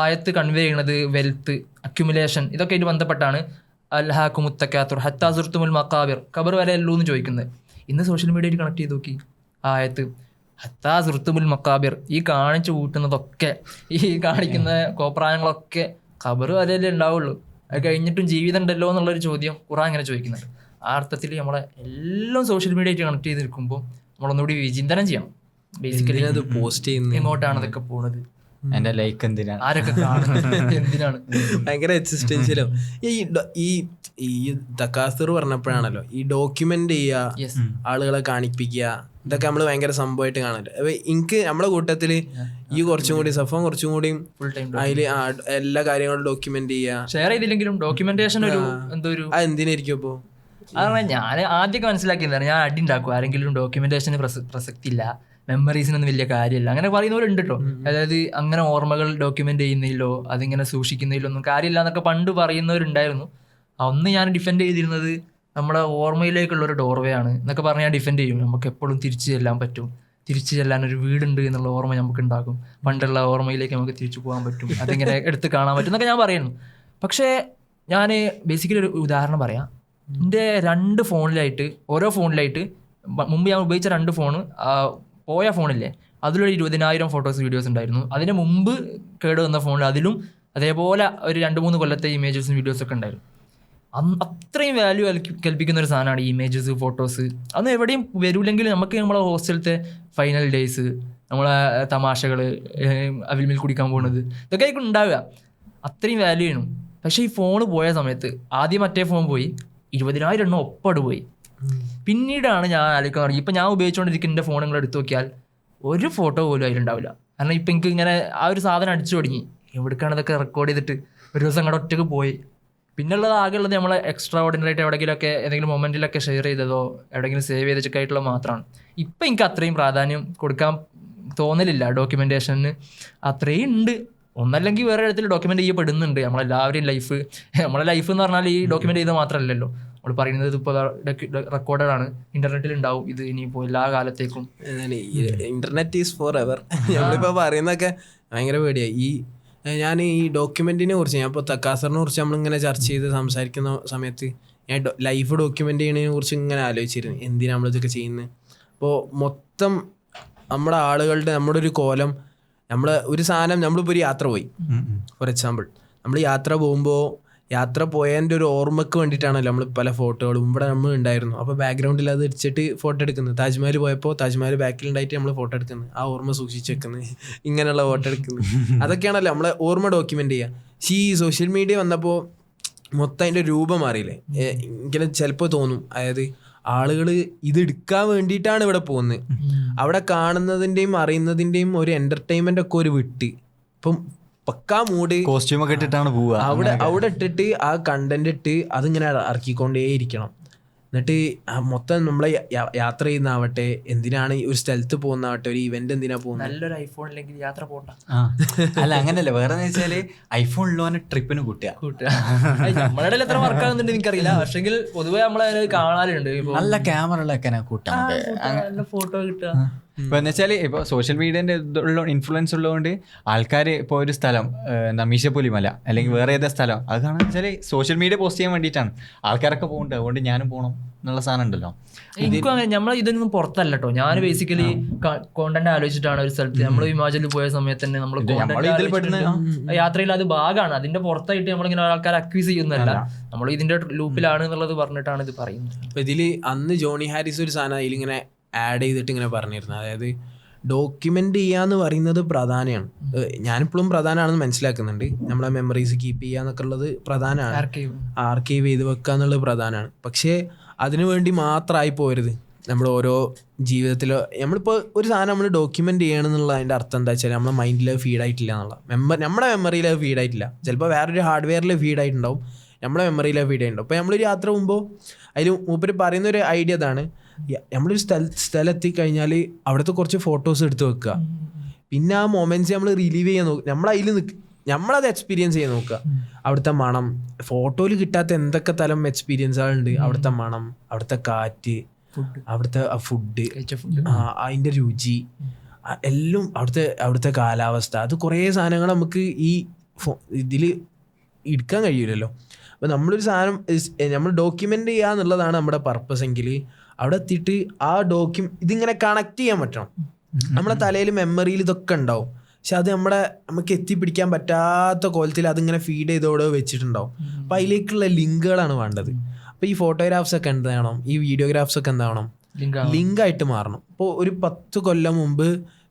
ആയത്ത് കൺവേ ചെയ്യണത് വെൽത്ത്, അക്യുമുലേഷൻ, ഇതൊക്കെ ആയിട്ട് ബന്ധപ്പെട്ടാണ്. അൽഹാക്കു മുത്തക്കാത്തുർ ഹത്താ സുർത്തുമുൽ മക്കാബിർ ഖബർ വരെ ഉള്ളൂ എന്ന് ചോദിക്കുന്നത്. ഇന്ന് സോഷ്യൽ മീഡിയയിൽ കണക്ട് ചെയ്ത് നോക്കി ആയത്ത് ഹത്താ സുർത്തുമുൽ മക്കാബിർ, ഈ കാണിച്ചു കൂട്ടുന്നതൊക്കെ, ഈ കാണിക്കുന്ന കോപ്രായങ്ങളൊക്കെ ഖബർ വരെയല്ലേ ഉണ്ടാവുള്ളൂ. അത് കഴിഞ്ഞിട്ടും ജീവിതം ഉണ്ടല്ലോ എന്നുള്ളൊരു ചോദ്യം ഖുർആൻ ഇങ്ങനെ ചോദിക്കുന്നുണ്ട്. ആ അർത്ഥത്തിൽ നമ്മളെ എല്ലാം സോഷ്യൽ മീഡിയ ആയിട്ട് കണക്ട് ചെയ്ത് നിൽക്കുമ്പോൾ നമ്മളൊന്നുകൂടി വിചിന്തനം ചെയ്യണം. ബേസിക്കലി അത് പോസ്റ്റ് ചെയ്യുന്നത് എങ്ങോട്ടാണ് ഇതൊക്കെ പോകുന്നത്, എന്റെ ലൈക്ക് എന്തിനാണ്, ആരൊക്കെ കാണുന്നത്, എന്തിനാണ്. ഭയങ്കര എക്സിസ്റ്റൻഷ്യലോ. ഈ തക്കാസുർ പറഞ്ഞപ്പോഴാണല്ലോ ഈ ഡോക്യുമെന്റ് ചെയ്യുക, ആളുകളെ കാണിപ്പിക്കുക, ഇതൊക്കെ നമ്മൾ ഭയങ്കര സംഭവമായിട്ട് കാണല്ലോ. അപ്പൊ എനിക്ക് നമ്മളെ കൂട്ടത്തില് ഈ കുറച്ചും കൂടി സഫം കുറച്ചും കൂടി ഫുൾ ടൈം അതില് എല്ലാ കാര്യങ്ങളും ഡോക്യുമെന്റ് ചെയ്യുക, ഷെയർ ചെയ്തില്ലെങ്കിലും ഡോക്യുമെന്റേഷൻ ഒരു എന്തോ ഒരു അത് എന്തിനായിരിക്കും അപ്പോ? അതാണ് ഞാൻ ആദ്യമൊക്കെ മനസ്സിലാക്കിയതാണ്. ഞാൻ അടി ഉണ്ടാക്കും ആരെങ്കിലും ഡോക്യുമെന്റേഷന് പ്രസക്തി ഇല്ല, മെമ്മറീസിനൊന്നും വലിയ കാര്യമില്ല, അങ്ങനെ പറയുന്നവരുണ്ട് കേട്ടോ. അതായത് അങ്ങനെ ഓർമ്മകൾ ഡോക്യുമെന്റ് ചെയ്യുന്നതിലോ അതിങ്ങനെ സൂക്ഷിക്കുന്നതിലോ ഒന്നും കാര്യമില്ല എന്നൊക്കെ പണ്ട് പറയുന്നവരുണ്ടായിരുന്നു. അന്ന് ഞാൻ ഡിഫെൻഡ് ചെയ്തിരുന്നത് നമ്മുടെ ഓർമ്മയിലേക്കുള്ള ഒരു ഡോർവേ ആണ് എന്നൊക്കെ പറഞ്ഞ് ഞാൻ ഡിഫെൻഡ് ചെയ്യും. നമുക്ക് എപ്പോഴും തിരിച്ചു ചെല്ലാൻ പറ്റും, തിരിച്ചു ചെല്ലാൻ ഒരു വീടുണ്ട് എന്നുള്ള ഓർമ്മ നമുക്ക് ഉണ്ടാകും, പണ്ടുള്ള ഓർമ്മയിലേക്ക് നമുക്ക് തിരിച്ചു പോകാൻ പറ്റും, അതിങ്ങനെ എടുത്ത് കാണാൻ പറ്റും എന്നൊക്കെ ഞാൻ പറയുന്നു. പക്ഷേ ഞാൻ ബേസിക്കലി ഒരു ഉദാഹരണം പറയാം. എൻ്റെ 2 ഫോണിലായിട്ട്, ഓരോ ഫോണിലായിട്ട് മുമ്പ് ഞാൻ ഉപയോഗിച്ച 2 ഫോണ് പോയ ഫോണില്ലേ അതിലൊരു 20,000 ഫോട്ടോസ് വീഡിയോസ് ഉണ്ടായിരുന്നു. അതിന് മുമ്പ് കേട് വന്ന ഫോണിൽ അതിലും അതേപോലെ ഒരു 2-3 കൊല്ലത്തെ ഇമേജസും വീഡിയോസൊക്കെ ഉണ്ടായിരുന്നു. അത്രയും വാല്യൂ കൽപ്പിക്കുന്ന ഒരു സാധനമാണ് ഈ ഇമേജസ്, ഫോട്ടോസ്. അതൊന്നും എവിടെയും വരൂല്ലെങ്കിലും നമുക്ക് നമ്മളെ ഹോസ്റ്റലത്തെ ഫൈനൽ ഡേയ്സ്, നമ്മളെ തമാശകൾ, അവിൽമിൽ കുടിക്കാൻ പോകുന്നത്, ഇതൊക്കെ ആയിരിക്കും ഉണ്ടാവുക. അത്രയും വാല്യൂ ചെയ്യണം. പക്ഷേ ഈ ഫോൺ പോയ സമയത്ത് ആദ്യം മറ്റേ ഫോൺ പോയി, 20,000 എണ്ണം ഒപ്പട് പോയി. പിന്നീടാണ് ഞാൻ ആലോചിക്കാൻ തുടങ്ങി. ഇപ്പം ഞാൻ ഉപയോഗിച്ചുകൊണ്ടിരിക്കുന്ന എൻ്റെ ഫോൺ നിങ്ങൾ എടുത്തു നോക്കിയാൽ ഒരു ഫോട്ടോ പോലും അതിലുണ്ടാവില്ല. കാരണം ഇപ്പം എനിക്ക് ഇങ്ങനെ ആ ഒരു സാധനം അടിച്ചു തുടങ്ങി. എവിടേക്കാണ് ഇതൊക്കെ റെക്കോർഡ് ചെയ്തിട്ട് ഒരു ദിവസം അങ്ങോട്ട് ഒറ്റക്ക് പോയി. പിന്നുള്ളത് ആകെയുള്ളത് നമ്മളെ എക്സ്ട്രാ ഓർഡിനറി ആയിട്ട് എവിടെയെങ്കിലുമൊക്കെ ഏതെങ്കിലും മൊമെൻറ്റിലൊക്കെ ഷെയർ ചെയ്തതോ എവിടെയെങ്കിലും സേവ് ചെയ്തൊക്കെ ആയിട്ടുള്ള മാത്രമാണ്. ഇപ്പം എനിക്ക് അത്രയും പ്രാധാന്യം കൊടുക്കാൻ തോന്നലില്ല ഡോക്യുമെൻറ്റേഷന്. അത്രയും ഉണ്ട്. ഒന്നല്ലെങ്കിൽ വേറെ ഇടത്തിൽ ഡോക്യുമെൻ്റ് ചെയ്യപ്പെടുന്നുണ്ട് നമ്മളെല്ലാവരെയും ലൈഫ്. നമ്മളെ ലൈഫ് എന്ന് പറഞ്ഞാൽ ഈ ഡോക്യുമെൻ്റ് ചെയ്താൽ മാത്രമല്ലല്ലോ. നമ്മൾ പറയുന്നത് ഇപ്പോൾ റെക്കോർഡഡ് ആണ്, ഇന്റർനെറ്റിൽ ഉണ്ടാവും ഇത് ഇനിയിപ്പോൾ എല്ലാ കാലത്തേക്കും. Internet is forever. നമ്മളിപ്പോൾ പറയുന്നതൊക്കെ ഭയങ്കര പേടിയായി. ഞാൻ ഈ ഡോക്യുമെന്റിനെ കുറിച്ച്, ഞാൻ ഇപ്പോൾ തക്കാസറിനെ കുറിച്ച് നമ്മളിങ്ങനെ ചർച്ച ചെയ്ത് സംസാരിക്കുന്ന സമയത്ത് ഞാൻ ലൈഫ് ഡോക്യുമെന്റ് ചെയ്യുന്നതിനെ കുറിച്ച് ഇങ്ങനെ ആലോചിച്ചിരുന്നു, എന്തിനാ നമ്മളിതൊക്കെ ചെയ്യുന്നത്. അപ്പോൾ മൊത്തം നമ്മുടെ ആളുകളുടെ, നമ്മുടെ ഒരു കോലം, നമ്മൾ ഒരു സാധനം, നമ്മളിപ്പോൾ ഒരു യാത്ര പോയി, ഫോർ എക്സാമ്പിൾ നമ്മൾ യാത്ര പോകുമ്പോൾ യാത്ര പോയതിൻ്റെ ഒരു ഓർമ്മയ്ക്ക് വേണ്ടിയിട്ടാണല്ലോ നമ്മൾ പല ഫോട്ടോകളും ഇവിടെ നമ്മൾ ഉണ്ടായിരുന്നു. അപ്പോൾ ബാക്ക്ഗ്രൗണ്ടിൽ അത് ഇടിച്ചിട്ട് ഫോട്ടോ എടുക്കുന്നത്. താജ്മഹൽ പോയപ്പോൾ താജ്മഹൽ ബാക്കിലുണ്ടായിട്ട് നമ്മൾ ഫോട്ടോ എടുക്കുന്നത്, ആ ഓർമ്മ സൂക്ഷിച്ച് വെക്കുന്നത്, ഇങ്ങനെയുള്ള ഫോട്ടോ എടുക്കുന്നത്, അതൊക്കെയാണല്ലോ നമ്മളെ ഓർമ്മ ഡോക്യുമെൻ്റ് ചെയ്യുക. പക്ഷേ ഈ സോഷ്യൽ മീഡിയ വന്നപ്പോൾ മൊത്തം അതിൻ്റെ രൂപം മാറിയില്ലേ. ഇങ്ങനെ ചിലപ്പോൾ തോന്നും, അതായത് ആളുകൾ ഇത് എടുക്കാൻ വേണ്ടിയിട്ടാണ് ഇവിടെ പോകുന്നത്. അവിടെ കാണുന്നതിൻ്റെയും അറിയുന്നതിൻ്റെയും ഒരു എൻ്റർടൈൻമെൻ്റ് ഒക്കെ ഒരു വിട്ട് ഇപ്പം പക്കാ മൂഡ് കോസ്റ്റ്യൂം ഒക്കെ ഇട്ടിട്ടാണ് പോവുക. അവിടെ ഇട്ടിട്ട് ആ കണ്ടന്റ് ഇട്ട് അതിങ്ങനെ ഇറക്കിക്കൊണ്ടേ ഇരിക്കണം. എന്നിട്ട് മൊത്തം നമ്മളെ യാത്ര ചെയ്യുന്നതാവട്ടെ, എന്തിനാണ് ഒരു സ്ഥലത്ത് പോകുന്നതാവട്ടെ, ഒരു ഇവന്റ് എന്തിനാ പോകുന്നത്, നല്ലൊരു ഐഫോൺ ഇല്ലെങ്കിൽ യാത്ര പോകണ്ട. അല്ല അങ്ങനല്ല, വേറെ വെച്ചാല് ഐഫോൺ ഉള്ളവനെ ട്രിപ്പിന് കൂട്ടുക. നമ്മളുടെ എത്ര വർക്ക് ആകുന്നുണ്ട് എനിക്കറിയില്ല, പക്ഷെങ്കിൽ പൊതുവെ നമ്മളെ കാണാറുണ്ട്. നല്ല ക്യാമറ ഉള്ള കൂട്ടാം, നല്ല ഫോട്ടോ കിട്ടുക. ഇപ്പൊ എന്ന് വെച്ചാൽ ഇപ്പോൾ സോഷ്യൽ മീഡിയന്റെ ഇൻഫ്ലുവൻസ് ഉള്ളതുകൊണ്ട് ആൾക്കാർ ഇപ്പോൾ ഒരു സ്ഥലം മീശപ്പുലി മല അല്ലെങ്കിൽ വേറെ ഏതാ സ്ഥലം അത് കാണാന്ന് വെച്ചാൽ സോഷ്യൽ മീഡിയ പോസ്റ്റ് ചെയ്യാൻ വേണ്ടിയിട്ടാണ് ആൾക്കാരൊക്കെ പോകുന്നുണ്ട്. അതുകൊണ്ട് ഞാനും പോകണം എന്നുള്ള സാധനം ഉണ്ടല്ലോ. എനിക്കും അങ്ങനെ, നമ്മൾ ഇതൊന്നും പുറത്തല്ല കേട്ടോ. ഞാൻ ബേസിക്കലി കോണ്ടന്റ് ആലോചിച്ചിട്ടാണ് ഒരു സ്ഥലത്ത് നമ്മൾ ഹിമാചലിൽ പോയ സമയത്ത് തന്നെ നമ്മൾ യാത്രയിൽ അത് ഭാഗമാണ്. അതിന്റെ പുറത്തായിട്ട് നമ്മളിങ്ങനെ ആൾക്കാരെ അക്യൂസ് ചെയ്യുന്നതല്ല, നമ്മൾ ഇതിന്റെ ലൂപ്പിലാണ് എന്നുള്ളത് പറഞ്ഞിട്ടാണ് ഇത് പറയുന്നത്. അപ്പൊ ഇതില് അന്ന് ജോണി ഹാരിസ് ഒരു സാധനം അതിലിങ്ങനെ ആഡ് ചെയ്തിട്ട് ഇങ്ങനെ പറഞ്ഞിരുന്നു, അതായത് ഡോക്യുമെന്റ് ചെയ്യാന്ന് പറയുന്നത് പ്രധാനമാണ്. ഞാനിപ്പോഴും പ്രധാനമാണെന്ന് മനസ്സിലാക്കുന്നുണ്ട്. നമ്മളെ മെമ്മറീസ് കീപ്പ് ചെയ്യുക എന്നൊക്കെ ഉള്ളത് പ്രധാനമാണ്, ആർക്കൈവ് ചെയ്ത് വെക്കുക എന്നുള്ളത് പ്രധാനമാണ്. പക്ഷേ അതിനു വേണ്ടി മാത്രമായി പോരുത്. നമ്മുടെ ഓരോ ജീവിതത്തിലോ നമ്മളിപ്പോൾ ഒരു സാധനം നമ്മൾ ഡോക്യുമെന്റ് ചെയ്യണമെന്നുള്ള അതിൻ്റെ അർത്ഥം എന്താ വെച്ചാൽ നമ്മളെ മൈൻഡിൽ ഫീഡായിട്ടില്ല എന്നുള്ള, നമ്മുടെ മെമ്മറിയിൽ അത് ഫീഡായിട്ടില്ല. ചിലപ്പോൾ വേറൊരു ഹാർഡ്വെയറിൽ ഫീഡായിട്ടുണ്ടാവും, നമ്മളെ മെമ്മറിയിൽ അത് ഫീഡായിട്ടുണ്ടാവും. അപ്പോൾ നമ്മളൊരു യാത്ര പോകുമ്പോൾ അതിൽ മൂപ്പര് പറയുന്നൊരു ഐഡിയ ഇതാണ്, നമ്മളൊരു സ്ഥലത്തെത്തി കഴിഞ്ഞാൽ അവിടുത്തെ കുറച്ച് ഫോട്ടോസ് എടുത്ത് വെക്കുക. പിന്നെ ആ മൊമെന്റ്സ് നമ്മൾ റിലീവ് ചെയ്യാൻ നോക്കുക, നമ്മളതിൽ നമ്മളത് എക്സ്പീരിയൻസ് ചെയ്യാൻ നോക്കുക. അവിടുത്തെ മണം, ഫോട്ടോയിൽ കിട്ടാത്ത എന്തൊക്കെ തരം എക്സ്പീരിയൻസുകളുണ്ട്. അവിടുത്തെ മണം, അവിടുത്തെ കാറ്റ്, അവിടുത്തെ ഫുഡ്, അതിൻ്റെ രുചി, എല്ലാം അവിടുത്തെ കാലാവസ്ഥ, അത് കുറേ സാധനങ്ങൾ നമുക്ക് ഈ ഇതിൽ എടുക്കാൻ കഴിയില്ലല്ലോ. അപ്പോൾ നമ്മളൊരു സാധനം നമ്മൾ ഡോക്യുമെൻ്റ് ചെയ്യുക എന്നുള്ളതാണ് നമ്മുടെ പർപ്പസ് എങ്കിൽ അവിടെ എത്തിയിട്ട് ആ ഇതിങ്ങനെ കണക്ട് ചെയ്യാൻ പറ്റണം. നമ്മുടെ തലയിൽ മെമ്മറിയിൽ ഇതൊക്കെ ഉണ്ടാവും, പക്ഷെ അത് നമുക്ക് എത്തിപ്പിടിക്കാൻ പറ്റാത്ത കോലത്തിൽ അതിങ്ങനെ ഫീഡ് ചെയ്തോടെ വെച്ചിട്ടുണ്ടാവും. അപ്പം അതിലേക്കുള്ള ലിങ്കുകളാണ് വേണ്ടത്. അപ്പോൾ ഈ ഫോട്ടോഗ്രാഫ്സ് ഒക്കെ എന്താവണം, ഈ വീഡിയോഗ്രാഫ്സ് ഒക്കെ എന്താവണം, ലിങ്കായിട്ട് മാറണം. ഇപ്പോൾ ഒരു 10 കൊല്ലം മുമ്പ്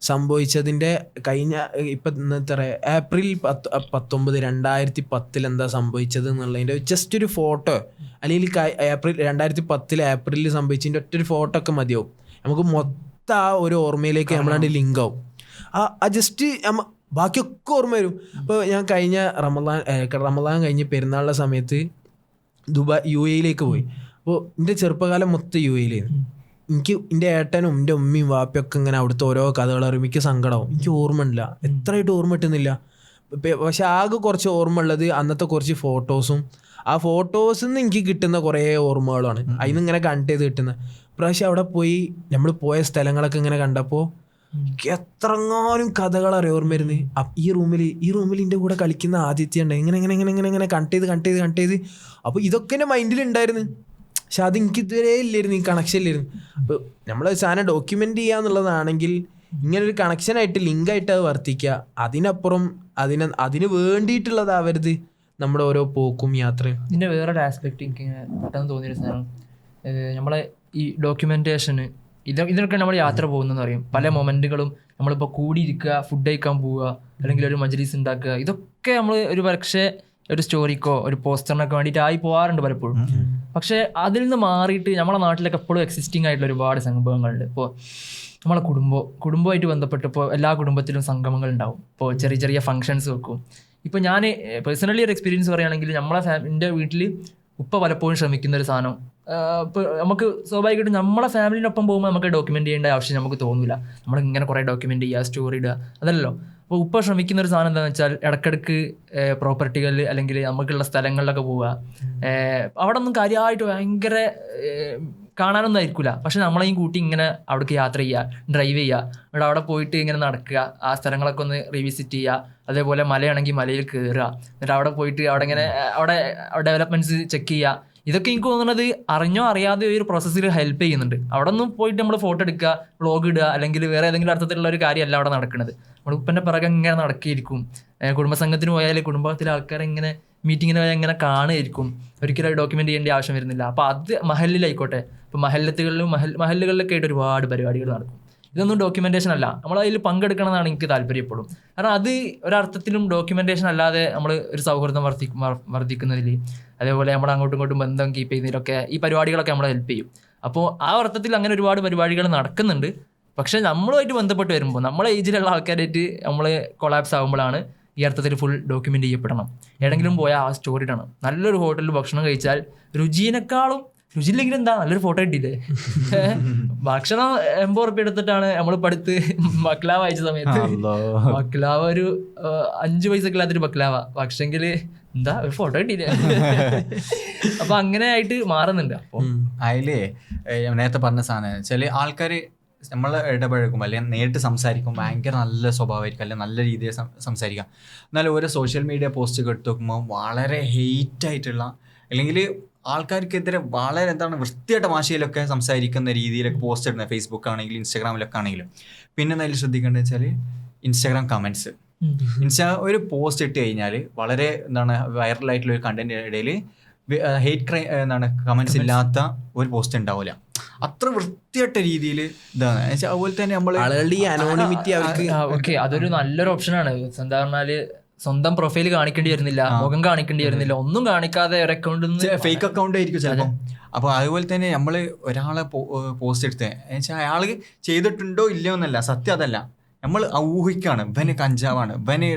സംഭവിച്ചതിൻ്റെ കഴിഞ്ഞ ഇപ്പം എത്ര ഏപ്രിൽ 19, 2010 എന്താ സംഭവിച്ചത് എന്നുള്ളതിൻ്റെ ജസ്റ്റ് ഒരു ഫോട്ടോ, അല്ലെങ്കിൽ ഏപ്രിൽ 2010 ഏപ്രിലിൽ സംഭവിച്ചതിൻ്റെ ഒറ്റൊരു ഫോട്ടോ ഒക്കെ മതിയാവും. നമുക്ക് മൊത്തം ആ ഒരു ഓർമ്മയിലേക്ക് നമ്മളാണ്ട് ലിങ്ക് ആവും. ആ ജസ്റ്റ് ബാക്കിയൊക്കെ ഓർമ്മ വരും. ഇപ്പോൾ ഞാൻ കഴിഞ്ഞ റമദാൻ കഴിഞ്ഞ് പെരുന്നാളിൻ്റെ സമയത്ത് UAE പോയി. അപ്പോൾ എൻ്റെ ചെറുപ്പകാലം മൊത്തം UAE-യിലായിരുന്നു. എനിക്ക് എൻ്റെ ഏട്ടനും എൻ്റെ ഉമ്മയും വാപ്പയൊക്കെ ഇങ്ങനെ അവിടുത്തെ ഓരോ കഥകൾ അറിയും. എനിക്ക് സങ്കടമാവും, എനിക്ക് ഓർമ്മ ഇല്ല, എത്രയായിട്ട് ഓർമ്മ കിട്ടുന്നില്ല. പക്ഷെ ആകെ കുറച്ച് ഓർമ്മ ഉള്ളത് അന്നത്തെ കുറച്ച് ഫോട്ടോസും, ആ ഫോട്ടോസിൽ നിന്ന് എനിക്ക് കിട്ടുന്ന കുറേ ഓർമ്മകളാണ് അതിൽ നിന്ന് ഇങ്ങനെ കണക്ട് ചെയ്ത് കിട്ടുന്നത്. പ്രാവശ്യം അവിടെ പോയി നമ്മൾ പോയ സ്ഥലങ്ങളൊക്കെ ഇങ്ങനെ കണ്ടപ്പോൾ എത്രങ്ങാനും കഥകളറിയാം ഓർമ്മ വരുന്നത്. ഈ റൂമിൽ എൻ്റെ കൂടെ കളിക്കുന്ന ആദിത്യ ഉണ്ട്, ഇങ്ങനെ കണക്ട് ചെയ്ത് അപ്പോൾ ഇതൊക്കെ എൻ്റെ മൈൻഡിലുണ്ടായിരുന്നു. പക്ഷെ അത് എനിക്ക് ഇതുവരെ ഇല്ലായിരുന്നു, ഈ കണക്ഷൻ ഇല്ലായിരുന്നു. അപ്പോൾ നമ്മൾ സാധനം ഡോക്യുമെൻ്റ് ചെയ്യുക എന്നുള്ളതാണെങ്കിൽ ഇങ്ങനൊരു കണക്ഷനായിട്ട് ലിങ്കായിട്ട് അത് വർത്തിക്കുക. അതിനപ്പുറം അതിന് വേണ്ടിയിട്ടുള്ളതാവരുത് നമ്മുടെ ഓരോ പോക്കും യാത്രയും. ഇതിൻ്റെ വേറൊരു ആസ്പെക്റ്റ് എനിക്ക് പെട്ടെന്ന് തോന്നിയൊരു സാധനം, നമ്മളെ ഈ ഡോക്യുമെൻറ്റേഷന് ഇതിനൊക്കെ നമ്മൾ യാത്ര പോകുന്നതെന്ന് പറയും. പല മൊമെൻറ്റുകളും നമ്മളിപ്പോൾ കൂടിയിരിക്കുക, ഫുഡ് കഴിക്കാൻ പോവുക, അല്ലെങ്കിൽ ഒരു മജ്‌ലിസ് ഉണ്ടാക്കുക, ഇതൊക്കെ നമ്മൾ ഒരു പക്ഷേ ഒരു സ്റ്റോറിക്കോ ഒരു പോസ്റ്ററിനൊക്കെ വേണ്ടിയിട്ട് ആയി പോകാറുണ്ട് പലപ്പോഴും. പക്ഷേ അതിൽ നിന്ന് മാറിയിട്ട് നമ്മളെ നാട്ടിലൊക്കെ എപ്പോഴും എക്സിസ്റ്റിംഗ് ആയിട്ടുള്ള ഒരുപാട് സംഭവങ്ങളുണ്ട്. ഇപ്പോൾ നമ്മളെ കുടുംബമായിട്ട് ബന്ധപ്പെട്ട് ഇപ്പോൾ എല്ലാ കുടുംബത്തിലും സംഗമങ്ങൾ ഉണ്ടാവും. ഇപ്പോൾ ചെറിയ ചെറിയ ഫങ്ഷൻസ് വെക്കും. ഇപ്പോൾ ഞാൻ പേഴ്സണലി ഒരു എക്സ്പീരിയൻസ് പറയുകയാണെങ്കിൽ എൻ്റെ വീട്ടിൽ ഉപ്പ പലപ്പോഴും ശ്രമിക്കുന്ന ഒരു സാധനം, ഇപ്പോൾ നമുക്ക് സ്വാഭാവികമായിട്ടും നമ്മളെ ഫാമിലിനൊപ്പം പോകുമ്പോൾ നമുക്ക് ഡോക്യുമെൻ്റ് ചെയ്യേണ്ട ആവശ്യം നമുക്ക് തോന്നില്ല. നമ്മളിങ്ങനെ കുറേ ഡോക്യുമെൻ്റ് ചെയ്യുക, സ്റ്റോറി ഇടുക, അതല്ലോ. അപ്പോൾ ഉപ്പ ശ്രമിക്കുന്ന ഒരു സാധനം എന്താണെന്ന് വെച്ചാൽ ഇടയ്ക്കിടയ്ക്ക് പ്രോപ്പർട്ടികളിൽ അല്ലെങ്കിൽ നമുക്കുള്ള സ്ഥലങ്ങളിലൊക്കെ പോവുക. അവിടെ ഒന്നും കാര്യമായിട്ട് ഭയങ്കര കാണാനൊന്നും ആയിരിക്കില്ല, പക്ഷെ നമ്മളെയും കൂട്ടി ഇങ്ങനെ അവിടേക്ക് യാത്ര ചെയ്യുക, ഡ്രൈവ് ചെയ്യുക, ഇവിടെ അവിടെ പോയിട്ട് ഇങ്ങനെ നടക്കുക, ആ സ്ഥലങ്ങളൊക്കെ ഒന്ന് റിവിസിറ്റ് ചെയ്യുക. അതേപോലെ മലയാണെങ്കിൽ മലയിൽ കയറുക, എന്നിട്ട് അവിടെ പോയിട്ട് അവിടെ ഡെവലപ്മെൻറ്റ്സ് ചെക്ക് ചെയ്യുക. ഇതൊക്കെ എനിക്ക് തോന്നുന്നത് അറിഞ്ഞോ അറിയാതെ ഒരു പ്രോസസ്സിൽ ഹെൽപ്പ് ചെയ്യുന്നുണ്ട്. അവിടെ ഒന്നും പോയിട്ട് നമ്മൾ ഫോട്ടോ എടുക്കുക, വ്ളോഗ് ഇടുക, അല്ലെങ്കിൽ വേറെ ഏതെങ്കിലും അർത്ഥത്തിലുള്ള ഒരു കാര്യമല്ല അവിടെ നടക്കുന്നത്. നമ്മൾ ഉപ്പൻ്റെ പിറകെ ഇങ്ങനെ നടക്കിയിരിക്കും. കുടുംബസംഘത്തിന് പോയാൽ കുടുംബത്തിലെ ആൾക്കാരെ ഇങ്ങനെ മീറ്റിങ്ങിന് പോയാൽ ഇങ്ങനെ കാണുമായിരിക്കും. ഒരിക്കലും ഡോക്യുമെൻ്റ് ചെയ്യേണ്ട ആവശ്യം വരുന്നില്ല. അപ്പോൾ അത് മഹലിലായിക്കോട്ടെ, ഇപ്പോൾ മഹല്ലുകളിലൊക്കെ ആയിട്ട് ഒരുപാട് പരിപാടികൾ നടക്കും. ഇതൊന്നും ഡോക്യുമെൻറ്റേഷൻ അല്ല, നമ്മളതിൽ പങ്കെടുക്കണം എന്നാണ് എനിക്ക് താല്പര്യപ്പെടും. കാരണം അത് ഒരർത്ഥത്തിലും ഡോക്യുമെൻറ്റേഷൻ അല്ലാതെ നമ്മൾ ഒരു സൗഹൃദം വർദ്ധിക്കുന്നതിൽ, അതേപോലെ നമ്മൾ അങ്ങോട്ടും ഇങ്ങോട്ടും ബന്ധം കീപ്പ് ചെയ്യുന്നതിലൊക്കെ ഈ പരിപാടികളൊക്കെ നമ്മളെ ഹെൽപ്പ് ചെയ്യും. അപ്പോൾ ആ അർത്ഥത്തിൽ അങ്ങനെ ഒരുപാട് പരിപാടികൾ നടക്കുന്നുണ്ട്. പക്ഷേ നമ്മളുമായിട്ട് ബന്ധപ്പെട്ട് വരുമ്പോൾ നമ്മളെ ഏജിലുള്ള ആൾക്കാരായിട്ട് നമ്മൾ കൊളാപ്സ് ആകുമ്പോഴാണ് ഈ അർത്ഥത്തിൽ ഫുൾ ഡോക്യുമെൻ്റ് ചെയ്യപ്പെടണം. എവിടെയെങ്കിലും പോയാൽ ആ സ്റ്റോറി ഇടണം. നല്ലൊരു ഹോട്ടലിൽ ഭക്ഷണം കഴിച്ചാൽ രുചിയിനേക്കാളും, രുചിയില്ലെങ്കിൽ എന്താ നല്ലൊരു ഫോട്ടോ കിട്ടിയില്ലേ. ഭക്ഷണം 80 ഉറുപ്പിക എടുത്തിട്ടാണ് നമ്മൾ പഠിത്ത് ബക്ലാവ അയച്ച സമയത്ത്, ബക്ലാവ ഒരു 5 പൈസക്ക് ഇല്ലാത്തൊരു ബക്ലാവ, പക്ഷെങ്കിൽ എന്താ ഒരു ഫോട്ടോ കിട്ടിയില്ലേ. അപ്പൊ അങ്ങനെ ആയിട്ട് മാറുന്നുണ്ട്. അപ്പോൾ അതിലേ നേരത്തെ പറഞ്ഞ സാധനം ചില ആൾക്കാർ നമ്മൾ ഇടപഴകും അല്ലെങ്കിൽ നേരിട്ട് സംസാരിക്കും, ഭയങ്കര നല്ല സ്വഭാവമായിരിക്കും, അല്ലെങ്കിൽ നല്ല രീതിയിൽ സംസാരിക്കാം. എന്നാലും ഓരോ സോഷ്യൽ മീഡിയ പോസ്റ്റ് എടുത്ത് നോക്കുമ്പോൾ വളരെ ഹെയ്റ്റായിട്ടുള്ള, അല്ലെങ്കിൽ ആൾക്കാർക്കെതിരെ വളരെ വൃത്തിയായിട്ട ഭാഷയിലൊക്കെ സംസാരിക്കുന്ന രീതിയിലൊക്കെ പോസ്റ്റ് ഇടുന്നത്, ഫേസ്ബുക്ക് ആണെങ്കിലും ഇൻസ്റ്റാഗ്രാമിലൊക്കെ ആണെങ്കിലും. പിന്നെ അതിൽ ശ്രദ്ധിക്കേണ്ടത് വെച്ചാൽ ഇൻസ്റ്റാഗ്രാം കമൻറ്റ്സ്. ഒരു പോസ്റ്റ് ഇട്ട് കഴിഞ്ഞാൽ വളരെ വൈറലായിട്ടുള്ള ഒരു കണ്ടന്റ് ഇടയിൽ ഹെയ്റ്റ് കമൻറ്റ്സ് ഇല്ലാത്ത ഒരു പോസ്റ്റ് ഉണ്ടാവില്ല. അത്ര വൃത്തിയായിട്ട രീതിയിൽ ഇതാണ്. അതുപോലെ തന്നെ നമ്മൾ അനോണിമിറ്റി ഓക്കെ, അതൊരു നല്ലൊരു ഓപ്ഷനാണ്. എന്താ പറഞ്ഞാല് സ്വന്തം പ്രൊഫൈൽ കാണിക്കേണ്ടി വരുന്നില്ല, മുഖം കാണിക്കേണ്ടി വരുന്നില്ല, ഒന്നും കാണിക്കാതെ ഒരു അക്കൗണ്ടിൽ നിന്ന് ഫേക്ക് അക്കൗണ്ട് ആയിരിക്കും ചിലപ്പോൾ. അപ്പോൾ അതുപോലെ തന്നെ നമ്മൾ ഒരാളെ പോസ്റ്റ് എടുത്ത് വെച്ചാൽ അയാൾ ചെയ്തിട്ടുണ്ടോ ഇല്ലയോ എന്നല്ല, സത്യം അതല്ല, നമ്മൾ ഊഹിക്കാണ് ഇവന് കഞ്ചാവാണ്, ഇവന്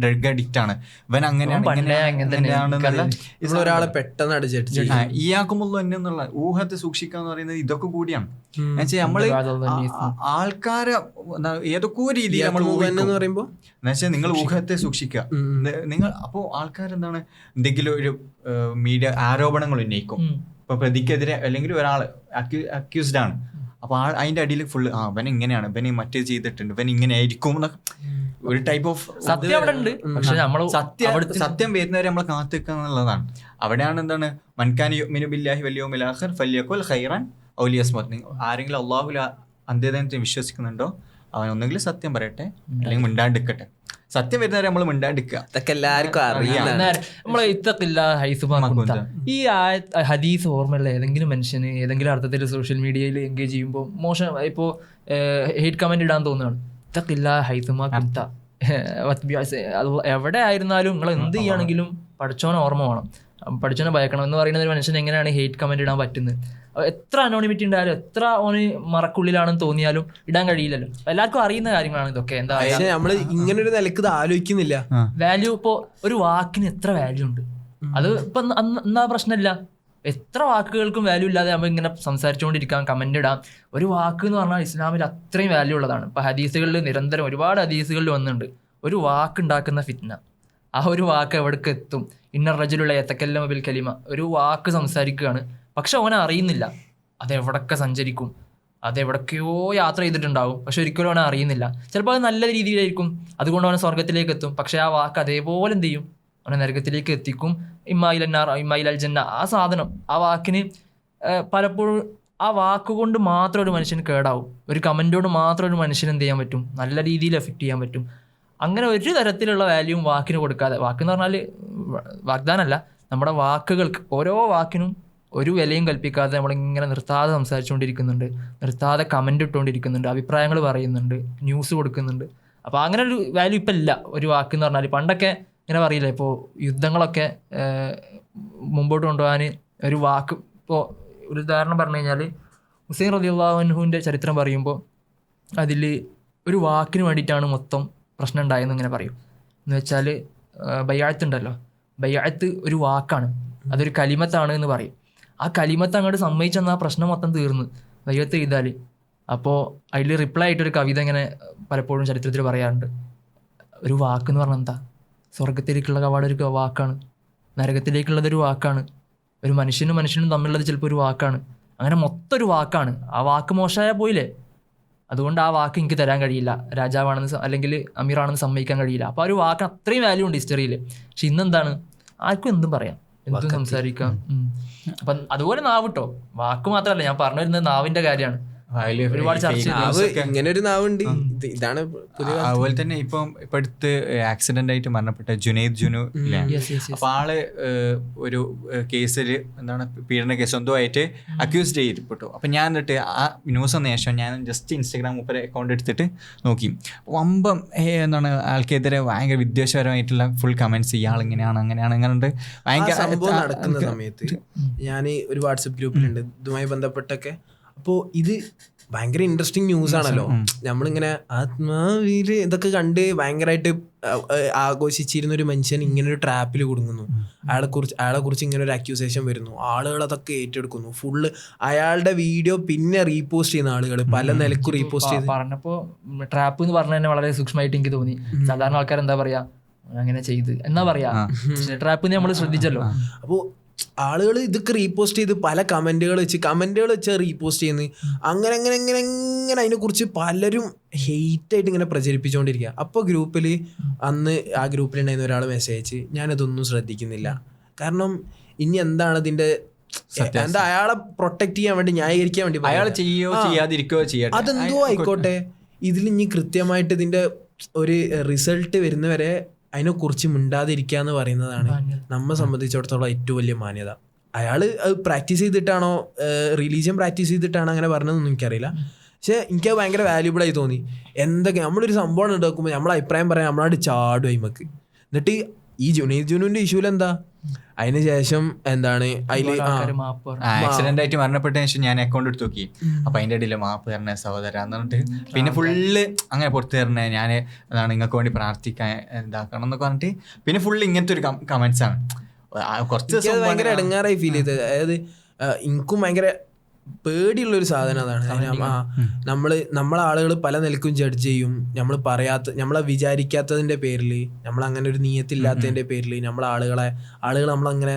ഡ്രഗ് അഡിക്റ്റ് ആണ്, ഇവൻ അങ്ങനെയാണ് ഒരാളെ പെട്ടെന്ന് അടിച്ചിട്ട് ഈയാക്കുമ്പോൾ തന്നെ എന്നുള്ള ഊഹത്തെ സൂക്ഷിക്കുക എന്ന് പറയുന്നത് ഇതൊക്കെ കൂടിയാണ്. എന്നുവെച്ചാൽ നമ്മള് ആൾക്കാരെ ഏതൊക്കെ രീതിയിൽ നമ്മൾ പറയുമ്പോ എന്നുവെച്ചാൽ നിങ്ങൾ ഊഹത്തെ സൂക്ഷിക്കുക. നിങ്ങൾ അപ്പോൾ ആൾക്കാരെന്താണ് എന്തെങ്കിലും ഒരു മീഡിയ ആരോപണങ്ങൾ ഉന്നയിക്കും. ഇപ്പൊ പ്രതിക്കെതിരെ അല്ലെങ്കിൽ ഒരാൾ അക്യൂസ്ഡ് ആണ്, അപ്പൊ അതിന്റെ അടിയിൽ ഫുള്ള് ഇവൻ ഇങ്ങനെയാണ്, ഇവന് മറ്റേ ചെയ്തിട്ടുണ്ട്, ഇവൻ ഇങ്ങനെ ആയിരിക്കും ഒരു ടൈപ്പ് ഓഫ് സത്യം അവിടെ ഉണ്ട്. പക്ഷെ നമ്മൾ സത്യം വരുന്നവരെ നമ്മൾ കാത്തിക്കുക എന്നുള്ളതാണ്. അവിടെയാണ് എന്താണ് മൻകാൻ യുഅ്മിനു ബില്ലാഹി വൽ യൗമിൽ ആഖിർ ഫല്യഖുൽ ഖൈറൻ ഔ ലിയസ്മത്. ആരെങ്കിലും അല്ലാഹുവിൽ അന്ത്യദിനത്തിൽ വിശ്വസിക്കുന്നുണ്ടോ അവൻ ഒന്നെങ്കിൽ സത്യം പറയട്ടെ അല്ലെങ്കിൽ മിണ്ടാണ്ടിരിക്കട്ടെ. സത്യം വരുന്നവരെ നമ്മൾ മിണ്ടാണ്ടിരിക്കുക. അതൊക്കെ എല്ലാവർക്കും അറിയാം. നമ്മളെ ഇത്തക്കില്ല ഹൈസുമാ ഈ ഹദീസ് ഓർമ്മയുള്ള ഏതെങ്കിലും മനുഷ്യന് ഏതെങ്കിലും അർത്ഥത്തിൽ സോഷ്യൽ മീഡിയയിൽ എൻഗേജ് ചെയ്യുമ്പോൾ മോശം ഇപ്പോൾ ഹെയ്റ്റ് കമന്റ് ഇടാൻ തോന്നുകയാണ്. ഇത്തക്കില്ല ഹൈസുമാ കുത്ത എവിടെ ആയിരുന്നാലും നിങ്ങൾ എന്ത് ചെയ്യുകയാണെങ്കിലും പഠിച്ചോനെ ഓർമ്മ വേണം, പഠിച്ചോനെ ഭയക്കണം എന്ന് പറയുന്ന ഒരു മനുഷ്യൻ എങ്ങനെയാണ് ഹെയ്റ്റ് കമന്റ് ഇടാൻ പറ്റുന്നത്? എത്ര അനോണിമിറ്റി ഉണ്ടായാലും എത്ര ഓന് മറക്കുള്ളിലാണെന്ന് തോന്നിയാലും ഇടാൻ കഴിയില്ലല്ലോ. എല്ലാവർക്കും അറിയുന്ന കാര്യങ്ങളാണ് ഇതൊക്കെ. എന്താ നമ്മള് ഇങ്ങനെ ഒരു നിലക്ക് ആലോചിക്കുന്നില്ല. വാല്യൂ ഇപ്പോ ഒരു വാക്കിന് എത്ര വാല്യൂ ഉണ്ട്, അത് ഇപ്പൊ എന്നാ പ്രശ്നമില്ല. എത്ര വാക്കുകൾക്കും വാല്യൂ ഇല്ലാതെ നമ്മൾ ഇങ്ങനെ സംസാരിച്ചുകൊണ്ടിരിക്കാം, കമന്റ് ഇടാം. ഒരു വാക്ക് എന്ന് പറഞ്ഞാൽ ഇസ്ലാമിൽ അത്രയും വാല്യൂ ഉള്ളതാണ്. ഇപ്പൊ ഹദീസുകളിൽ നിരന്തരം ഒരുപാട് ഹദീസുകളിൽ വന്നിട്ടുണ്ട് ഒരു വാക്ക് ഉണ്ടാക്കുന്ന ഫിത്ന. ആ ഒരു വാക്ക് എവിടേക്ക് എത്തും? ഇന്നർ റജുലുള്ള എത്തക്കല്ലമ ബിൽ കലിമ. ഒരു വാക്ക് സംസാരിക്കുകയാണ്, പക്ഷെ അവനെ അറിയുന്നില്ല അതെവിടൊക്കെ സഞ്ചരിക്കും, അതെവിടൊക്കെയോ യാത്ര ചെയ്തിട്ടുണ്ടാവും, പക്ഷെ ഒരിക്കലും അവനെ അറിയുന്നില്ല. ചിലപ്പോൾ അത് നല്ല രീതിയിലായിരിക്കും, അതുകൊണ്ട് അവനെ സ്വർഗത്തിലേക്ക് എത്തും. പക്ഷെ ആ വാക്ക് അതേപോലെ എന്ത് ചെയ്യും? അവനെ നരകത്തിലേക്ക് എത്തിക്കും. ഇമ്മായിലന്നാർ ഇമ്മായിലൽ ജന്ന. ആ സാധനം, ആ വാക്കിന് പലപ്പോഴും ആ വാക്കുകൊണ്ട് മാത്രം ഒരു മനുഷ്യന് കേടാവും. ഒരു കമൻറ്റോട് മാത്രം ഒരു മനുഷ്യന് എന്ത് ചെയ്യാൻ പറ്റും? നല്ല രീതിയിൽ എഫക്റ്റ് ചെയ്യാൻ പറ്റും. അങ്ങനെ ഒരു തരത്തിലുള്ള വാല്യൂവും വാക്കിന് കൊടുക്കാതെ, വാക്കെന്ന് പറഞ്ഞാൽ വാഗ്ദാനമല്ല, നമ്മുടെ വാക്കുകൾക്ക് ഓരോ വാക്കിനും ഒരു വിലയും കൽപ്പിക്കാതെ നമ്മളിങ്ങനെ നിർത്താതെ സംസാരിച്ചുകൊണ്ടിരിക്കുന്നുണ്ട്, നിർത്താതെ കമൻ്റ് ഇട്ടുകൊണ്ടിരിക്കുന്നുണ്ട്, അഭിപ്രായങ്ങൾ പറയുന്നുണ്ട്, ന്യൂസ് കൊടുക്കുന്നുണ്ട്. അപ്പോൾ അങ്ങനെ ഒരു വാല്യൂ ഇപ്പം ഇല്ല ഒരു വാക്കെന്ന് പറഞ്ഞാൽ. പണ്ടൊക്കെ ഇങ്ങനെ പറയില്ല, ഇപ്പോൾ യുദ്ധങ്ങളൊക്കെ മുമ്പോട്ട് കൊണ്ടുപോകാൻ ഒരു വാക്ക്, ഇപ്പോൾ ഒരു ഉദാഹരണം പറഞ്ഞു കഴിഞ്ഞാൽ ഹുസൈൻ റളിയല്ലാഹു അൻഹുവിൻ്റെ ചരിത്രം പറയുമ്പോൾ അതിൽ ഒരു വാക്കിന് വേണ്ടിയിട്ടാണ് മൊത്തം പ്രശ്നം ഉണ്ടായെന്ന് ഇങ്ങനെ പറയും. എന്ന് വെച്ചാൽ ബയ്യാഅത്ത് ഉണ്ടല്ലോ, ബയ്യാഅത്ത് ഒരു വാക്കാണ്, അതൊരു കലിമത്താണ് എന്ന് പറയും. ആ കലിമത്ത് അങ്ങോട്ട് സമ്മതിച്ചെന്നാൽ പ്രശ്നം മൊത്തം തീർന്ന് ബയ്യാഅത്ത് ചെയ്താൽ. അപ്പോൾ അതിൽ റിപ്ലൈ ആയിട്ടൊരു കവിത ഇങ്ങനെ പലപ്പോഴും ചരിത്രത്തിൽ പറയാറുണ്ട്. ഒരു വാക്കെന്ന് പറഞ്ഞാൽ എന്താ? സ്വർഗത്തിലേക്കുള്ള കവാടം ഒരു വാക്കാണ്, നരകത്തിലേക്കുള്ളതൊരു വാക്കാണ്, ഒരു മനുഷ്യനും തമ്മിലുള്ളത് ചിലപ്പോൾ ഒരു വാക്കാണ്. അങ്ങനെ മൊത്തം ഒരു വാക്കാണ്. ആ വാക്ക് മോശമായ പോയില്ലേ, അതുകൊണ്ട് ആ വാക്ക് എനിക്ക് തരാൻ കഴിയില്ല, രാജാവാണെന്ന് അല്ലെങ്കിൽ അമീറാണെന്ന് സമ്മതിക്കാൻ കഴിയില്ല. അപ്പോൾ ആ ഒരു വാക്ക് അത്രയും വാല്യൂ ഉണ്ട് ഹിസ്റ്ററിയിൽ. പക്ഷെ ഇന്നെന്താണ്? ആർക്കും എന്തും പറയാം, എന്തും സംസാരിക്കാം. അപ്പം അതുപോലെ നാവ് കേട്ടോ, വാക്ക് മാത്രമല്ല, ഞാൻ പറഞ്ഞു വരുന്നത് നാവിൻ്റെ കാര്യമാണ്. ഒരുപാട് ചർച്ച ഇങ്ങനെ ഒരു നാവുണ്ട്. ഇതാണ് അതുപോലെ തന്നെ ഇപ്പം ഇപ്പൊ അടുത്ത് ആക്സിഡന്റ് ആയിട്ട് മരണപ്പെട്ട ജുനൈദ് ജുനു ഇല്ലേ? അപ്പൊ ആള് ഒരു കേസിൽ എന്താണ് പീഡന കേസ് സ്വന്തമായിട്ട് അക്യൂസ്ഡ് ചെയ്യപ്പെട്ടു. അപ്പൊ ഞാൻ എന്നിട്ട് ആ ന്യൂസ് വന്ന ശേഷം ഞാൻ ജസ്റ്റ് ഇൻസ്റ്റാഗ്രാം അക്കൗണ്ട് എടുത്തിട്ട് നോക്കി. വമ്പം എന്താണ് ആൾക്കെതിരെ ഭയങ്കര വിദ്വേഷപരമായിട്ടുള്ള ഫുൾ കമന്റ്സ്, ഇയാൾ ഇങ്ങനെയാണ് അങ്ങനെയാണ് അങ്ങനെ ഭയങ്കര സംഭവം നടക്കുന്ന സമയത്ത് ഞാൻ ഒരു വാട്സപ്പ് ഗ്രൂപ്പിലുണ്ട് ഇതുമായി ബന്ധപ്പെട്ടൊക്കെ. അപ്പോൾ ഇത് ഭയങ്കര ഇൻട്രസ്റ്റിംഗ് ന്യൂസ് ആണല്ലോ. നമ്മളിങ്ങനെ ആത്മാവില് ഇതൊക്കെ കണ്ട് ഭയങ്കരമായിട്ട് ആഘോഷിച്ചിരുന്ന ഒരു മനുഷ്യൻ ഇങ്ങനെ ഒരു ട്രാപ്പിൽ കുടുങ്ങുന്നു. അയാളെ കുറിച്ച് ഇങ്ങനെ ഒരു അക്യൂസേഷൻ വരുന്നു, ആളുകൾ അതൊക്കെ ഏറ്റെടുക്കുന്നു. ഫുള്ള് അയാളുടെ വീഡിയോ പിന്നെ റീപോസ്റ്റ് ചെയ്യുന്ന ആളുകൾ പല നിലക്കും റീപോസ്റ്റ് ചെയ്ത്. പറഞ്ഞപ്പോൾ ട്രാപ്പ് എന്ന് പറഞ്ഞാൽ തന്നെ വളരെ സൂക്ഷ്മമായിട്ട് എനിക്ക് തോന്നി. സാധാരണ ആൾക്കാർ എന്താ പറയാ, അങ്ങനെ ചെയ്ത് എന്നാ പറയാ, ട്രാപ്പ് നമ്മൾ ശ്രദ്ധിച്ചല്ലോ. അപ്പോൾ ആളുകൾ ഇതൊക്കെ റീപോസ്റ്റ് ചെയ്ത് പല കമന്റുകൾ വെച്ച് റീപോസ്റ്റ് ചെയ്യുന്നത്. അങ്ങനെ അങ്ങനെ അങ്ങനെ അങ്ങനെ അതിനെക്കുറിച്ച് പലരും ഹെയ്റ്റായിട്ട് ഇങ്ങനെ പ്രചരിപ്പിച്ചുകൊണ്ടിരിക്കുക. അപ്പോൾ ഗ്രൂപ്പിൽ അന്ന് ആ ഗ്രൂപ്പിലുണ്ടായിരുന്ന ഒരാൾ മെസ്സേജ് അയച്ച് ഞാനതൊന്നും ശ്രദ്ധിക്കുന്നില്ല, കാരണം ഇനി എന്താണ് ഇതിൻ്റെ എന്താ അയാളെ പ്രൊട്ടക്ട് ചെയ്യാൻ വേണ്ടി, ന്യായീകരിക്കാൻ വേണ്ടി അയാൾ ചെയ്യോ ചെയ്യാതിരിക്കുകയോ ചെയ്യട്ടെ, അതെന്തോ ആയിക്കോട്ടെ. ഇതിൽ ഇനി കൃത്യമായിട്ട് ഇതിൻ്റെ ഒരു റിസൾട്ട് വരുന്നവരെ അതിനെക്കുറിച്ച് മിണ്ടാതിരിക്കുക എന്ന് പറയുന്നതാണ് നമ്മെ സംബന്ധിച്ചിടത്തോളം ഏറ്റവും വലിയ മാന്യത. അയാൾ അത് പ്രാക്ടീസ് ചെയ്തിട്ടാണോ റിലീജിയൻ പ്രാക്ടീസ് ചെയ്തിട്ടാണോ അങ്ങനെ പറഞ്ഞതെന്നൊന്നും എനിക്കറിയില്ല. പക്ഷേ എനിക്കത് ഭയങ്കര വാല്യൂബിളായി തോന്നി. എന്തൊക്കെ നമ്മളൊരു സംഭവം ഉണ്ടാക്കുമ്പോൾ നമ്മളെ അഭിപ്രായം പറയാൻ നമ്മളായിട്ട് ചാടും അയിമക്ക്. എന്നിട്ട് ഈ ജുനൈദ് ജുനുവിന്റെ ഇഷ്യൂല് എന്താ അതിന് ശേഷം എന്താണ് അതില് ആക്സിഡന്റ് ആയിട്ട് മരണപ്പെട്ടതിന് ശേഷം ഞാൻ അക്കൗണ്ട് എടുത്ത് നോക്കി. അപ്പൊ അതിന്റെ ഇടയിൽ മാപ്പ് തരണേ സഹോദര എന്ന് പറഞ്ഞിട്ട് പിന്നെ ഫുള്ള് അങ്ങനെ പുറത്ത് തരണേ, ഞാൻ എന്താണ് നിങ്ങൾക്ക് വേണ്ടി പ്രാർത്ഥിക്കാൻ എന്താക്കണം എന്നൊക്കെ പറഞ്ഞിട്ട് പിന്നെ ഫുള്ള് ഇങ്ങനത്തെ ഒരു കമന്റ്സ് ആണ്. കുറച്ച് ദിവസം ഭയങ്കര ഇടങ്ങാറായി ഫീൽ ചെയ്തത്. അതായത് എനിക്കും ഭയങ്കര പേടിയുള്ളൊരു സാധനം അതാണ്. നമ്മളെ ആളുകൾ പല നിലക്കും ജഡ്ജ് ചെയ്യും. നമ്മളെ വിചാരിക്കാത്തതിന്റെ പേരിൽ, നമ്മളങ്ങനെ ഒരു നീയത്തില്ലാത്തതിന്റെ പേരിൽ ആളുകൾ നമ്മളങ്ങനെ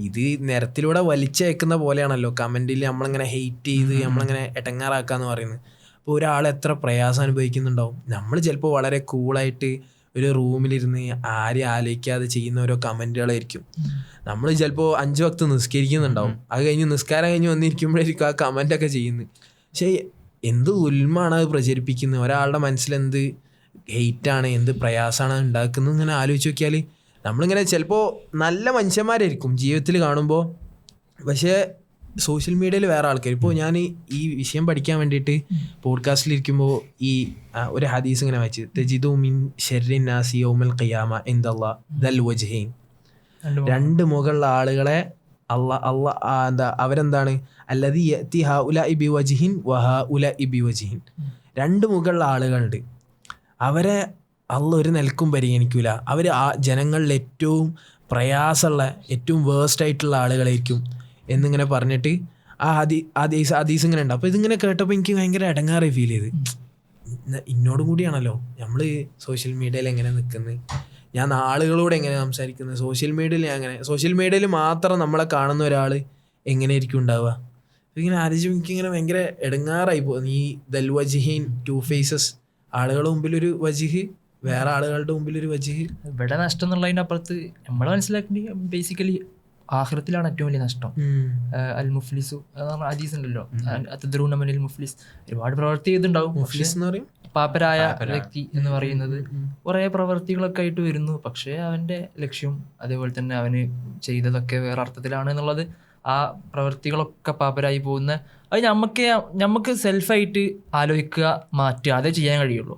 ഇത് നിരത്തിലൂടെ വലിച്ചയക്കുന്ന പോലെയാണല്ലോ കമന്റിൽ നമ്മളിങ്ങനെ ഹെയ്റ്റ് ചെയ്ത് നമ്മളങ്ങനെ ഇടങ്ങാറാക്കാന്ന് പറയുന്നത്. അപ്പോൾ ഒരാൾ എത്ര പ്രയാസം അനുഭവിക്കുന്നുണ്ടാവും. നമ്മൾ ചിലപ്പോൾ വളരെ കൂളായിട്ട് ഒരു റൂമിലിരുന്ന് ആരെയും ആലോചിക്കാതെ ചെയ്യുന്ന ഓരോ കമന്റുകളായിരിക്കും. നമ്മൾ ചിലപ്പോൾ 5 വക്ത് നിസ്കരിക്കുന്നുണ്ടാവും, അത് കഴിഞ്ഞ് നിസ്കാരം കഴിഞ്ഞ് വന്നിരിക്കുമ്പോഴായിരിക്കും ആ കമന്റൊക്കെ ചെയ്യുന്നത്. പക്ഷേ എന്ത് ഉൽമാണ് അത് പ്രചരിപ്പിക്കുന്നത്, ഒരാളുടെ മനസ്സിലെന്ത് ഹെയ്റ്റാണ്, എന്ത് പ്രയാസമാണ് ഉണ്ടാക്കുന്നത് ഇങ്ങനെ ആലോചിച്ച് നോക്കിയാൽ നമ്മളിങ്ങനെ ചിലപ്പോൾ നല്ല മനുഷ്യന്മാരായിരിക്കും ജീവിതത്തിൽ കാണുമ്പോൾ, പക്ഷേ സോഷ്യൽ മീഡിയയിൽ വേറെ ആൾക്കാർ. ഇപ്പോൾ ഞാൻ ഈ വിഷയം പഠിക്കാൻ വേണ്ടിയിട്ട് പോഡ്കാസ്റ്റിലിരിക്കുമ്പോൾ ഈ ഒരു ഹദീസ് ഇങ്ങനെ വായിച്ച്, തജിദു മിൻ ശർരി നാസി യൗമൽ ഖിയാമ ഇൻദല്ലാഹ് ദൽ വജ്ഹൈൻ, 2 മുകളുള്ള ആളുകളെ എന്താ അവരെന്താണ്, അല്ലദീ യഅതി ഹൗലാഇ ബിവജ്ഹിൻ വഹൗലാഇ ബിവജ്ഹിൻ, 2 മുകളുള്ള ആളുകളുണ്ട്, അവരെ അള്ളാഹ് ഒരു നിലക്കും പരിഗണിക്കൂല. അവർ ആ ജനങ്ങളിൽ ഏറ്റവും പ്രയാസമുള്ള ഏറ്റവും വേഴ്സ്റ്റ് ആയിട്ടുള്ള ആളുകളായിരിക്കും എന്നിങ്ങനെ പറഞ്ഞിട്ട് ആ ഹദീസ് ഇങ്ങനെ ഉണ്ട്. അപ്പോൾ ഇതിങ്ങനെ കേട്ടപ്പോൾ എനിക്ക് ഭയങ്കര ഇടങ്ങാറായി ഫീൽ ചെയ്ത്. ഇന്നോടും കൂടിയാണല്ലോ നമ്മൾ സോഷ്യൽ മീഡിയയിൽ എങ്ങനെ നിൽക്കുന്നത്, ഞാൻ ആളുകളോട് എങ്ങനെ സംസാരിക്കുന്നത്, സോഷ്യൽ മീഡിയയിൽ മാത്രം നമ്മളെ കാണുന്ന ഒരാൾ എങ്ങനെയായിരിക്കും ഉണ്ടാവുക. ഇങ്ങനെ ആലോചിച്ച് എനിക്കിങ്ങനെ ഭയങ്കര ഇടങ്ങാറായി പോകുന്നു. ഈ ദൽ വജ്ഹീൻ, 2 ഫേസസ്, ആളുകളുടെ മുമ്പിലൊരു വജ്ഹ്, വേറെ ആളുകളുടെ മുമ്പിലൊരു വജ്ഹ്. ഇവിടെ നഷ്ടം എന്നുള്ളതിൻ്റെ അപ്പുറത്ത് നമ്മൾ മനസ്സിലാക്കേണ്ടി ബേസിക്കലി ആഖിറത്തിലാണ് ഏറ്റവും വലിയ നഷ്ടം. അൽ മുഫ്ലിസു ഹദീസ് ഉണ്ടല്ലോ, അതദ്റൂന മനിൽ മുഫ്ലിസ്, ഒരുപാട് പ്രവൃത്തി ചെയ്തിട്ടുണ്ടാവും. പാപ്പരായ വ്യക്തി എന്ന് പറയുന്നത് കുറേ പ്രവൃത്തികളൊക്കെ ആയിട്ട് വരുന്നു, പക്ഷേ അവൻ്റെ ലക്ഷ്യം അതേപോലെ തന്നെ അവന് ചെയ്തതൊക്കെ വേറെ അർത്ഥത്തിലാണ് എന്നുള്ളത്. ആ പ്രവൃത്തികളൊക്കെ പാപ്പരായി പോകുന്ന അത് നമുക്ക് സെൽഫായിട്ട് ആലോചിക്കുക, മാറ്റുക, അതേ ചെയ്യാൻ കഴിയുള്ളൂ.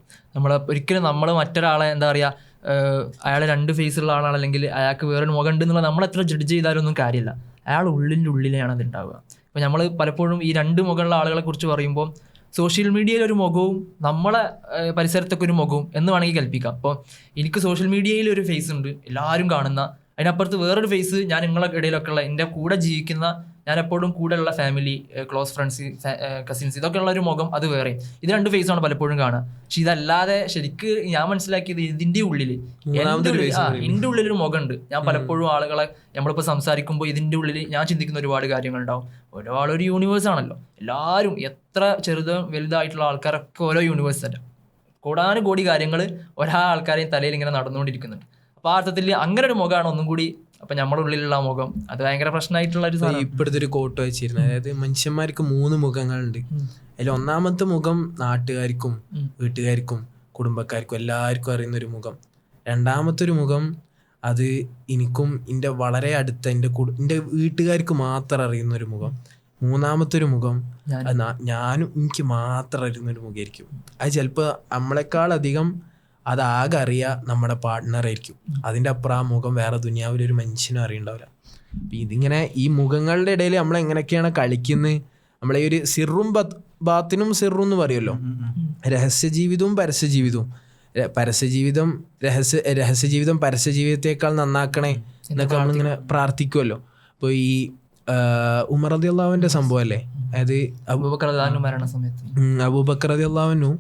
ഒരിക്കലും നമ്മൾ മറ്റൊരാളെ എന്താ പറയുക, അയാൾ 2 ഫേസുള്ള ആളാണ് അല്ലെങ്കിൽ അയാൾക്ക് വേറൊരു മുഖം ഉണ്ട് എന്നുള്ളത് നമ്മൾ എത്ര ജഡ്ജ് ചെയ്താലൊന്നും കാര്യമില്ല. അയാൾ ഉള്ളിലാണ് അത് ഉണ്ടാവുക. അപ്പോൾ നമ്മൾ പലപ്പോഴും ഈ 2 മുഖമുള്ള ആളുകളെ കുറിച്ച് പറയുമ്പോൾ സോഷ്യൽ മീഡിയയിൽ ഒരു മുഖവും നമ്മളെ പരിസരത്തൊക്കെ ഒരു മുഖവും എന്ന് വേണമെങ്കിൽ കൽപ്പിക്കാം. അപ്പോൾ എനിക്ക് സോഷ്യൽ മീഡിയയിൽ ഒരു ഫേസ് ഉണ്ട്, എല്ലാവരും കാണുന്ന, അതിനപ്പുറത്ത് വേറൊരു ഫേസ് ഞാൻ നിങ്ങളെ ഇടയിലൊക്കെ ഉള്ള എൻ്റെ കൂടെ ജീവിക്കുന്ന, ഞാൻ എപ്പോഴും കൂടെയുള്ള ഫാമിലി, ക്ലോസ് ഫ്രണ്ട്സ്, കസിൻസ്, ഇതൊക്കെ ഉള്ള ഒരു മുഖം, അത് വേറെ. ഇത് 2 ഫേസാണ് പലപ്പോഴും കാണുക. പക്ഷെ ഇതല്ലാതെ ശരിക്ക് ഞാൻ മനസ്സിലാക്കിയത് ഇതിൻ്റെ ഉള്ളിൽ എൻ്റെ ഉള്ളിലൊരു മുഖമുണ്ട്. ഞാൻ പലപ്പോഴും ആളുകളെ നമ്മളിപ്പോൾ സംസാരിക്കുമ്പോൾ ഇതിൻ്റെ ഉള്ളിൽ ഞാൻ ചിന്തിക്കുന്ന ഒരുപാട് കാര്യങ്ങളുണ്ടാവും. ഒരു യൂണിവേഴ്സ് ആണല്ലോ, എല്ലാവരും എത്ര വലുതായിട്ടുള്ള ആൾക്കാരൊക്കെ ഓരോ യൂണിവേഴ്സ് അല്ല, കോടാനുകോടി കാര്യങ്ങൾ ആൾക്കാരെയും തലയിൽ ഇങ്ങനെ നടന്നുകൊണ്ടിരിക്കുന്നുണ്ട്. അപ്പോൾ ആ അർത്ഥത്തിൽ അങ്ങനെ ഒരു മുഖമാണ് ഒന്നും കൂടി. അപ്പം നമ്മുടെ ഉള്ളിലുള്ള മുഖം അത് ഭയങ്കര പ്രശ്നമായിട്ടുള്ള ഒരു സാധനം. ഇപ്പോഴത്തെ ഒരു കോട്ട് വെച്ചിരുന്നത്, അതായത് മനുഷ്യന്മാർക്ക് 3 മുഖങ്ങളുണ്ട്. അതിൽ ഒന്നാമത്തെ മുഖം നാട്ടുകാർക്കും വീട്ടുകാർക്കും കുടുംബക്കാർക്കും എല്ലാവർക്കും അറിയുന്ന ഒരു മുഖം. രണ്ടാമത്തെ ഒരു മുഖം അത് എനിക്കും എൻ്റെ വളരെ അടുത്ത എൻ്റെ വീട്ടുകാർക്ക് മാത്രം അറിയുന്ന ഒരു മുഖം. മൂന്നാമത്തെ ഒരു മുഖം ഞാനും എനിക്ക് മാത്രം അറിയുന്നൊരു മുഖമായിരിക്കും. അത് ചിലപ്പോൾ നമ്മളെക്കാളധികം അതാകെ അറിയുക നമ്മുടെ പാർട്ട്ണറായിരിക്കും. അതിൻ്റെ അപ്പുറം ആ മുഖം വേറെ ദുനിയാവിലൊരു മനുഷ്യനും അറിയണ്ടാവില്ല. അപ്പം ഇതിങ്ങനെ ഈ മുഖങ്ങളുടെ ഇടയിൽ നമ്മളെങ്ങനെയൊക്കെയാണ് കളിക്കുന്നത്, നമ്മളെ ഈ ഒരു സിറും ബാത്തിനും സിറും എന്ന് പറയുമല്ലോ, രഹസ്യജീവിതവും പരസ്യജീവിതവും. രഹസ്യജീവിതം പരസ്യജീവിതത്തെക്കാൾ നന്നാക്കണേ എന്നൊക്കെ നമ്മളിങ്ങനെ പ്രാർത്ഥിക്കുമല്ലോ. അപ്പോൾ ഈ ഉമർ റളിയല്ലാഹുവിൻ്റെ സംഭവം അല്ലേ, അതായത് അബൂബക്കർ റളിയല്ലാഹു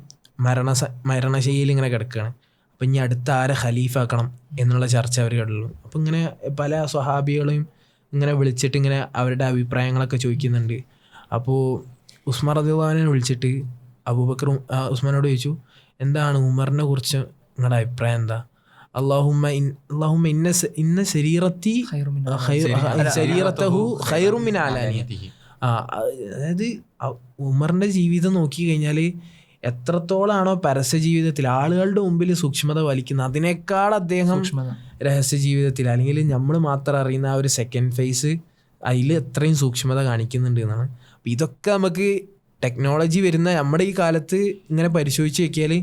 മരണശൈലിയിൽ ഇങ്ങനെ കിടക്കുകയാണ്. അപ്പം ഇനി അടുത്ത ആരെ ഖലീഫാക്കണം എന്നുള്ള ചർച്ച അവർ കേട്ടുള്ളൂ. അപ്പം ഇങ്ങനെ പല സ്വഹാബികളെയും ഇങ്ങനെ വിളിച്ചിട്ട് ഇങ്ങനെ അവരുടെ അഭിപ്രായങ്ങളൊക്കെ ചോദിക്കുന്നുണ്ട്. അപ്പോൾ ഉസ്മാൻ റളിയല്ലാഹുവിനെ വിളിച്ചിട്ട് ഉസ്മാനോട് ചോദിച്ചു, എന്താണ് ഉമറിനെ കുറിച്ച് നിങ്ങളുടെ അഭിപ്രായം എന്താ? അല്ലാഹുമ്മ ഇന്ന ശരീറത്തഹു ഖൈറും മിൻ അലാനിയതിഹി. അതായത് ഉമറിൻ്റെ ജീവിതം നോക്കി കഴിഞ്ഞാൽ എത്രത്തോളാണോ പരസ്യ ജീവിതത്തിൽ ആളുകളുടെ മുമ്പിൽ സൂക്ഷ്മത വലിക്കുന്നത്, അതിനേക്കാൾ അദ്ദേഹം രഹസ്യ ജീവിതത്തിൽ അല്ലെങ്കിൽ നമ്മൾ മാത്രം അറിയുന്ന ആ ഒരു സെക്കൻഡ് ഫേസ് അതിൽ എത്രയും സൂക്ഷ്മത കാണിക്കുന്നുണ്ട് എന്നാണ്. അപ്പം ഇതൊക്കെ നമുക്ക് ടെക്നോളജി വരുന്ന നമ്മുടെ ഈ കാലത്ത് ഇങ്ങനെ പരിശോധിച്ച് നോക്കിയാൽ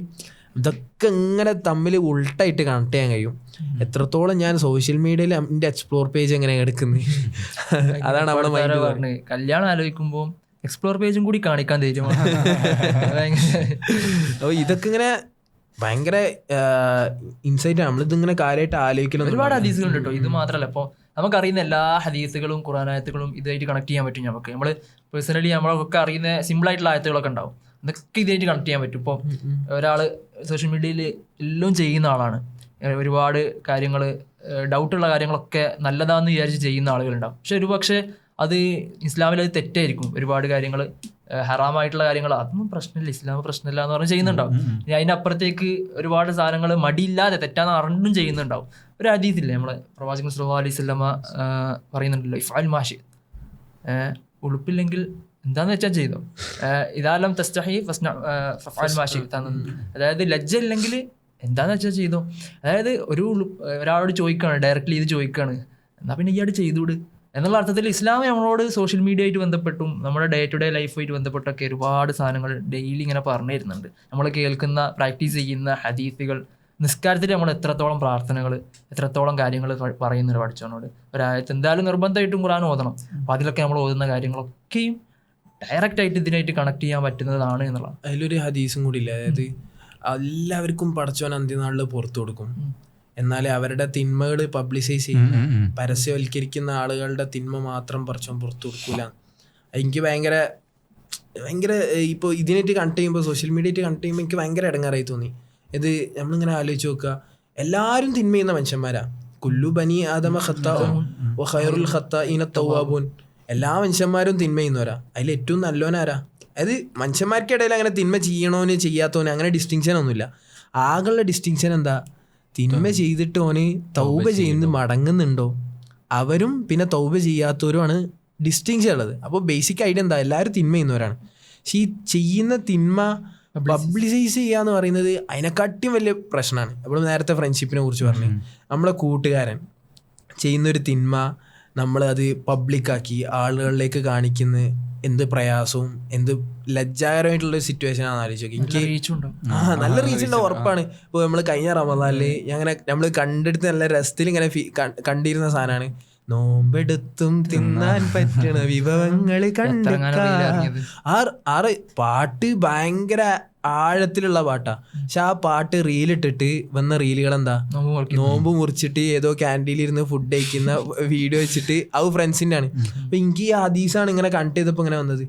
ഇതൊക്കെ ഇങ്ങനെ തമ്മിൽ ഉൾട്ടായിട്ട് കണക്ട് ചെയ്യാൻ കഴിയും. എത്രത്തോളം ഞാൻ സോഷ്യൽ മീഡിയയിൽ എൻ്റെ എക്സ്പ്ലോർ പേജ് എങ്ങനെ എടുക്കുന്നത് അതാണ് അവിടെ മൈൻഡ് പറഞ്ഞത്. കല്യാണം ആലോചിക്കുമ്പോൾ എക്സ്പ്ലോർ പേജും കൂടി കാണിക്കാൻ തീരുമാനം. അപ്പോൾ ഇതൊക്കെ ഇങ്ങനെ ഭയങ്കര ഇൻസൈറ്റ് ആണ്. നമ്മളിതിങ്ങനെ കാര്യമായിട്ട് ആലോചിക്കണം. ഒരുപാട് ഹദീസുകളുണ്ട് കേട്ടോ. ഇത് മാത്രമല്ല, ഇപ്പോൾ നമുക്കറിയുന്ന എല്ലാ ഹദീസുകളും ഖുർആനായത്തുകളും ഇതായിട്ട് കണക്ട് ചെയ്യാൻ പറ്റും. നമുക്ക് നമ്മൾ പേഴ്സണലി നമ്മളൊക്കെ അറിയുന്ന സിമ്പിളായിട്ടുള്ള ആയത്തുകളൊക്കെ ഉണ്ടാവും. അതൊക്കെ ഇതായിട്ട് കണക്ട് ചെയ്യാൻ പറ്റും. ഇപ്പോൾ ഒരാൾ സോഷ്യൽ മീഡിയയിൽ എല്ലാം ചെയ്യുന്ന ആളാണ്, ഒരുപാട് കാര്യങ്ങൾ ഡൗട്ടുള്ള കാര്യങ്ങളൊക്കെ നല്ലതാണെന്ന് വിചാരിച്ച് ചെയ്യുന്ന ആളുകളുണ്ടാവും. പക്ഷെ ഒരുപക്ഷെ അത് ഇസ്ലാമിൽ അത് തെറ്റായിരിക്കും. ഒരുപാട് കാര്യങ്ങൾ ഹറാമായിട്ടുള്ള കാര്യങ്ങൾ അതൊന്നും പ്രശ്നമില്ല, ഇസ്ലാം പ്രശ്നമില്ല എന്ന് പറഞ്ഞ് ചെയ്യുന്നുണ്ടാവും. ഇനി അതിൻ്റെ അപ്പുറത്തേക്ക് ഒരുപാട് സാധനങ്ങൾ മടിയില്ലാതെ തെറ്റാന്ന് അറിഞ്ഞും ചെയ്യുന്നുണ്ടാവും. ഒരു ഹദീസില്ലേ, നമ്മളെ പ്രവാചകൻ സല്ലല്ലാഹു അലൈഹി വസല്ലമ പറയുന്നുണ്ടല്ലോ, ഇഫ്അൽ മാഷി, ഉളുപ്പില്ലെങ്കിൽ എന്താന്ന് വെച്ചാൽ ചെയ്തോ, ഇതാലം തസ്തഹി ഫഅൽ മാഷി, അതായത് ലജ്ജ ഇല്ലെങ്കിൽ എന്താന്ന് വെച്ചാൽ ചെയ്തോ. അതായത് ഒരാളോട് ചോദിക്കുകയാണ്, ഡയറക്റ്റ്ലി ഇത് ചോദിക്കുകയാണ്, എന്നാൽ പിന്നെ ഇയാൾ ചെയ്തുവിട് എന്നുള്ള അർത്ഥത്തിൽ ഇസ്ലാം നമ്മളോട് സോഷ്യൽ മീഡിയ ആയിട്ട് ബന്ധപ്പെട്ടും നമ്മുടെ ഡേ ടു ഡേ ലൈഫായിട്ട് ബന്ധപ്പെട്ടൊക്കെ ഒരുപാട് സാധനങ്ങൾ ഡെയിലി ഇങ്ങനെ പറഞ്ഞു തരുന്നുണ്ട്. നമ്മൾ കേൾക്കുന്ന പ്രാക്ടീസ് ചെയ്യുന്ന ഹദീസുകൾ, നിസ്കാരത്തിൽ നമ്മൾ എത്രത്തോളം പ്രാർത്ഥനകൾ, എത്രത്തോളം കാര്യങ്ങൾ പറയുന്നുണ്ട് പഠിച്ചവനോട്. ഒരായത്ത് എന്തായാലും നിർബന്ധമായിട്ടും ഖുർആൻ ഓതണം. അപ്പോൾ അതിലൊക്കെ നമ്മൾ ഓതുന്ന കാര്യങ്ങളൊക്കെയും ഡയറക്റ്റായിട്ട് ഇതിനായിട്ട് കണക്ട് ചെയ്യാൻ പറ്റുന്നതാണ് എന്നുള്ളതാണ്. അതിലൊരു ഹദീസും കൂടി ഇല്ല, അതായത് എല്ലാവർക്കും പടച്ചവൻ അന്ത്യനാളിൽ പുറത്തു കൊടുക്കും, എന്നാൽ അവരുടെ തിന്മകൾ പബ്ലിസൈസ് ചെയ്യും, പരസ്യവൽക്കരിക്കുന്ന ആളുകളുടെ തിന്മ മാത്രം പടച്ചവൻ പുറത്തു കൊടുക്കൂല. എനിക്ക് ഭയങ്കര ഇപ്പോൾ ഇതിനായിട്ട് കണക്ട് ചെയ്യുമ്പോൾ, സോഷ്യൽ മീഡിയ ആയിട്ട് കണക്ട് ചെയ്യുമ്പോൾ എനിക്ക് ഭയങ്കര ഇടങ്ങാറായി തോന്നി. ഇത് നമ്മളിങ്ങനെ ആലോചിച്ച് നോക്കുക, എല്ലാവരും തിന്മ ചെയ്യുന്ന മനുഷ്യന്മാരാ. കുല്ലു ബനി ആദമ ഖത്താഉൻ വ ഖൈറുൽ ഖത്താഇന തവ്വാബൂൻ. എല്ലാ മനുഷ്യന്മാരും തിന്മ ചെയ്യുന്നവരാ, അതിൽ ഏറ്റവും നല്ലവനാരാ? അതായത് മനുഷ്യന്മാർക്കിടയിൽ അങ്ങനെ തിന്മ ചെയ്യണോന് ചെയ്യാത്തവന് അങ്ങനെ ഡിസ്റ്റിങ്ഷൻ ഒന്നുമില്ല. ആകെയുള്ള ഡിസ്റ്റിങ്ഷൻ എന്താ? തിന്മ ചെയ്തിട്ട് ഓന് തൗബ ചെയ്യുന്നത് മടങ്ങുന്നുണ്ടോ, അവരും പിന്നെ തൗബ ചെയ്യാത്തവരുമാണ് ഡിസ്റ്റിങ്ഷൻ ഉള്ളത്. അപ്പോൾ ബേസിക് ആയിട്ട് എന്താ, എല്ലാവരും തിന്മ ചെയ്യുന്നവരാണ്. പക്ഷെ ഈ ചെയ്യുന്ന തിന്മ പബ്ലിസൈസ് ചെയ്യുക എന്ന് പറയുന്നത് അതിനെക്കാട്ടിയും വലിയ പ്രശ്നമാണ്. അപ്പോൾ നേരത്തെ ഫ്രണ്ട്ഷിപ്പിനെ കുറിച്ച് പറഞ്ഞു, നമ്മളെ കൂട്ടുകാരൻ ചെയ്യുന്നൊരു തിന്മ നമ്മളത് പബ്ലിക്കാക്കി ആളുകളിലേക്ക് കാണിക്കുന്ന എന്ത് പ്രയാസവും എന്ത് ലജ്ജാകരമായിട്ടുള്ളൊരു സിറ്റുവേഷൻ ആണെന്ന് ആലോചിച്ച് നോക്കി. എനിക്ക് നല്ല റീച്ച് ഉണ്ടാവും, ഉറപ്പാണ്. ഇപ്പോൾ നമ്മൾ കഴിഞ്ഞ റമദാനിൽ നമ്മൾ കണ്ടെടുത്ത് നല്ല രസത്തിൽ ഇങ്ങനെ കണ്ടിരുന്ന സാധനമാണ്, നോമ്പെടുത്തും തിന്നാൻ പറ്റണ വിഭവങ്ങൾ ആറ് പാട്ട് ഭയങ്കര ആഴത്തിലുള്ള പാട്ടാ. പക്ഷെ ആ പാട്ട് റീലിട്ടിട്ട് വന്ന റീലുകൾ എന്താ, നോമ്പ് മുറിച്ചിട്ട് ഏതോ ക്യാൻറ്റീനിലിരുന്ന് ഫുഡ് കഴിക്കുന്ന വീഡിയോ വെച്ചിട്ട് അത് ഫ്രണ്ട്സിൻ്റെ ആണ്. അപ്പൊ എനിക്ക് ഈ ഹദീസാണ് ഇങ്ങനെ കണക്ട് ചെയ്തപ്പോൾ ഇങ്ങനെ വന്നത്,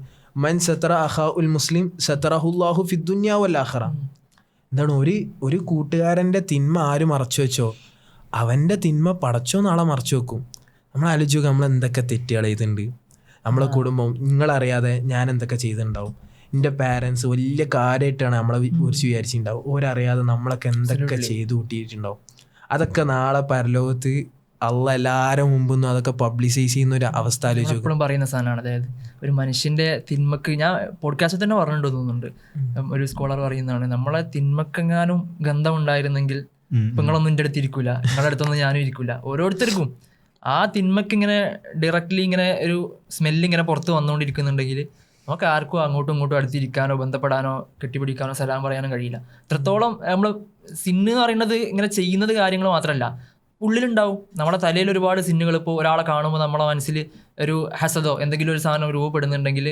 മൻ സത്തറ അഖാ ഉൽ മുസ്ലിം സത്തറഹുല്ലാഹു ഫിദ്ദുനിയ വൽ ആഖിറ. എന്താണ്, ഒരു കൂട്ടുകാരൻ്റെ തിന്മ ആര് മറച്ചു വെച്ചോ അവൻ്റെ തിന്മ പടച്ചോ നാളെ മറച്ചു വെക്കും. നമ്മൾ ആലോചിച്ച് നോക്കുക, നമ്മൾ എന്തൊക്കെ തെറ്റുകൾ ചെയ്തിട്ടുണ്ട്, നമ്മളെ കുടുംബം നിങ്ങളറിയാതെ ഞാൻ എന്തൊക്കെ ചെയ്തിട്ടുണ്ടാവും, എൻ്റെ പാരൻസ് വലിയ കാര്യമായിട്ടാണ് നമ്മളെ കുറിച്ച് വിചാരിച്ചിട്ടുണ്ടാവും, ഓരറിയാതെ നമ്മളൊക്കെ എന്തൊക്കെ ചെയ്തു കൂട്ടിയിട്ടുണ്ടാവും. അതൊക്കെ നാളെ പരലോകത്ത് അള്ള എല്ലാവരും മുമ്പൊന്നും അതൊക്കെ പബ്ലിസൈസ് ചെയ്യുന്ന ഒരു അവസ്ഥ ആലോചിച്ചു എപ്പോഴും പറയുന്ന സാധനമാണ്. അതായത് ഒരു മനുഷ്യൻ്റെ തിന്മക്ക്, ഞാൻ പോഡ്കാസ്റ്റിൽ തന്നെ പറഞ്ഞിട്ട് തോന്നുന്നുണ്ട്, ഒരു സ്കോളർ പറയുന്നതാണ്, നമ്മളെ തിന്മക്കെങ്ങാനും ഗന്ധം ഉണ്ടായിരുന്നെങ്കിൽ ഇപ്പം നിങ്ങളൊന്നും എൻ്റെ അടുത്ത് ഇരിക്കൂല, നിങ്ങളുടെ അടുത്തൊന്നും ഞാനും ഇരിക്കൂല. ഓരോരുത്തർക്കും ആ തിന്മക്ക് ഇങ്ങനെ ഡയറക്റ്റ്ലി ഇങ്ങനെ ഒരു സ്മെല്ല് ഇങ്ങനെ പുറത്ത് വന്നുകൊണ്ടിരിക്കുന്നുണ്ടെങ്കിൽ നമുക്ക് ആർക്കും അങ്ങോട്ടും ഇങ്ങോട്ടും അടുത്തിരിക്കാനോ ബന്ധപ്പെടാനോ കെട്ടിപ്പിടിക്കാനോ സലാം പറയാനോ കഴിയില്ല. എത്രത്തോളം നമ്മൾ സിന്ന് എന്ന് പറയുന്നത് ഇങ്ങനെ ചെയ്യുന്നത് കാര്യങ്ങൾ മാത്രമല്ല, ഉള്ളിലുണ്ടാവും. നമ്മുടെ തലയിൽ ഒരുപാട് സിന്നുകൾ. ഇപ്പോൾ ഒരാളെ കാണുമ്പോൾ നമ്മളെ മനസ്സിൽ ഒരു ഹസദോ എന്തെങ്കിലും ഒരു സാധനം രൂപപ്പെടുന്നുണ്ടെങ്കിൽ,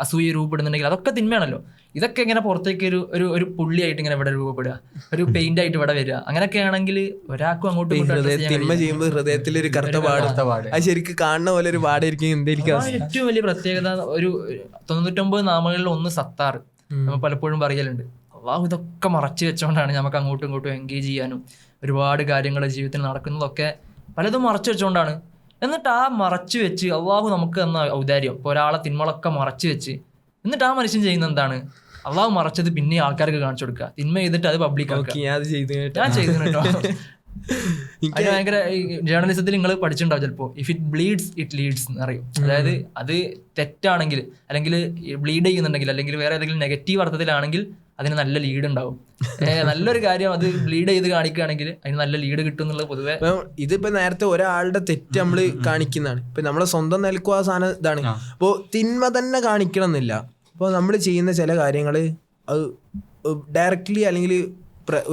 അസൂയ രൂപപ്പെടുന്നുണ്ടെങ്കിൽ അതൊക്കെ തിന്മയാണല്ലോ. ഇതൊക്കെ ഇങ്ങനെ പുറത്തേക്ക് ഒരു പുള്ളിയായിട്ട് ഇങ്ങനെ ഇവിടെ രൂപപ്പെടുക, ഒരു പെയിന്റ് ആയിട്ട് ഇവിടെ വരിക. അങ്ങനെയൊക്കെ ആണെങ്കിൽ ഒരാൾക്കും അങ്ങോട്ടും തിന്മ ചെയ്യുമ്പോൾ ഹൃദയത്തിൽ ഒരു കറുത്ത പാട്, അത് ശരിക്കും കാണുന്ന പോലെ ഒരു പാടായിരിക്കും. ഏറ്റവും വലിയ പ്രത്യേകത ഒരു 99 നാമങ്ങളിൽ ഒന്ന് സത്താർ നമ്മൾ പലപ്പോഴും പറയലുണ്ട്. അള്ളാഹു ഇതൊക്കെ മറച്ചു വെച്ചുകൊണ്ടാണ് നമുക്ക് അങ്ങോട്ടും ഇങ്ങോട്ടും എൻഗേജ് ചെയ്യാനും ഒരുപാട് കാര്യങ്ങൾ ജീവിതത്തിൽ നടക്കുന്നതൊക്കെ പലതും മറച്ചു വെച്ചുകൊണ്ടാണ്. എന്നിട്ട് ആ മറച്ചു വെച്ച് അള്ളാഹു നമുക്ക് തന്ന ഔദാര്യം, ഇപ്പോൾ ഒരാളെ തിന്മകളൊക്കെ മറച്ചു വെച്ച് എന്നിട്ട് ആ മനുഷ്യൻ ചെയ്യുന്ന എന്താണ്, അള്ളാഹു മറച്ചത് പിന്നെ ആൾക്കാർക്ക് കാണിച്ചു കൊടുക്കുക, തിന്മ ചെയ്തിട്ട് അത് പബ്ലിക് ആക്കുക. ഞാൻ ചെയ്തു കേട്ടോ. അത് ഭയങ്കര ജേർണലിസത്തിൽ നിങ്ങൾ പഠിച്ചിട്ടുണ്ടാവും ചിലപ്പോൾ, if it bleeds it leads എന്ന് അറിയും. അതായത് അത് തെറ്റാണെങ്കിൽ അല്ലെങ്കിൽ ബ്ലീഡ് ചെയ്യുന്നുണ്ടെങ്കിൽ അല്ലെങ്കിൽ വേറെ ഏതെങ്കിലും നെഗറ്റീവ് അർത്ഥത്തിലാണെങ്കിൽ അതിന് നല്ല ലീഡ് ഉണ്ടാവും. നല്ലൊരു കാര്യം അത് ബ്ലീഡ് ചെയ്ത് കാണിക്കുകയാണെങ്കിൽ അതിന് നല്ല ലീഡ് കിട്ടും എന്നുള്ളത് പൊതുവെ. ഇതിപ്പോ നേരത്തെ ഒരാളുടെ തെറ്റ് നമ്മൾ കാണിക്കുന്നതാണ്. ഇപ്പൊ നമ്മളെ സ്വന്തം നിലക്കും ആ സാധനം ഇതാണ്. അപ്പോൾ തിന്മ തന്നെ കാണിക്കണം എന്നില്ല. അപ്പോൾ നമ്മൾ ചെയ്യുന്ന ചില കാര്യങ്ങൾ അത് ഡയറക്റ്റ്ലി അല്ലെങ്കിൽ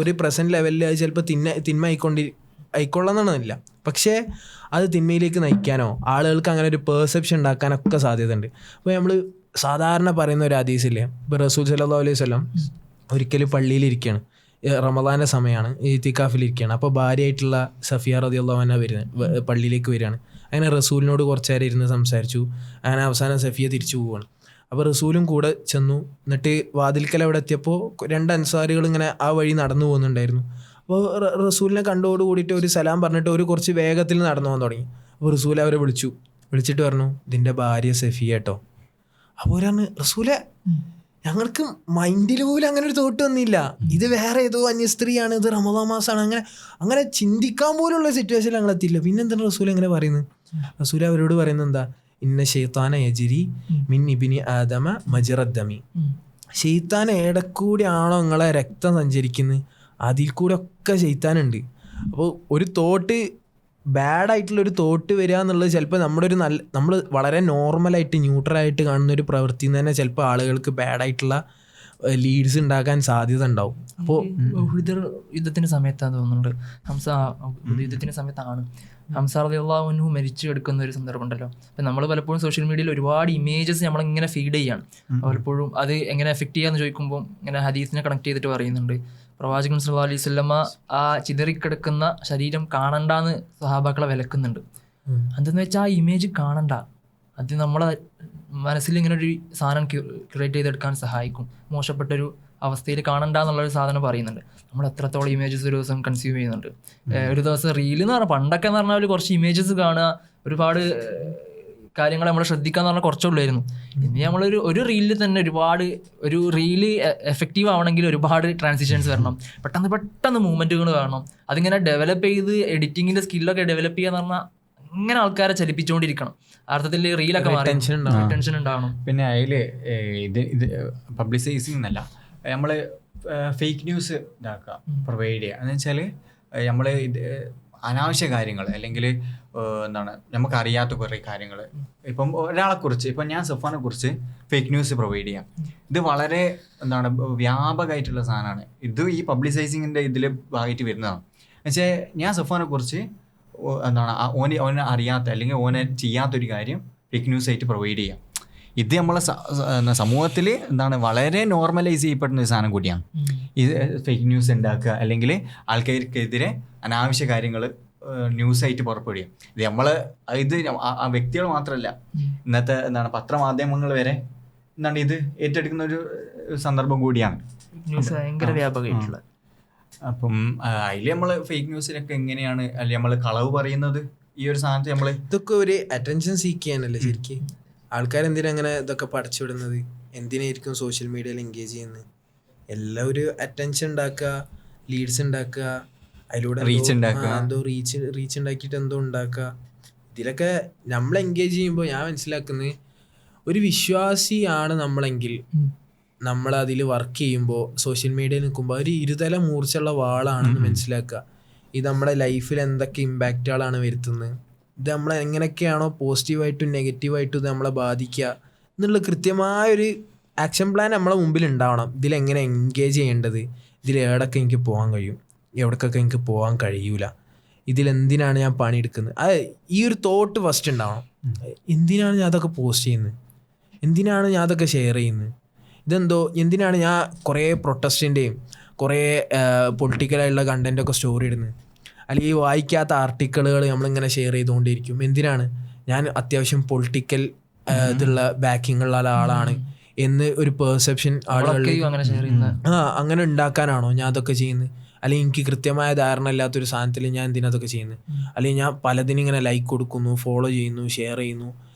ഒരു പ്രസൻറ്റ് ലെവലിൽ അത് ചിലപ്പോൾ തിന്മ ആയിക്കൊള്ളണമെന്നില്ല, പക്ഷേ അത് തിന്മയിലേക്ക് നയിക്കാനോ ആളുകൾക്ക് അങ്ങനെ ഒരു പെർസെപ്ഷൻ ഉണ്ടാക്കാനൊക്കെ സാധ്യതയുണ്ട്. അപ്പോൾ നമ്മൾ സാധാരണ പറയുന്ന ഒരു ഹദീസില്ലേ, ഇപ്പോൾ റസൂൽ സല്ലല്ലാഹു അലൈഹി വസല്ലം ഒരിക്കലും പള്ളിയിലിരിക്കുകയാണ്, റമദാൻ്റെ സമയമാണ്, ഇത്തിക്കാഫിലിരിക്കുകയാണ്. അപ്പോൾ ഭാര്യയായിട്ടുള്ള സഫിയ റളിയല്ലാഹു അൻഹ വരുന്നത് പള്ളിയിലേക്ക് വരികയാണ്. അങ്ങനെ റസൂലിനോട് കുറച്ച് നേരം ഇരുന്ന് സംസാരിച്ചു. അങ്ങനെ അവസാനം സഫിയ തിരിച്ചു പോവുകയാണ്. അപ്പോൾ റസൂലും കൂടെ ചെന്നു. എന്നിട്ട് വാതിൽക്കൽ അവിടെ എത്തിയപ്പോൾ 2 അൻസാരികൾ ഇങ്ങനെ ആ വഴി നടന്നു പോകുന്നുണ്ടായിരുന്നു. അപ്പോൾ റസൂലിനെ കണ്ടോട് കൂടിയിട്ട് ഒരു സലാം പറഞ്ഞിട്ട് ഒരു കുറച്ച് വേഗത്തിൽ നടന്നു പോകാൻ തുടങ്ങി. അപ്പോൾ റസൂൽ അവരെ വിളിച്ചിട്ട് പറഞ്ഞു, ഇതിൻ്റെ ഭാര്യ സഫിയ കേട്ടോ. അപ്പോൾ ഒരാണ് റസൂലെ, ഞങ്ങൾക്ക് മൈൻഡിൽ പോലും അങ്ങനെ ഒരു തോട്ട് വന്നില്ല, ഇത് വേറെ ഏതോ അന്യസ്ത്രീയാണ്, ഇത് റമദാൻ മാസമാണ്, അങ്ങനെ ചിന്തിക്കാൻ പോലുള്ള സിറ്റുവേഷനിൽ ഞങ്ങൾ എത്തിയില്ല. പിന്നെ എന്താണ് റസൂൽ എങ്ങനെ പറയുന്നത്? റസൂൽ അവരോട് പറയുന്നത് എന്താ, ഇന്ന ശൈത്താന യജ്രി മിൻ ഇബ്നി ആദമ മജ്റദ്ദമി. ശൈത്താൻ ഏടക്കൂടിയാണോ നിങ്ങളെ രക്തം സഞ്ചരിക്കുന്നത്, അതിൽ കൂടെ ഒക്കെ ശൈത്താനുണ്ട്. അപ്പോൾ ഒരു തോട്ട് ബാഡായിട്ടുള്ളൊരു തോട്ട് വരിക എന്നുള്ളത് ചിലപ്പോൾ നമ്മൾ വളരെ നോർമലായിട്ട് ന്യൂട്രലായിട്ട് കാണുന്ന ഒരു പ്രവൃത്തി തന്നെ ചിലപ്പോൾ ആളുകൾക്ക് ബാഡായിട്ടുള്ള ലീഡ്സ് ഉണ്ടാക്കാൻ സാധ്യത ഉണ്ടാവും. അപ്പോൾ യുദ്ധത്തിൻ്റെ സമയത്താന്ന് തോന്നുന്നുണ്ട്, യുദ്ധത്തിൻ്റെ സമയത്താണ് ഹംസ റളിയല്ലാഹു അൻഹു മരിച്ചു കിടക്കുന്ന ഒരു സന്ദർഭം ഉണ്ടല്ലോ. അപ്പം നമ്മൾ പലപ്പോഴും സോഷ്യൽ മീഡിയയിൽ ഒരുപാട് ഇമേജസ് നമ്മളിങ്ങനെ ഫീഡ് ചെയ്യാണ്. പലപ്പോഴും അത് എങ്ങനെ എഫക്റ്റ് ചെയ്യാന്ന് ചോദിക്കുമ്പോൾ ഇങ്ങനെ ഹദീസിനെ കണക്ട് ചെയ്തിട്ട് പറയുന്നുണ്ട്, പ്രവാചകൻ സല്ലല്ലാഹു അലൈഹി വസല്ലമ ആ ചിതറിക്കിടക്കുന്ന ശരീരം കാണണ്ടാന്ന് സഹാബാക്കളെ വിലക്കുന്നുണ്ട്. എന്തെന്ന് വെച്ചാൽ ആ ഇമേജ് കാണണ്ട, അത് നമ്മളെ മനസ്സിൽ ഇങ്ങനെ ഒരു സാധനം ക്രിയേറ്റ് ചെയ്തെടുക്കാൻ സഹായിക്കും. മോശപ്പെട്ടൊരു അവസ്ഥയിൽ കാണണ്ട എന്നുള്ളൊരു സാധനം പറയുന്നുണ്ട്. നമ്മൾ എത്രത്തോളം ഇമേജസ് ഒരു ദിവസം കൺസ്യൂം ചെയ്യുന്നുണ്ട്. ഒരു ദിവസം റീൽ എന്ന് പറഞ്ഞാൽ പണ്ടൊക്കെ എന്ന് പറഞ്ഞാൽ കുറച്ച് ഇമേജസ് കാണുക, ഒരുപാട് കാര്യങ്ങൾ നമ്മൾ ശ്രദ്ധിക്കാന്ന് പറഞ്ഞാൽ കുറച്ചേ ഉള്ളായിരുന്നു. ഇനി നമ്മളൊരു റീലിൽ തന്നെ ഒരു റീല് എഫക്റ്റീവ് ആവണമെങ്കിൽ ഒരുപാട് ട്രാൻസിഷൻസ് വരണം, പെട്ടെന്ന് മൂവ്മെൻറ്റുകൾ വേണം. അതിങ്ങനെ ഡെവലപ്പ് ചെയ്ത് എഡിറ്റിങ്ങിൻ്റെ സ്കില്ലൊക്കെ ഡെവലപ്പ് ചെയ്യാന്ന് പറഞ്ഞാൽ ഇങ്ങനെ ആൾക്കാരെ ചലിപ്പിച്ചുകൊണ്ടിരിക്കണം. അർത്ഥത്തിൽ റീലൊക്കെ ടെൻഷൻ ഉണ്ടാവണം. പിന്നെ അതിൽ ഇത് പബ്ലിസൈസിങ് എന്നല്ല, നമ്മൾ ഫേക്ക് ന്യൂസ് ഇതാക്കുക, പ്രൊവൈഡ് ചെയ്യുക. എന്ന് വെച്ചാൽ നമ്മൾ ഇത് അനാവശ്യ കാര്യങ്ങൾ അല്ലെങ്കിൽ നമുക്കറിയാത്ത കുറേ കാര്യങ്ങൾ, ഇപ്പം ഒരാളെക്കുറിച്ച്, ഇപ്പം ഞാൻ സഫാനെ കുറിച്ച് ഫേക്ക് ന്യൂസ് പ്രൊവൈഡ് ചെയ്യാം. ഇത് വളരെ വ്യാപകമായിട്ടുള്ള സാധനമാണ്. ഇത് ഈ പബ്ലിസൈസിങ്ങിൻ്റെ ഇതിൽ ഭാഗമായിട്ട് വരുന്നതാണ്. എന്നുവെച്ചാൽ ഞാൻ സഫാനെ കുറിച്ച് ഓനെ അറിയാത്ത അല്ലെങ്കിൽ ഓനെ ചെയ്യാത്തൊരു കാര്യം ഫേക്ക് ന്യൂസ് ആയിട്ട് പ്രൊവൈഡ് ചെയ്യാം. ഇത് നമ്മളെ സമൂഹത്തിൽ വളരെ നോർമലൈസ് ചെയ്യപ്പെടുന്ന ഒരു സാധനം കൂടിയാണ്. ഇത് ഫേക്ക് ന്യൂസ് ഉണ്ടാക്കുക അല്ലെങ്കിൽ ആൾക്കാർക്കെതിരെ അനാവശ്യ കാര്യങ്ങൾ ന്യൂസായിട്ട് പുറപ്പെടുക. ഇത് വ്യക്തികൾ മാത്രമല്ല, ഇന്നത്തെ പത്രമാധ്യമങ്ങൾ വരെ ഇത് ഏറ്റെടുക്കുന്ന ഒരു സന്ദർഭം കൂടിയാണ്. ഭയങ്കര വ്യാപകമായിട്ടുള്ള. അപ്പം അതിൽ നമ്മൾ ഫേക്ക് ന്യൂസിലൊക്കെ എങ്ങനെയാണ് അല്ലെങ്കിൽ നമ്മൾ കളവ് പറയുന്നത്, ഈ ഒരു സാധനത്തെ നമ്മൾ ഇതൊക്കെ ഒരു അറ്റൻഷൻ സീക്ക് ചെയ്യാനല്ലേ ശരിക്കും ആൾക്കാരെന്തിനാ അങ്ങനെ ഇതൊക്കെ പടച്ചുവിടുന്നത്? എന്തിനായിരിക്കും സോഷ്യൽ മീഡിയയിൽ എൻഗേജ് ചെയ്യുന്നത്? എല്ലാം ഒരു അറ്റൻഷൻ ഉണ്ടാക്കുക, ലീഡ്സ് ഉണ്ടാക്കുക, അതിലൂടെ എന്തോ റീച്ച് ഉണ്ടാക്കിയിട്ട് എന്തോ ഉണ്ടാക്കുക. ഇതിലൊക്കെ നമ്മൾ എൻഗേജ് ചെയ്യുമ്പോൾ ഞാൻ മനസ്സിലാക്കുന്നത്, ഒരു വിശ്വാസിയാണ് നമ്മളെങ്കിൽ നമ്മളതിൽ വർക്ക് ചെയ്യുമ്പോൾ സോഷ്യൽ മീഡിയയിൽ നിൽക്കുമ്പോൾ ഒരു ഇരുതല മൂർച്ചയുള്ള വാളാണെന്ന് മനസ്സിലാക്കുക. ഇത് നമ്മുടെ ലൈഫിൽ എന്തൊക്കെ ഇമ്പാക്റ്റുകളാണ് വരുത്തുന്നത്, ഇത് നമ്മളെ എങ്ങനെയൊക്കെയാണോ പോസിറ്റീവായിട്ടും നെഗറ്റീവായിട്ടും ഇത് നമ്മളെ ബാധിക്കുക എന്നുള്ള കൃത്യമായൊരു ആക്ഷൻ പ്ലാൻ നമ്മളെ മുമ്പിൽ ഉണ്ടാവണം. ഇതിലെങ്ങനെ എൻഗേജ് ചെയ്യേണ്ടത്, ഇതിൽ എവിടെയൊക്കെ എനിക്ക് പോകാൻ കഴിയും, എവിടേക്കൊക്കെ എനിക്ക് പോകാൻ കഴിയൂല, ഇതിലെന്തിനാണ് ഞാൻ പണിയെടുക്കുന്നത്, അത് ഈ ഒരു തോട്ട് ഫസ്റ്റ് ഉണ്ടാവണം. എന്തിനാണ് ഞാൻ അതൊക്കെ പോസ്റ്റ് ചെയ്യുന്നത്, എന്തിനാണ് ഞാൻ അതൊക്കെ ഷെയർ ചെയ്യുന്നത്, എന്തിനാണ് ഞാൻ കുറേ പ്രൊട്ടസ്റ്റിൻ്റെയും കുറേ പൊളിറ്റിക്കലായിട്ടുള്ള കണ്ടൻറ്റൊക്കെ സ്റ്റോറി ഇടുന്നത്, അല്ലെങ്കിൽ വായിക്കാത്ത ആർട്ടിക്കിളുകൾ നമ്മളിങ്ങനെ ഷെയർ ചെയ്തുകൊണ്ടിരിക്കും. എന്തിനാണ്? ഞാൻ അത്യാവശ്യം പൊളിറ്റിക്കൽ ഇതുള്ള ബാക്കിംഗ് ഉള്ള ആളാണ് എന്ന് ഒരു പെർസെപ്ഷൻ ആളുകളിൽ അങ്ങനെ ഉണ്ടാക്കാനാണോ ഞാൻ അതൊക്കെ ചെയ്യുന്നത്? അല്ലെങ്കിൽ എനിക്ക് കൃത്യമായ ധാരണ ഇല്ലാത്തൊരു സാധനത്തിൽ ഞാൻ എന്തിനതൊക്കെ ചെയ്യുന്നത്? അല്ലെങ്കിൽ ഞാൻ പലതിനും ഇങ്ങനെ ലൈക്ക് കൊടുക്കുന്നു, ഫോളോ ചെയ്യുന്നു, ഷെയർ ചെയ്യുന്നു,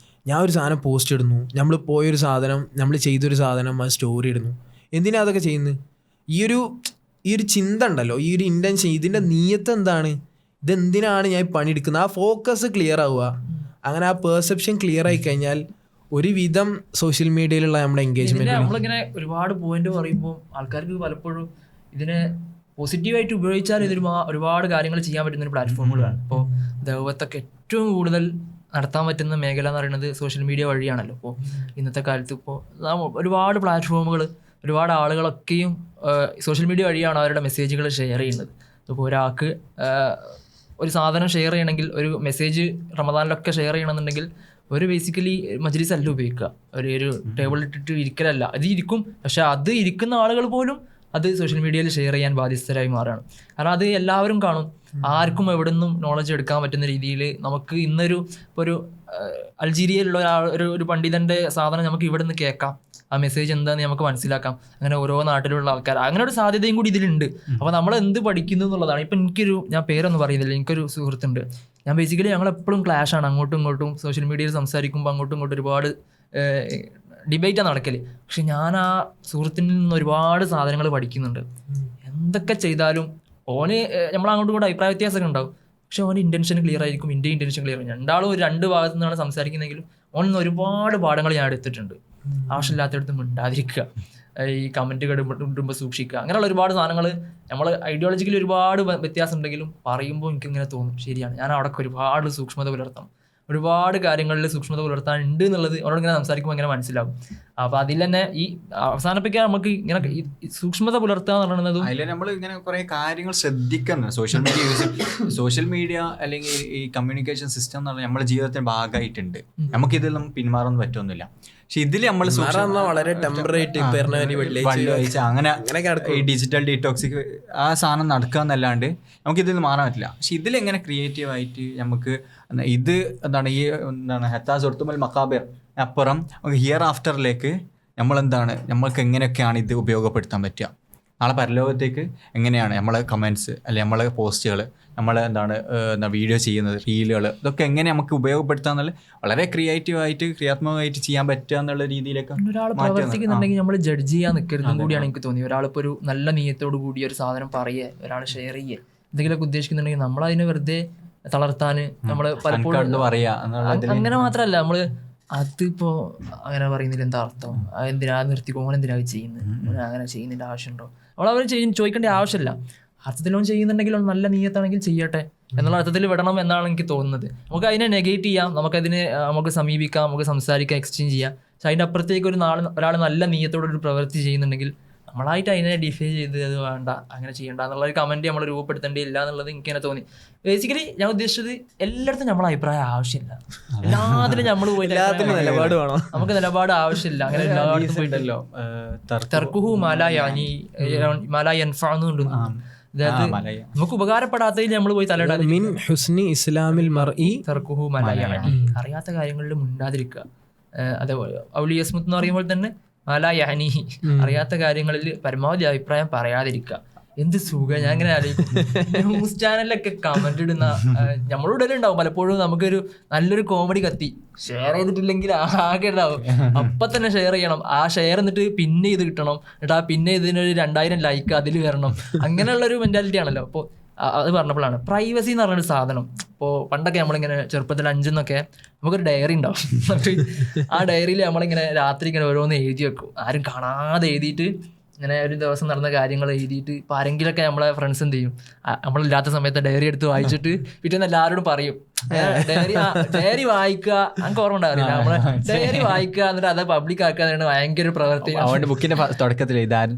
ഞാൻ ഒരു സാധനം പോസ്റ്റ് ഇടുന്നു, നമ്മൾ പോയൊരു സാധനം, നമ്മൾ ചെയ്തൊരു സാധനം അത് സ്റ്റോറി ഇടുന്നു. എന്തിനാ അതൊക്കെ ചെയ്യുന്നത്? ഈ ഒരു ചിന്ത ഉണ്ടല്ലോ, ഈ ഒരു ഇൻറ്റൻഷൻ, ഇതിൻ്റെ നീയത്ത് എന്താണ്, ഇതെന്തിനാണ് ഞാൻ പണിയെടുക്കുന്നത്, ആ ഫോക്കസ് ക്ലിയർ ആവുക. അങ്ങനെ ആ പെർസെപ്ഷൻ ക്ലിയർ ആയി കഴിഞ്ഞാൽ ഒരുവിധം സോഷ്യൽ മീഡിയയിലുള്ള നമ്മുടെ എൻഗേജ്മെന്റ്. നമ്മളിങ്ങനെ ഒരുപാട് പോയിന്റ് പറയുമ്പോൾ ആൾക്കാർക്ക് പലപ്പോഴും ഇതിനെ പോസിറ്റീവായിട്ട് ഉപയോഗിച്ചാൽ ഒരുപാട് കാര്യങ്ങൾ ചെയ്യാൻ പറ്റുന്ന ഒരു പ്ലാറ്റ്ഫോമുകളാണ്. ഇപ്പോൾ ദൗവത്തൊക്കെ ഏറ്റവും കൂടുതൽ നടത്താൻ പറ്റുന്ന മേഖല എന്ന് പറയുന്നത് സോഷ്യൽ മീഡിയ വഴിയാണല്ലോ. ഇപ്പോൾ ഇന്നത്തെ കാലത്ത് ഇപ്പോൾ ഒരുപാട് പ്ലാറ്റ്ഫോമുകൾ ഒരുപാട് ആളുകളൊക്കെയും സോഷ്യൽ മീഡിയ വഴിയാണ് അവരുടെ മെസ്സേജുകൾ ഷെയർ ചെയ്യുന്നത്. ഇപ്പോൾ ഒരാൾക്ക് ഒരു സാധനം ഷെയർ ചെയ്യണമെങ്കിൽ, ഒരു മെസ്സേജ് റമദാനിലൊക്കെ ഷെയർ ചെയ്യണമെന്നുണ്ടെങ്കിൽ ഒരു ബേസിക്കലി മജ്ലിസ് അല്ല ഉപയോഗിക്കുക, ഒരു ടേബിൾ ഇട്ടിട്ട് ഇരിക്കലല്ല. അത് ഇരിക്കും, പക്ഷെ അത് ഇരിക്കുന്ന ആളുകൾ പോലും അത് സോഷ്യൽ മീഡിയയിൽ ഷെയർ ചെയ്യാൻ ബാധ്യസ്ഥരായി മാറുകയാണ്. കാരണം അത് എല്ലാവരും കാണും, ആർക്കും എവിടെ നിന്നും നോളജ് എടുക്കാൻ പറ്റുന്ന രീതിയിൽ നമുക്ക് ഇന്നൊരു ഒരു അൾജീരിയയിലുള്ള ഒരു പണ്ഡിതൻ്റെ സാധനം നമുക്ക് ഇവിടെ നിന്ന് കേൾക്കാം, ആ മെസ്സേജ് എന്താണെന്ന് നമുക്ക് മനസ്സിലാക്കാം. അങ്ങനെ ഓരോ നാട്ടിലുള്ള ആൾക്കാർ, അങ്ങനെ ഒരു സാധ്യതയും കൂടി ഇതിലുണ്ട്. അപ്പോൾ നമ്മൾ എന്ത് പഠിക്കുന്നു എന്നുള്ളതാണ്. ഇപ്പം ഞാൻ പേരൊന്നും പറയുന്നില്ല, എനിക്കൊരു സുഹൃത്തുണ്ട്, ഞാൻ ബേസിക്കലി ഞങ്ങളെപ്പോഴും ക്ലാഷാണ്, അങ്ങോട്ടും ഇങ്ങോട്ടും സോഷ്യൽ മീഡിയയിൽ സംസാരിക്കുമ്പോൾ അങ്ങോട്ടും ഇങ്ങോട്ടും ഒരുപാട് ഡിബേറ്റാണ് നടക്കൽ. പക്ഷെ ഞാൻ ആ സുഹൃത്തിൽ നിന്ന് ഒരുപാട് സാധനങ്ങൾ പഠിക്കുന്നുണ്ട്. എന്തൊക്കെ ചെയ്താലും ഓന് നമ്മളങ്ങോട്ടും ഇങ്ങോട്ടും അഭിപ്രായ വ്യത്യാസമൊക്കെ ഉണ്ടാവും, പക്ഷെ ഓൻ്റെ ഇൻറ്റൻഷൻ ക്ലിയർ ആയിരിക്കും, എൻ്റെ ഇൻറ്റൻഷൻ ക്ലിയർ ആയിരിക്കും. രണ്ടാളും രണ്ട് ഭാഗത്തു നിന്നാണ് സംസാരിക്കുന്നതെങ്കിലും ഓൻ ഒരുപാട് പാഠങ്ങൾ ഞാൻ എടുത്തിട്ടുണ്ട്. ആവശ്യമില്ലാത്തടത്ത് മിണ്ടാതിരിക്കുക, ഈ കമൻറ്റുകൾ ഇടുമ്പോൾ സൂക്ഷിക്കുക, അങ്ങനെയുള്ള ഒരുപാട് സാധനങ്ങൾ. നമ്മൾ ഐഡിയോളജിക്കലി ഒരുപാട് വ്യത്യാസം ഉണ്ടെങ്കിലും പറയുമ്പോൾ എനിക്കിങ്ങനെ തോന്നും, ശരിയാണ്, ഞാൻ അവിടെ ഒരുപാട് സൂക്ഷ്മത പുലർത്തണം, ഒരുപാട് കാര്യങ്ങളിൽ സൂക്ഷ്മത പുലർത്താൻ ഉണ്ട് എന്നുള്ളത് അവരോട് ഇങ്ങനെ സംസാരിക്കുമ്പോൾ ഇങ്ങനെ മനസ്സിലാവും. അപ്പോൾ അതിൽ തന്നെ ഈ അവസാനിപ്പിക്കാൻ നമുക്ക് ഇങ്ങനെ സൂക്ഷ്മത പുലർത്തുക എന്ന് പറയുന്നത്, അതിൽ നമ്മൾ ഇങ്ങനെ കുറേ കാര്യങ്ങൾ ശ്രദ്ധിക്കുന്നു. സോഷ്യൽ മീഡിയ അല്ലെങ്കിൽ ഈ കമ്മ്യൂണിക്കേഷൻ സിസ്റ്റം എന്ന് പറഞ്ഞാൽ നമ്മുടെ ജീവിതത്തിന്റെ ഭാഗമായിട്ടുണ്ട്. നമുക്കിതിൽ പിന്മാറാൻ പറ്റുന്നില്ല. പക്ഷെ ഇതിൽ നമ്മൾ വളരെ അങ്ങനെ ഈ ഡിജിറ്റൽ ഡീറ്റോക്സിക് ആ സാധനം നടക്കുക എന്നല്ലാണ്ട് നമുക്കിതിൽ നിന്ന് മാറാൻ പറ്റില്ല. പക്ഷെ ഇതിലെങ്ങനെ ക്രിയേറ്റീവായിട്ട് നമുക്ക് ഇത് എന്താണ് ഹത്താസ് ഒർത്തുമൽ മക്കാബിർ അപ്പുറം ഹിയർ ആഫ്റ്ററിലേക്ക് നമ്മൾക്ക് എങ്ങനെയൊക്കെയാണ് ഇത് ഉപയോഗപ്പെടുത്താൻ പറ്റുക, നാളെ പരലോകത്തേക്ക് എങ്ങനെയാണ് നമ്മളെ കമൻറ്റ്സ് അല്ലെങ്കിൽ നമ്മളെ പോസ്റ്റുകൾ, നമ്മൾ വീഡിയോ ചെയ്യുന്നത്, റീലുകൾ, ഇതൊക്കെ എങ്ങനെ നമുക്ക് ഉപയോഗപ്പെടുത്താന്നുള്ള വളരെ ക്രിയാത്മകമായിട്ട് ചെയ്യാൻ പറ്റുക എന്നുള്ള രീതിയിലേക്ക് ഒരാൾ പ്രവർത്തിക്കുന്നുണ്ടെങ്കിൽ നമ്മൾ ജഡ്ജ് ചെയ്യാൻ നിൽക്കരുതും കൂടിയാണ് എനിക്ക് തോന്നി. ഒരാളിപ്പോൾ ഒരു നല്ല നീയത്തോടു കൂടി ഒരു സാധനം പറയുക, ഒരാൾ ഷെയർ ചെയ്യുക, എന്തെങ്കിലുമൊക്കെ ഉദ്ദേശിക്കുന്നുണ്ടെങ്കിൽ നമ്മളതിനെ വെറുതെ തളർത്താൻ നമ്മൾ പലപ്പോഴും അങ്ങനെ മാത്രമല്ല, നമ്മൾ അതിപ്പോ അങ്ങനെ പറയുന്നതിൽ എന്താ അർത്ഥം, എന്തിനാ നിർത്തിക്കോ, എന്തിനാ ചെയ്യുന്നത്, അങ്ങനെ ചെയ്യുന്നതിൻ്റെ ആവശ്യമുണ്ടോ, അവളവർ ചോദിക്കേണ്ട ആവശ്യമില്ല. അർത്ഥത്തിലും ചെയ്യുന്നുണ്ടെങ്കിൽ നല്ല നീയത്താണെങ്കിൽ ചെയ്യട്ടെ എന്നുള്ള അർത്ഥത്തിൽ വിടണം എന്നാണ് എനിക്ക് തോന്നുന്നത്. നമുക്ക് അതിനെ നെഗേറ്റ് ചെയ്യാം, നമുക്ക് സമീപിക്കാം, നമുക്ക് സംസാരിക്കാം, എക്സ്ചേഞ്ച് ചെയ്യാം. പക്ഷെ അതിൻ്റെ അപ്പുറത്തേക്ക് ഒരാൾ നല്ല നീയത്തോടൊരു പ്രവൃത്തി ചെയ്യുന്നുണ്ടെങ്കിൽ നമ്മളായിട്ട് അതിനെ ഡിഫൈൻ ചെയ്ത് അത് വേണ്ട, അങ്ങനെ ചെയ്യേണ്ട എന്നുള്ളൊരു കമൻറ്റ് നമ്മൾ രൂപപ്പെടുത്തേണ്ടിയില്ല എന്നുള്ളത് എനിക്കിങ്ങനെ തോന്നി. ബേസിക്കലി ഞാൻ ഉദ്ദേശിച്ചത് എല്ലായിടത്തും നമ്മളെ അഭിപ്രായം ആവശ്യമില്ല, എല്ലാത്തിലും നമ്മൾ പോയിട്ട് നിലപാട് വേണം, നമുക്ക് നിലപാട് ആവശ്യമില്ല. അങ്ങനെ എല്ലായിടത്തും പോയിട്ടല്ലോ തർക്കുഹു മാലായാനി മാലായൻഫാന്നുണ്ട്, അതായത് നമുക്ക് ഉപകാരപ്പെടാത്തതിൽ നമ്മൾ പോയി തലയിടാൻ. മിൻ ഹുസ്നി ഇസ്ലാമിൽ മർഇ തർക്കുഹു മാലായാനി, അറിയാത്ത കാര്യങ്ങളിൽ മിണ്ടാതിരിക്കുക. അതേപോലെ ഔലിയസ്മുത്ത് എന്ന് പറയുമ്പോൾ തന്നെ മാലായഹനി, അറിയാത്ത കാര്യങ്ങളിൽ പരമാവധി അഭിപ്രായം പറയാതിരിക്കുക. എന്ത് സുഖം, ഞാൻ ഇങ്ങനെ ആലോചിക്കും. ന്യൂസ് ചാനലിലൊക്കെ കമന്റ് ഇടുന്ന നമ്മളോട് ഉണ്ടാവും പലപ്പോഴും. നമുക്കൊരു നല്ലൊരു കോമഡി കത്തി ഷെയർ ചെയ്തിട്ടില്ലെങ്കിൽ ആകെ ഉണ്ടാവും, അപ്പം തന്നെ ഷെയർ ചെയ്യണം. ആ ഷെയർ എന്നിട്ട് പിന്നെ ഇത് കിട്ടണം, എന്നിട്ട് ആ പിന്നെ ഇതിനൊരു 2000 ലൈക്ക് അതിൽ വരണം. അങ്ങനെയുള്ളൊരു മെൻറ്റാലിറ്റി ആണല്ലോ. അപ്പോൾ അത് പറഞ്ഞപ്പോഴാണ് പ്രൈവസി എന്ന് പറഞ്ഞൊരു സാധനം. ഇപ്പോൾ പണ്ടൊക്കെ നമ്മളിങ്ങനെ ചെറുപ്പത്തിൽ 5 നമുക്കൊരു ഡയറി ഉണ്ടാവും. ആ ഡയറിയിൽ നമ്മളിങ്ങനെ രാത്രി ഇങ്ങനെ ഓരോന്ന് എഴുതി വെക്കും, ആരും കാണാതെ എഴുതിയിട്ട്. ഇങ്ങനെ ഒരു ദിവസം നടന്ന കാര്യങ്ങൾ എഴുതിയിട്ട് ഇപ്പോൾ ആരെങ്കിലുമൊക്കെ നമ്മളെ ഫ്രണ്ട്സ് എന്ത് ചെയ്യും, നമ്മളില്ലാത്ത സമയത്ത് ഡയറി എടുത്ത് വായിച്ചിട്ട് പിറ്റേന്ന് എല്ലാവരോടും പറയും ഡയറി വായിക്കുക. നമുക്ക് ഓർമ്മ ഉണ്ടാവില്ല, നമ്മളെ ഡയറി വായിക്കുക എന്നിട്ട് അത് പബ്ലിക് ആക്കുക എന്നാണ് ഭയങ്കര പ്രവൃത്തി. ബുക്കിന്റെ തുടക്കത്തിൽ അല്ലെങ്കിൽ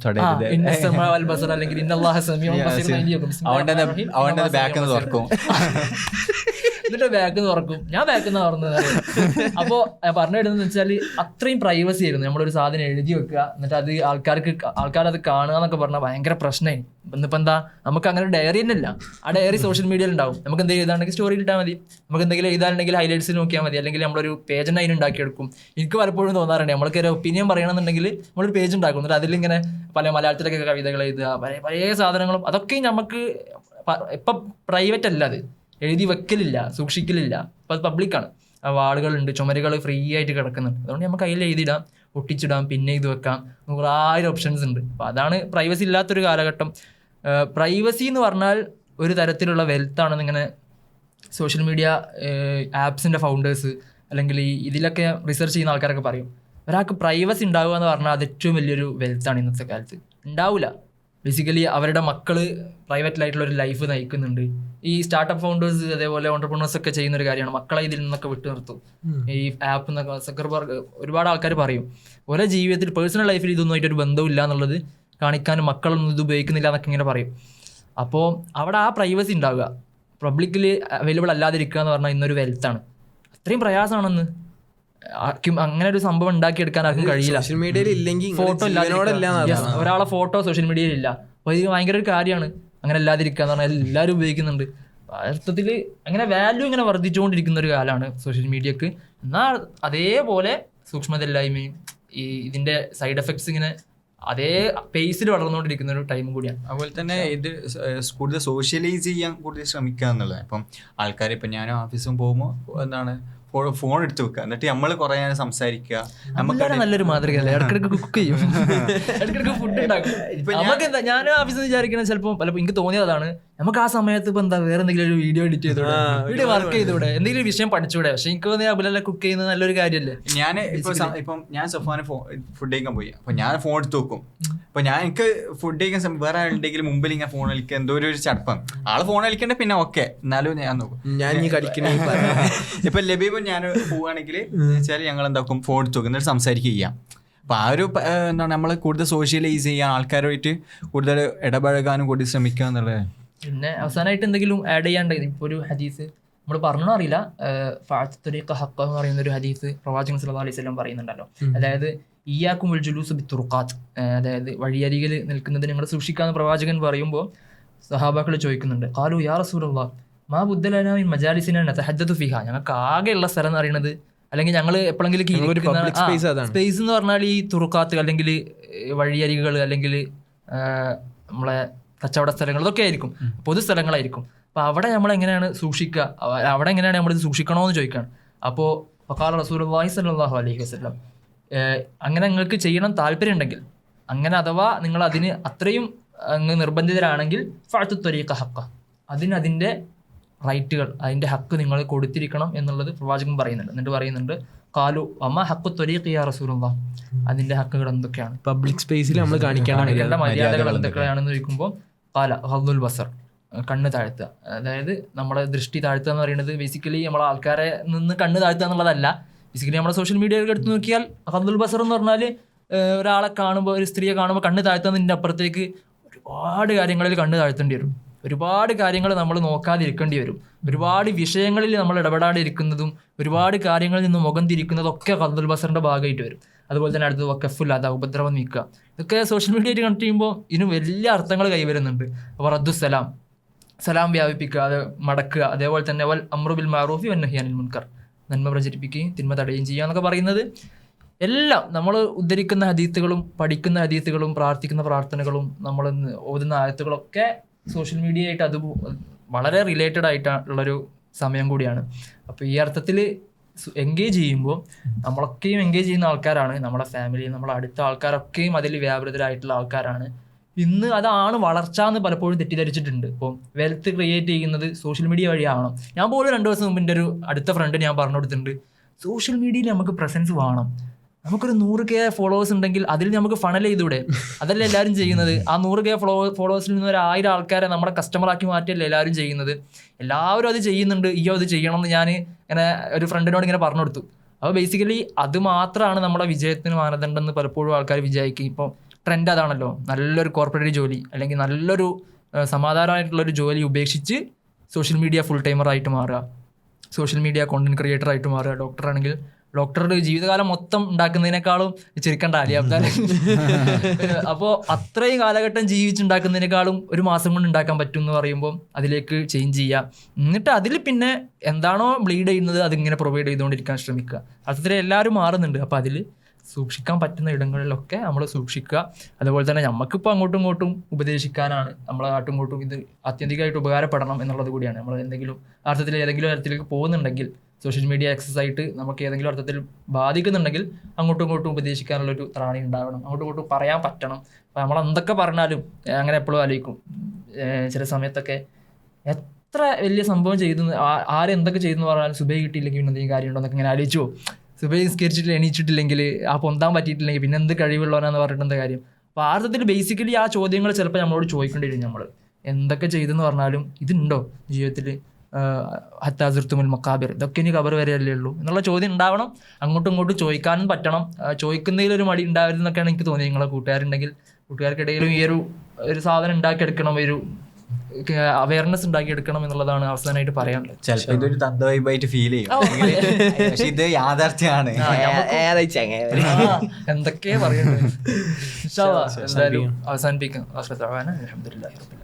എന്നിട്ട് ബാക്ക് തുറക്കും, ഞാൻ ബാക്കിന്ന് തുറന്നത്. അപ്പോൾ പറഞ്ഞു വരുന്നതെന്ന് വെച്ചാൽ അത്രയും പ്രൈവസി ആയിരുന്നു. നമ്മളൊരു സാധനം എഴുതി വെക്കുക, എന്നിട്ട് അത് ആൾക്കാരത് കാണുക എന്നൊക്കെ പറഞ്ഞാൽ ഭയങ്കര പ്രശ്നമായി. ഇന്നിപ്പോൾ എന്താ, നമുക്ക് അങ്ങനെ ഡയറി തന്നെ ഇല്ല. ആ ഡയറി സോഷ്യൽ മീഡിയയിൽ ഉണ്ടാവും. നമുക്ക് എന്തെങ്കിലും എഴുതാണെങ്കിൽ സ്റ്റോറി ഇട്ടാൽ മതി, നമുക്ക് എന്തെങ്കിലും എഴുതാനുണ്ടെങ്കിൽ ഹൈലൈറ്റ്സ് നോക്കിയാൽ മതി, അല്ലെങ്കിൽ നമ്മളൊരു പേജ് തന്നെ അതിന് ഉണ്ടാക്കിയെടുക്കും. എനിക്ക് പലപ്പോഴും തോന്നാറുണ്ട്, നമ്മൾക്ക് ഒരു ഒപ്പീനിയൻ പറയണമെന്നുണ്ടെങ്കിൽ നമ്മളൊരു പേജ് ഉണ്ടാക്കും, എന്നിട്ട് അതിലിങ്ങനെ പല മലയാളത്തിലൊക്കെ കവിതകൾ എഴുതുക, പല സാധനങ്ങളും. അതൊക്കെ നമുക്ക് ഇപ്പം പ്രൈവറ്റ് അല്ല, അത് എഴുതി വെക്കലില്ല, സൂക്ഷിക്കലില്ല. അപ്പം അത് പബ്ലിക്കാണ്. വാളുകളുണ്ട്, ചുമരുകൾ ഫ്രീ ആയിട്ട് കിടക്കുന്നുണ്ട്. അതുകൊണ്ട് നമുക്ക് അതിൽ എഴുതിയിടാം, ഒട്ടിച്ചിടാം, പിന്നെ ഇത് വെക്കാം, 100,000 ഓപ്ഷൻസ് ഉണ്ട്. അപ്പോൾ അതാണ് പ്രൈവസി ഇല്ലാത്തൊരു കാലഘട്ടം. പ്രൈവസി എന്ന് പറഞ്ഞാൽ ഒരു തരത്തിലുള്ള വെൽത്താണെന്ന് ഇങ്ങനെ സോഷ്യൽ മീഡിയ ആപ്സിൻ്റെ ഫൗണ്ടേഴ്സ് അല്ലെങ്കിൽ ഇതിലൊക്കെ റിസർച്ച് ചെയ്യുന്ന ആൾക്കാരൊക്കെ പറയും. ഒരാൾക്ക് പ്രൈവസി ഉണ്ടാവുക എന്ന് പറഞ്ഞാൽ അത് ഏറ്റവും വലിയൊരു വെൽത്താണ് ഇന്നത്തെ കാലത്ത്. ഉണ്ടാവില്ല, ബേസിക്കലി അവരുടെ മക്കൾ പ്രൈവറ്റിലായിട്ടുള്ള ഒരു ലൈഫ് നയിക്കുന്നുണ്ട്. ഈ സ്റ്റാർട്ടപ്പ് ഫൗണ്ടേഴ്സ് അതേപോലെ ഓണ്ടർപ്രണേഴ്സ് ഒക്കെ ചെയ്യുന്ന ഒരു കാര്യമാണ്, മക്കളെ ഇതിൽ നിന്നൊക്കെ വിട്ടു നിർത്തും. ഈ ആപ്പ് എന്നൊക്കെ സക്കർബർഗ് ഒരുപാട് ആൾക്കാർ പറയും ഓരോ ജീവിതത്തിൽ പേഴ്സണൽ ലൈഫിൽ ഇതൊന്നുമായിട്ട് ഒരു ബന്ധമില്ല എന്നുള്ളത് കാണിക്കാനും മക്കളൊന്നും ഇത് ഉപയോഗിക്കുന്നില്ല എന്നൊക്കെ ഇങ്ങനെ പറയും. അപ്പോൾ അവിടെ ആ പ്രൈവസി ഉണ്ടാവുക, പബ്ലിക്കിൽ അവൈലബിൾ അല്ലാതിരിക്കുക എന്ന് പറഞ്ഞാൽ ഇന്നൊരു വെൽത്താണ്. അത്രയും പ്രയാസമാണെന്ന് അങ്ങനെ ഒരു സംഭവം ഉണ്ടാക്കിയെടുക്കാൻ ആർക്കും കഴിയില്ല. സോഷ്യൽ മീഡിയയിൽ ഇല്ലെങ്കിൽ ഫോട്ടോ ഒരാളെ ഫോട്ടോ സോഷ്യൽ മീഡിയയിൽ ഇല്ല. അപ്പോൾ ഇത് ഭയങ്കര ഒരു കാര്യമാണ് അങ്ങനെ അല്ലാതിരിക്കുക എന്ന് പറഞ്ഞാൽ എല്ലാവരും ഉപയോഗിക്കുന്നുണ്ട്. അർത്ഥത്തിൽ അങ്ങനെ വാല്യൂ ഇങ്ങനെ വർദ്ധിച്ചുകൊണ്ടിരിക്കുന്ന ഒരു കാലമാണ് സോഷ്യൽ മീഡിയക്ക്. എന്നാൽ അതേപോലെ സൂക്ഷ്മതയില്ലായ്മയും ഈ ഇതിൻ്റെ സൈഡ് എഫക്ട്സ് ഇങ്ങനെ അതേ പേസിൽ വളർന്നുകൊണ്ടിരിക്കുന്ന ഒരു ടൈം കൂടിയാണ്. അതുപോലെ തന്നെ ഇത് കൂടുതൽ സോഷ്യലൈസ് ചെയ്യാൻ കൂടുതൽ ശ്രമിക്കുക എന്നുള്ളത്. ഇപ്പം ആൾക്കാർ ഇപ്പം ഞാൻ ഓഫീസിൽ പോകുമ്പോൾ എന്താണ് ഫോൺ എടുത്ത് വെക്കുക, എന്നിട്ട് നമ്മൾ കുറേ നേരം സംസാരിക്കുക. നമുക്ക് നല്ലൊരു മാതൃകയല്ലേ, ഇടക്കിടക്ക് കുക്ക് ചെയ്യും, ഇടക്കിടക്ക് ഫുഡ് ഉണ്ടാക്കും. നമുക്ക് എന്താ, ഞാൻ ഓഫീസിൽ വിചാരിക്കുന്നത് ചിലപ്പോൾ പലപ്പോൾ എനിക്ക് തോന്നിയത് അതാണ്, നമുക്ക് ആ സമയത്ത് ഇപ്പം എന്താ വേറെ എന്തെങ്കിലും ഒരു വീഡിയോ എഡിറ്റ് ചെയ്തൂടെ, വീഡിയോ വർക്ക് ചെയ്തൂടെ, എന്തെങ്കിലും വിഷയം പഠിച്ചൂടെ. പക്ഷെ എനിക്ക് തോന്നിയാൽ അബുലല്ല കുക്ക് ചെയ്യുന്നത് നല്ലൊരു കാര്യമല്ലേ. ഞാൻ ഇപ്പം ഞാൻ സഫാന് ഫുഡ് കഴിക്കാൻ പോയി, അപ്പൊ ഞാൻ ഫോൺ എടുത്ത് വെക്കും. അപ്പൊ ഞാൻ എനിക്ക് ഫുഡ് കഴിക്കാൻ വേറെ ആളുണ്ടെങ്കിൽ മുമ്പിൽ ഇങ്ങനെ ഫോൺ കളിക്കുക എന്തോ ഒരു ചടപ്പം. ആള് ഫോൺ കളിക്കണ്ടേ പിന്നെ ഓക്കെ, എന്നാലും ഞാൻ നോക്കും. ഞാൻ ഇപ്പൊ ലബീബ് ഞാൻ പോവുകയാണെങ്കിൽ വെച്ചാൽ ഞങ്ങൾ എന്താക്കും, ഫോൺ എടുത്ത് വെക്കും, എന്നിട്ട് സംസാരിക്കുക ചെയ്യാം. അപ്പോൾ ആ ഒരു എന്താണ് നമ്മൾ കൂടുതൽ സോഷ്യലൈസ് ചെയ്യാൻ, ആൾക്കാരുമായിട്ട് കൂടുതൽ ഇടപഴകാനും കൂടി ശ്രമിക്കുക എന്നുള്ളത്. പിന്നെ അവസാനമായിട്ട് എന്തെങ്കിലും ആഡ് ചെയ്യാണ്ട്, ഇപ്പോൾ ഒരു ഹദീസ് നമ്മൾ പറഞ്ഞോ അറിയില്ല, ഫഅ്തുരീഖ ഹഖ് എന്ന് പറയുന്ന ഒരു ഹദീസ് പ്രവാചകൻ സല്ലല്ലാഹു അലൈഹി വസല്ലം പറയുന്നുണ്ടല്ലോ. അതായത് ഇയ്യാക്കും വൽ ജുലൂസ് ബിത്തുറുഖാത്ത്, അതായത് വഴിയരികിൽ നിൽക്കുന്നത് നിങ്ങൾ സൂക്ഷിക്കാമെന്ന് പ്രവാചകൻ പറയുമ്പോൾ സഹാബാക്കൾ ചോദിക്കുന്നുണ്ട്, ഖാലു യാ റസൂലല്ലാഹ് മാ ബുദ്ദലനാ മിൻ മജാലിസിനാ നതഹദ്ദതു ഫീഹാ, ഞങ്ങൾക്ക് ആകെയുള്ള സ്ഥലം എന്ന് പറയുന്നത് അല്ലെങ്കിൽ ഞങ്ങൾ എപ്പോഴെങ്കിലും സ്പേസ് എന്ന് പറഞ്ഞാൽ ഈ തുറുക്കാത്ത് അല്ലെങ്കിൽ വഴിയരികൾ അല്ലെങ്കിൽ നമ്മളെ കച്ചവട സ്ഥലങ്ങൾ ഇതൊക്കെ ആയിരിക്കും, പൊതുസ്ഥലങ്ങളായിരിക്കും. അപ്പോൾ അവിടെ നമ്മൾ എങ്ങനെയാണ് സൂക്ഷിക്കുക, അവിടെ എങ്ങനെയാണ് നമ്മളിത് സൂക്ഷിക്കണമെന്ന് ചോദിക്കുകയാണ്. അപ്പോൾ ഫഖാല റസൂലുള്ളാഹി സ്വല്ലല്ലാഹു അലൈഹി വസല്ലം, അങ്ങനെ നിങ്ങൾക്ക് ചെയ്യണം താല്പര്യം ഉണ്ടെങ്കിൽ, അങ്ങനെ അഥവാ നിങ്ങൾ അതിന് അത്രയും അങ്ങ് നിർബന്ധിതരാണെങ്കിൽ ഫഅ്തു ത്വരീഖ ഹഖ്ഖ, അതിൻ്റെ റൈറ്റുകൾ, അതിൻ്റെ ഹക്ക് നിങ്ങൾ കൊടുത്തിരിക്കണം എന്നുള്ളത് പ്രവാചകൻ പറയുന്നുണ്ട്. എന്നിട്ട് പറയുന്നുണ്ട് ഖാലു വമാ ഹഖ്ഖു ത്വരീഖി യാ റസൂലല്ലാഹ്, അതിൻ്റെ ഹക്കുകൾ എന്തൊക്കെയാണ്, പബ്ലിക് സ്പേസിൽ നമ്മൾ കാണിക്കേണ്ട മര്യാദകൾ എന്തൊക്കെയാണെന്ന് ചോദിക്കുമ്പോൾ ഖാല ഗദ്ദുൽ ബസർ, കണ്ണ് താഴ്ത്തുക. അതായത് നമ്മുടെ ദൃഷ്ടി താഴ്ത്തുക എന്ന് പറയുന്നത് ബേസിക്കലി നമ്മളെ ആൾക്കാരെ നിന്ന് കണ്ണ് താഴ്ത്തുക എന്നുള്ളതല്ല. ബേസിക്കലി നമ്മുടെ സോഷ്യൽ മീഡിയയിൽ എടുത്ത് നോക്കിയാൽ ഗദ്ദുൽ ബസർ എന്ന് പറഞ്ഞാൽ ഒരാളെ കാണുമ്പോൾ, ഒരു സ്ത്രീയെ കാണുമ്പോൾ കണ്ണ് താഴ്ത്തുന്നതിൻ്റെ അപ്പുറത്തേക്ക് ഒരുപാട് കാര്യങ്ങളിൽ കണ്ണ് താഴ്ത്തേണ്ടി വരും, ഒരുപാട് കാര്യങ്ങൾ നമ്മൾ നോക്കാതിരിക്കേണ്ടി വരും, ഒരുപാട് വിഷയങ്ങളിൽ നമ്മൾ ഇടപെടാതിരിക്കുന്നതും ഒരുപാട് കാര്യങ്ങളിൽ നിന്ന് മുഖം തിരിക്കുന്നതൊക്കെ ഗദ്ദുൽ ബസറിൻ്റെ ഭാഗമായിട്ട് വരും. അതുപോലെ തന്നെ അടുത്തത് വഖഫുല്ലാദ, ഉപദ്രവം നീക്കുക. ഇതൊക്കെ സോഷ്യൽ മീഡിയയിൽ കണക്ട് ചെയ്യുമ്പോൾ ഇതിന് വലിയ അർത്ഥങ്ങൾ കൈവരുന്നുണ്ട്. അപ്പോൾ റദ്ദുസ്സലാം, സലാം വ്യാപിപ്പിക്കുക, അത് മടക്കുക. അതേപോലെ തന്നെ വൽ അംറു ബിൽ മഅറൂഫി വന്നഹി അനിൽ മുൻകർ, നന്മ പ്രചരിപ്പിക്കുകയും തിന്മ തടയുകയും ചെയ്യുക എന്നൊക്കെ പറയുന്നത് എല്ലാം നമ്മൾ ഉദ്ധരിക്കുന്ന ഹദീത്തുകളും പഠിക്കുന്ന ഹദീത്തുകളും പ്രാർത്ഥിക്കുന്ന പ്രാർത്ഥനകളും നമ്മൾ ഓതുന്ന ആയത്തുകളൊക്കെ സോഷ്യൽ മീഡിയ ആയിട്ട് അത് വളരെ റിലേറ്റഡ് ആയിട്ടുള്ളൊരു സമയം കൂടിയാണ്. അപ്പോൾ ഈ അർത്ഥത്തിൽ എൻഗേജ് ചെയ്യുമ്പോൾ നമ്മളൊക്കെയും എൻഗേജ് ചെയ്യുന്ന ആൾക്കാരാണ്, നമ്മളെ ഫാമിലി, നമ്മളെ അടുത്ത ആൾക്കാരൊക്കെയും അതിൽ വ്യാപൃതരായിട്ടുള്ള ആൾക്കാരാണ്. ഇന്ന് അതാണ് വളർച്ച എന്ന് പലപ്പോഴും തെറ്റിദ്ധരിച്ചിട്ടുണ്ട്. ഇപ്പം വെൽത്ത് ക്രിയേറ്റ് ചെയ്യുന്നത് സോഷ്യൽ മീഡിയ വഴിയാവണം. ഞാൻ പോലും 2 ദിവസം മുമ്പ് എൻ്റെ ഒരു അടുത്ത ഫ്രണ്ട് ഞാൻ പറഞ്ഞു കൊടുത്തിട്ടുണ്ട്, സോഷ്യൽ മീഡിയയിൽ നമുക്ക് പ്രസൻസ് വേണം. നമുക്കൊരു 100K ഫോളോവേഴ്സ് ഉണ്ടെങ്കിൽ അതിൽ നമുക്ക് ഫണൽ ചെയ്തൂടെ? അതല്ലേ എല്ലാവരും ചെയ്യുന്നത്. ആ 100K ഫോളോവേഴ്സിൽ നിന്ന് ഒരു 1000 ആൾക്കാരെ നമ്മുടെ കസ്റ്റമറാക്കി മാറ്റിയല്ലേ എല്ലാവരും ചെയ്യുന്നത്. എല്ലാവരും അത് ചെയ്യുന്നുണ്ട്, അത് ചെയ്യണം എന്ന് ഞാൻ ഇങ്ങനെ ഒരു ഫ്രണ്ടിനോട് ഇങ്ങനെ പറഞ്ഞു കൊടുത്തു. അപ്പോൾ ബേസിക്കലി അത് മാത്രമാണ് നമ്മുടെ വിജയത്തിന് മാനദണ്ഡം എന്ന് പലപ്പോഴും ആൾക്കാർ വിചാരിക്കും. ഇപ്പോൾ ട്രെൻഡ് അതാണല്ലോ, നല്ലൊരു കോർപ്പറേറ്റ് ജോലി അല്ലെങ്കിൽ നല്ലൊരു സമാധാനമായിട്ടുള്ളൊരു ജോലി ഉപേക്ഷിച്ച് സോഷ്യൽ മീഡിയ ഫുൾ ടൈമറായിട്ട് മാറുക, സോഷ്യൽ മീഡിയ കോണ്ടന്റ് ക്രിയേറ്റർ ആയിട്ട് മാറുക. ഡോക്ടറാണെങ്കിൽ ഡോക്ടറുടെ ജീവിതകാലം മൊത്തം ഉണ്ടാക്കുന്നതിനേക്കാളും ചിരിക്കണ്ട അലി അബ്ദാൽ. അപ്പോൾ അത്രയും കാലഘട്ടം ജീവിച്ചുണ്ടാക്കുന്നതിനേക്കാളും ഒരു മാസം കൊണ്ട് ഉണ്ടാക്കാൻ പറ്റും എന്ന് പറയുമ്പോൾ അതിലേക്ക് ചേഞ്ച് ചെയ്യുക. എന്നിട്ട് അതിൽ പിന്നെ എന്താണോ ബ്ലീഡ് ചെയ്യുന്നത് അതിങ്ങനെ പ്രൊവൈഡ് ചെയ്തുകൊണ്ടിരിക്കാൻ ശ്രമിക്കുക. അത്തരത്തിൽ എല്ലാവരും മാറുന്നുണ്ട്. അപ്പോൾ അതിൽ സൂക്ഷിക്കാൻ പറ്റുന്ന ഇടങ്ങളിലൊക്കെ നമ്മൾ സൂക്ഷിക്കുക. അതുപോലെ തന്നെ നമുക്കിപ്പോൾ അങ്ങോട്ടും ഇങ്ങോട്ടും ഉപദേശിക്കാനാണ്, നമ്മളെ അങ്ങോട്ടും ഇങ്ങോട്ടും ഇത് ആത്യന്തികമായിട്ട് ഉപകാരപ്പെടണം എന്നുള്ളത് കൂടിയാണ്. നമ്മൾ എന്തെങ്കിലും അർത്ഥത്തിൽ ഏതെങ്കിലും തരത്തിലേക്ക് പോകുന്നുണ്ടെങ്കിൽ, സോഷ്യൽ മീഡിയ ആക്സസ് ആയിട്ട് നമുക്ക് ഏതെങ്കിലും അർത്ഥത്തിൽ ബാധിക്കുന്നുണ്ടെങ്കിൽ അങ്ങോട്ടും ഇങ്ങോട്ടും ഉപദേശിക്കാനുള്ളൊരു ത്രാണി ഉണ്ടാവണം, അങ്ങോട്ടും ഇങ്ങോട്ടും പറയാൻ പറ്റണം. അപ്പോൾ നമ്മൾ എന്തൊക്കെ പറഞ്ഞാലും അങ്ങനെ എപ്പോഴും ആലോചിക്കും ചില സമയത്തൊക്കെ എത്ര വലിയ സംഭവം ചെയ്തു, ആരെന്തൊക്കെ ചെയ്തെന്ന് പറഞ്ഞാലും സുബൈ കിട്ടിയില്ലെങ്കിൽ പിന്നെ എന്തെങ്കിലും കാര്യമുണ്ടോ എന്നൊക്കെ ഇങ്ങനെ ആലോചിച്ചു പോകും. സുബൈ നിസ്കരിച്ചിട്ട് എണീച്ചിട്ടില്ലെങ്കിൽ, ആ പൊന്താൻ പറ്റിയിട്ടില്ലെങ്കിൽ പിന്നെ എന്ത് കഴിവുള്ളവനാന്ന് പറഞ്ഞിട്ട് എന്താ കാര്യം. അപ്പോൾ ആ അർത്ഥത്തിൽ ബേസിക്കലി ആ ചോദ്യങ്ങൾ ചിലപ്പോൾ നമ്മളോട് ചോദിക്കേണ്ടി വരും. നമ്മൾ എന്തൊക്കെ ചെയ്തെന്ന് പറഞ്ഞാലും ഇതുണ്ടോ ജീവിതത്തിൽ, ഹത്താസുർത്തുമുൽ മക്കാബിർ, ഇതൊക്കെ ഇനി ഖബർ വരെയല്ലേ ഉള്ളൂ എന്നുള്ള ചോദ്യം ഉണ്ടാവണം. അങ്ങോട്ടും ഇങ്ങോട്ടും ചോദിക്കാനും പറ്റണം. ചോദിക്കുന്നതിലൊരു മടി ഉണ്ടാവരുതെന്നൊക്കെയാണ് എനിക്ക് തോന്നിയത്. നിങ്ങളെ കൂട്ടുകാരുണ്ടെങ്കിൽ കൂട്ടുകാർക്കിടയിലും ഈ ഒരു സാധനം ഉണ്ടാക്കിയെടുക്കണം, ഒരു അവയർനെസ് ഉണ്ടാക്കിയെടുക്കണം എന്നുള്ളതാണ് അവസാനമായിട്ട് പറയാനുള്ളത്. ചിലപ്പോൾ ഇതൊരു തന്തവൈബായിട്ട് ഫീൽ ചെയ്യും, പക്ഷെ ഇത് യാഥാർത്ഥ്യമാണ്. എന്തൊക്കെയാ പറയുന്നത്. എന്തായാലും അവസാനിപ്പിക്കാം. അൽഹംദുലില്ലാഹി റബ്ബിൽ ആലമീൻ.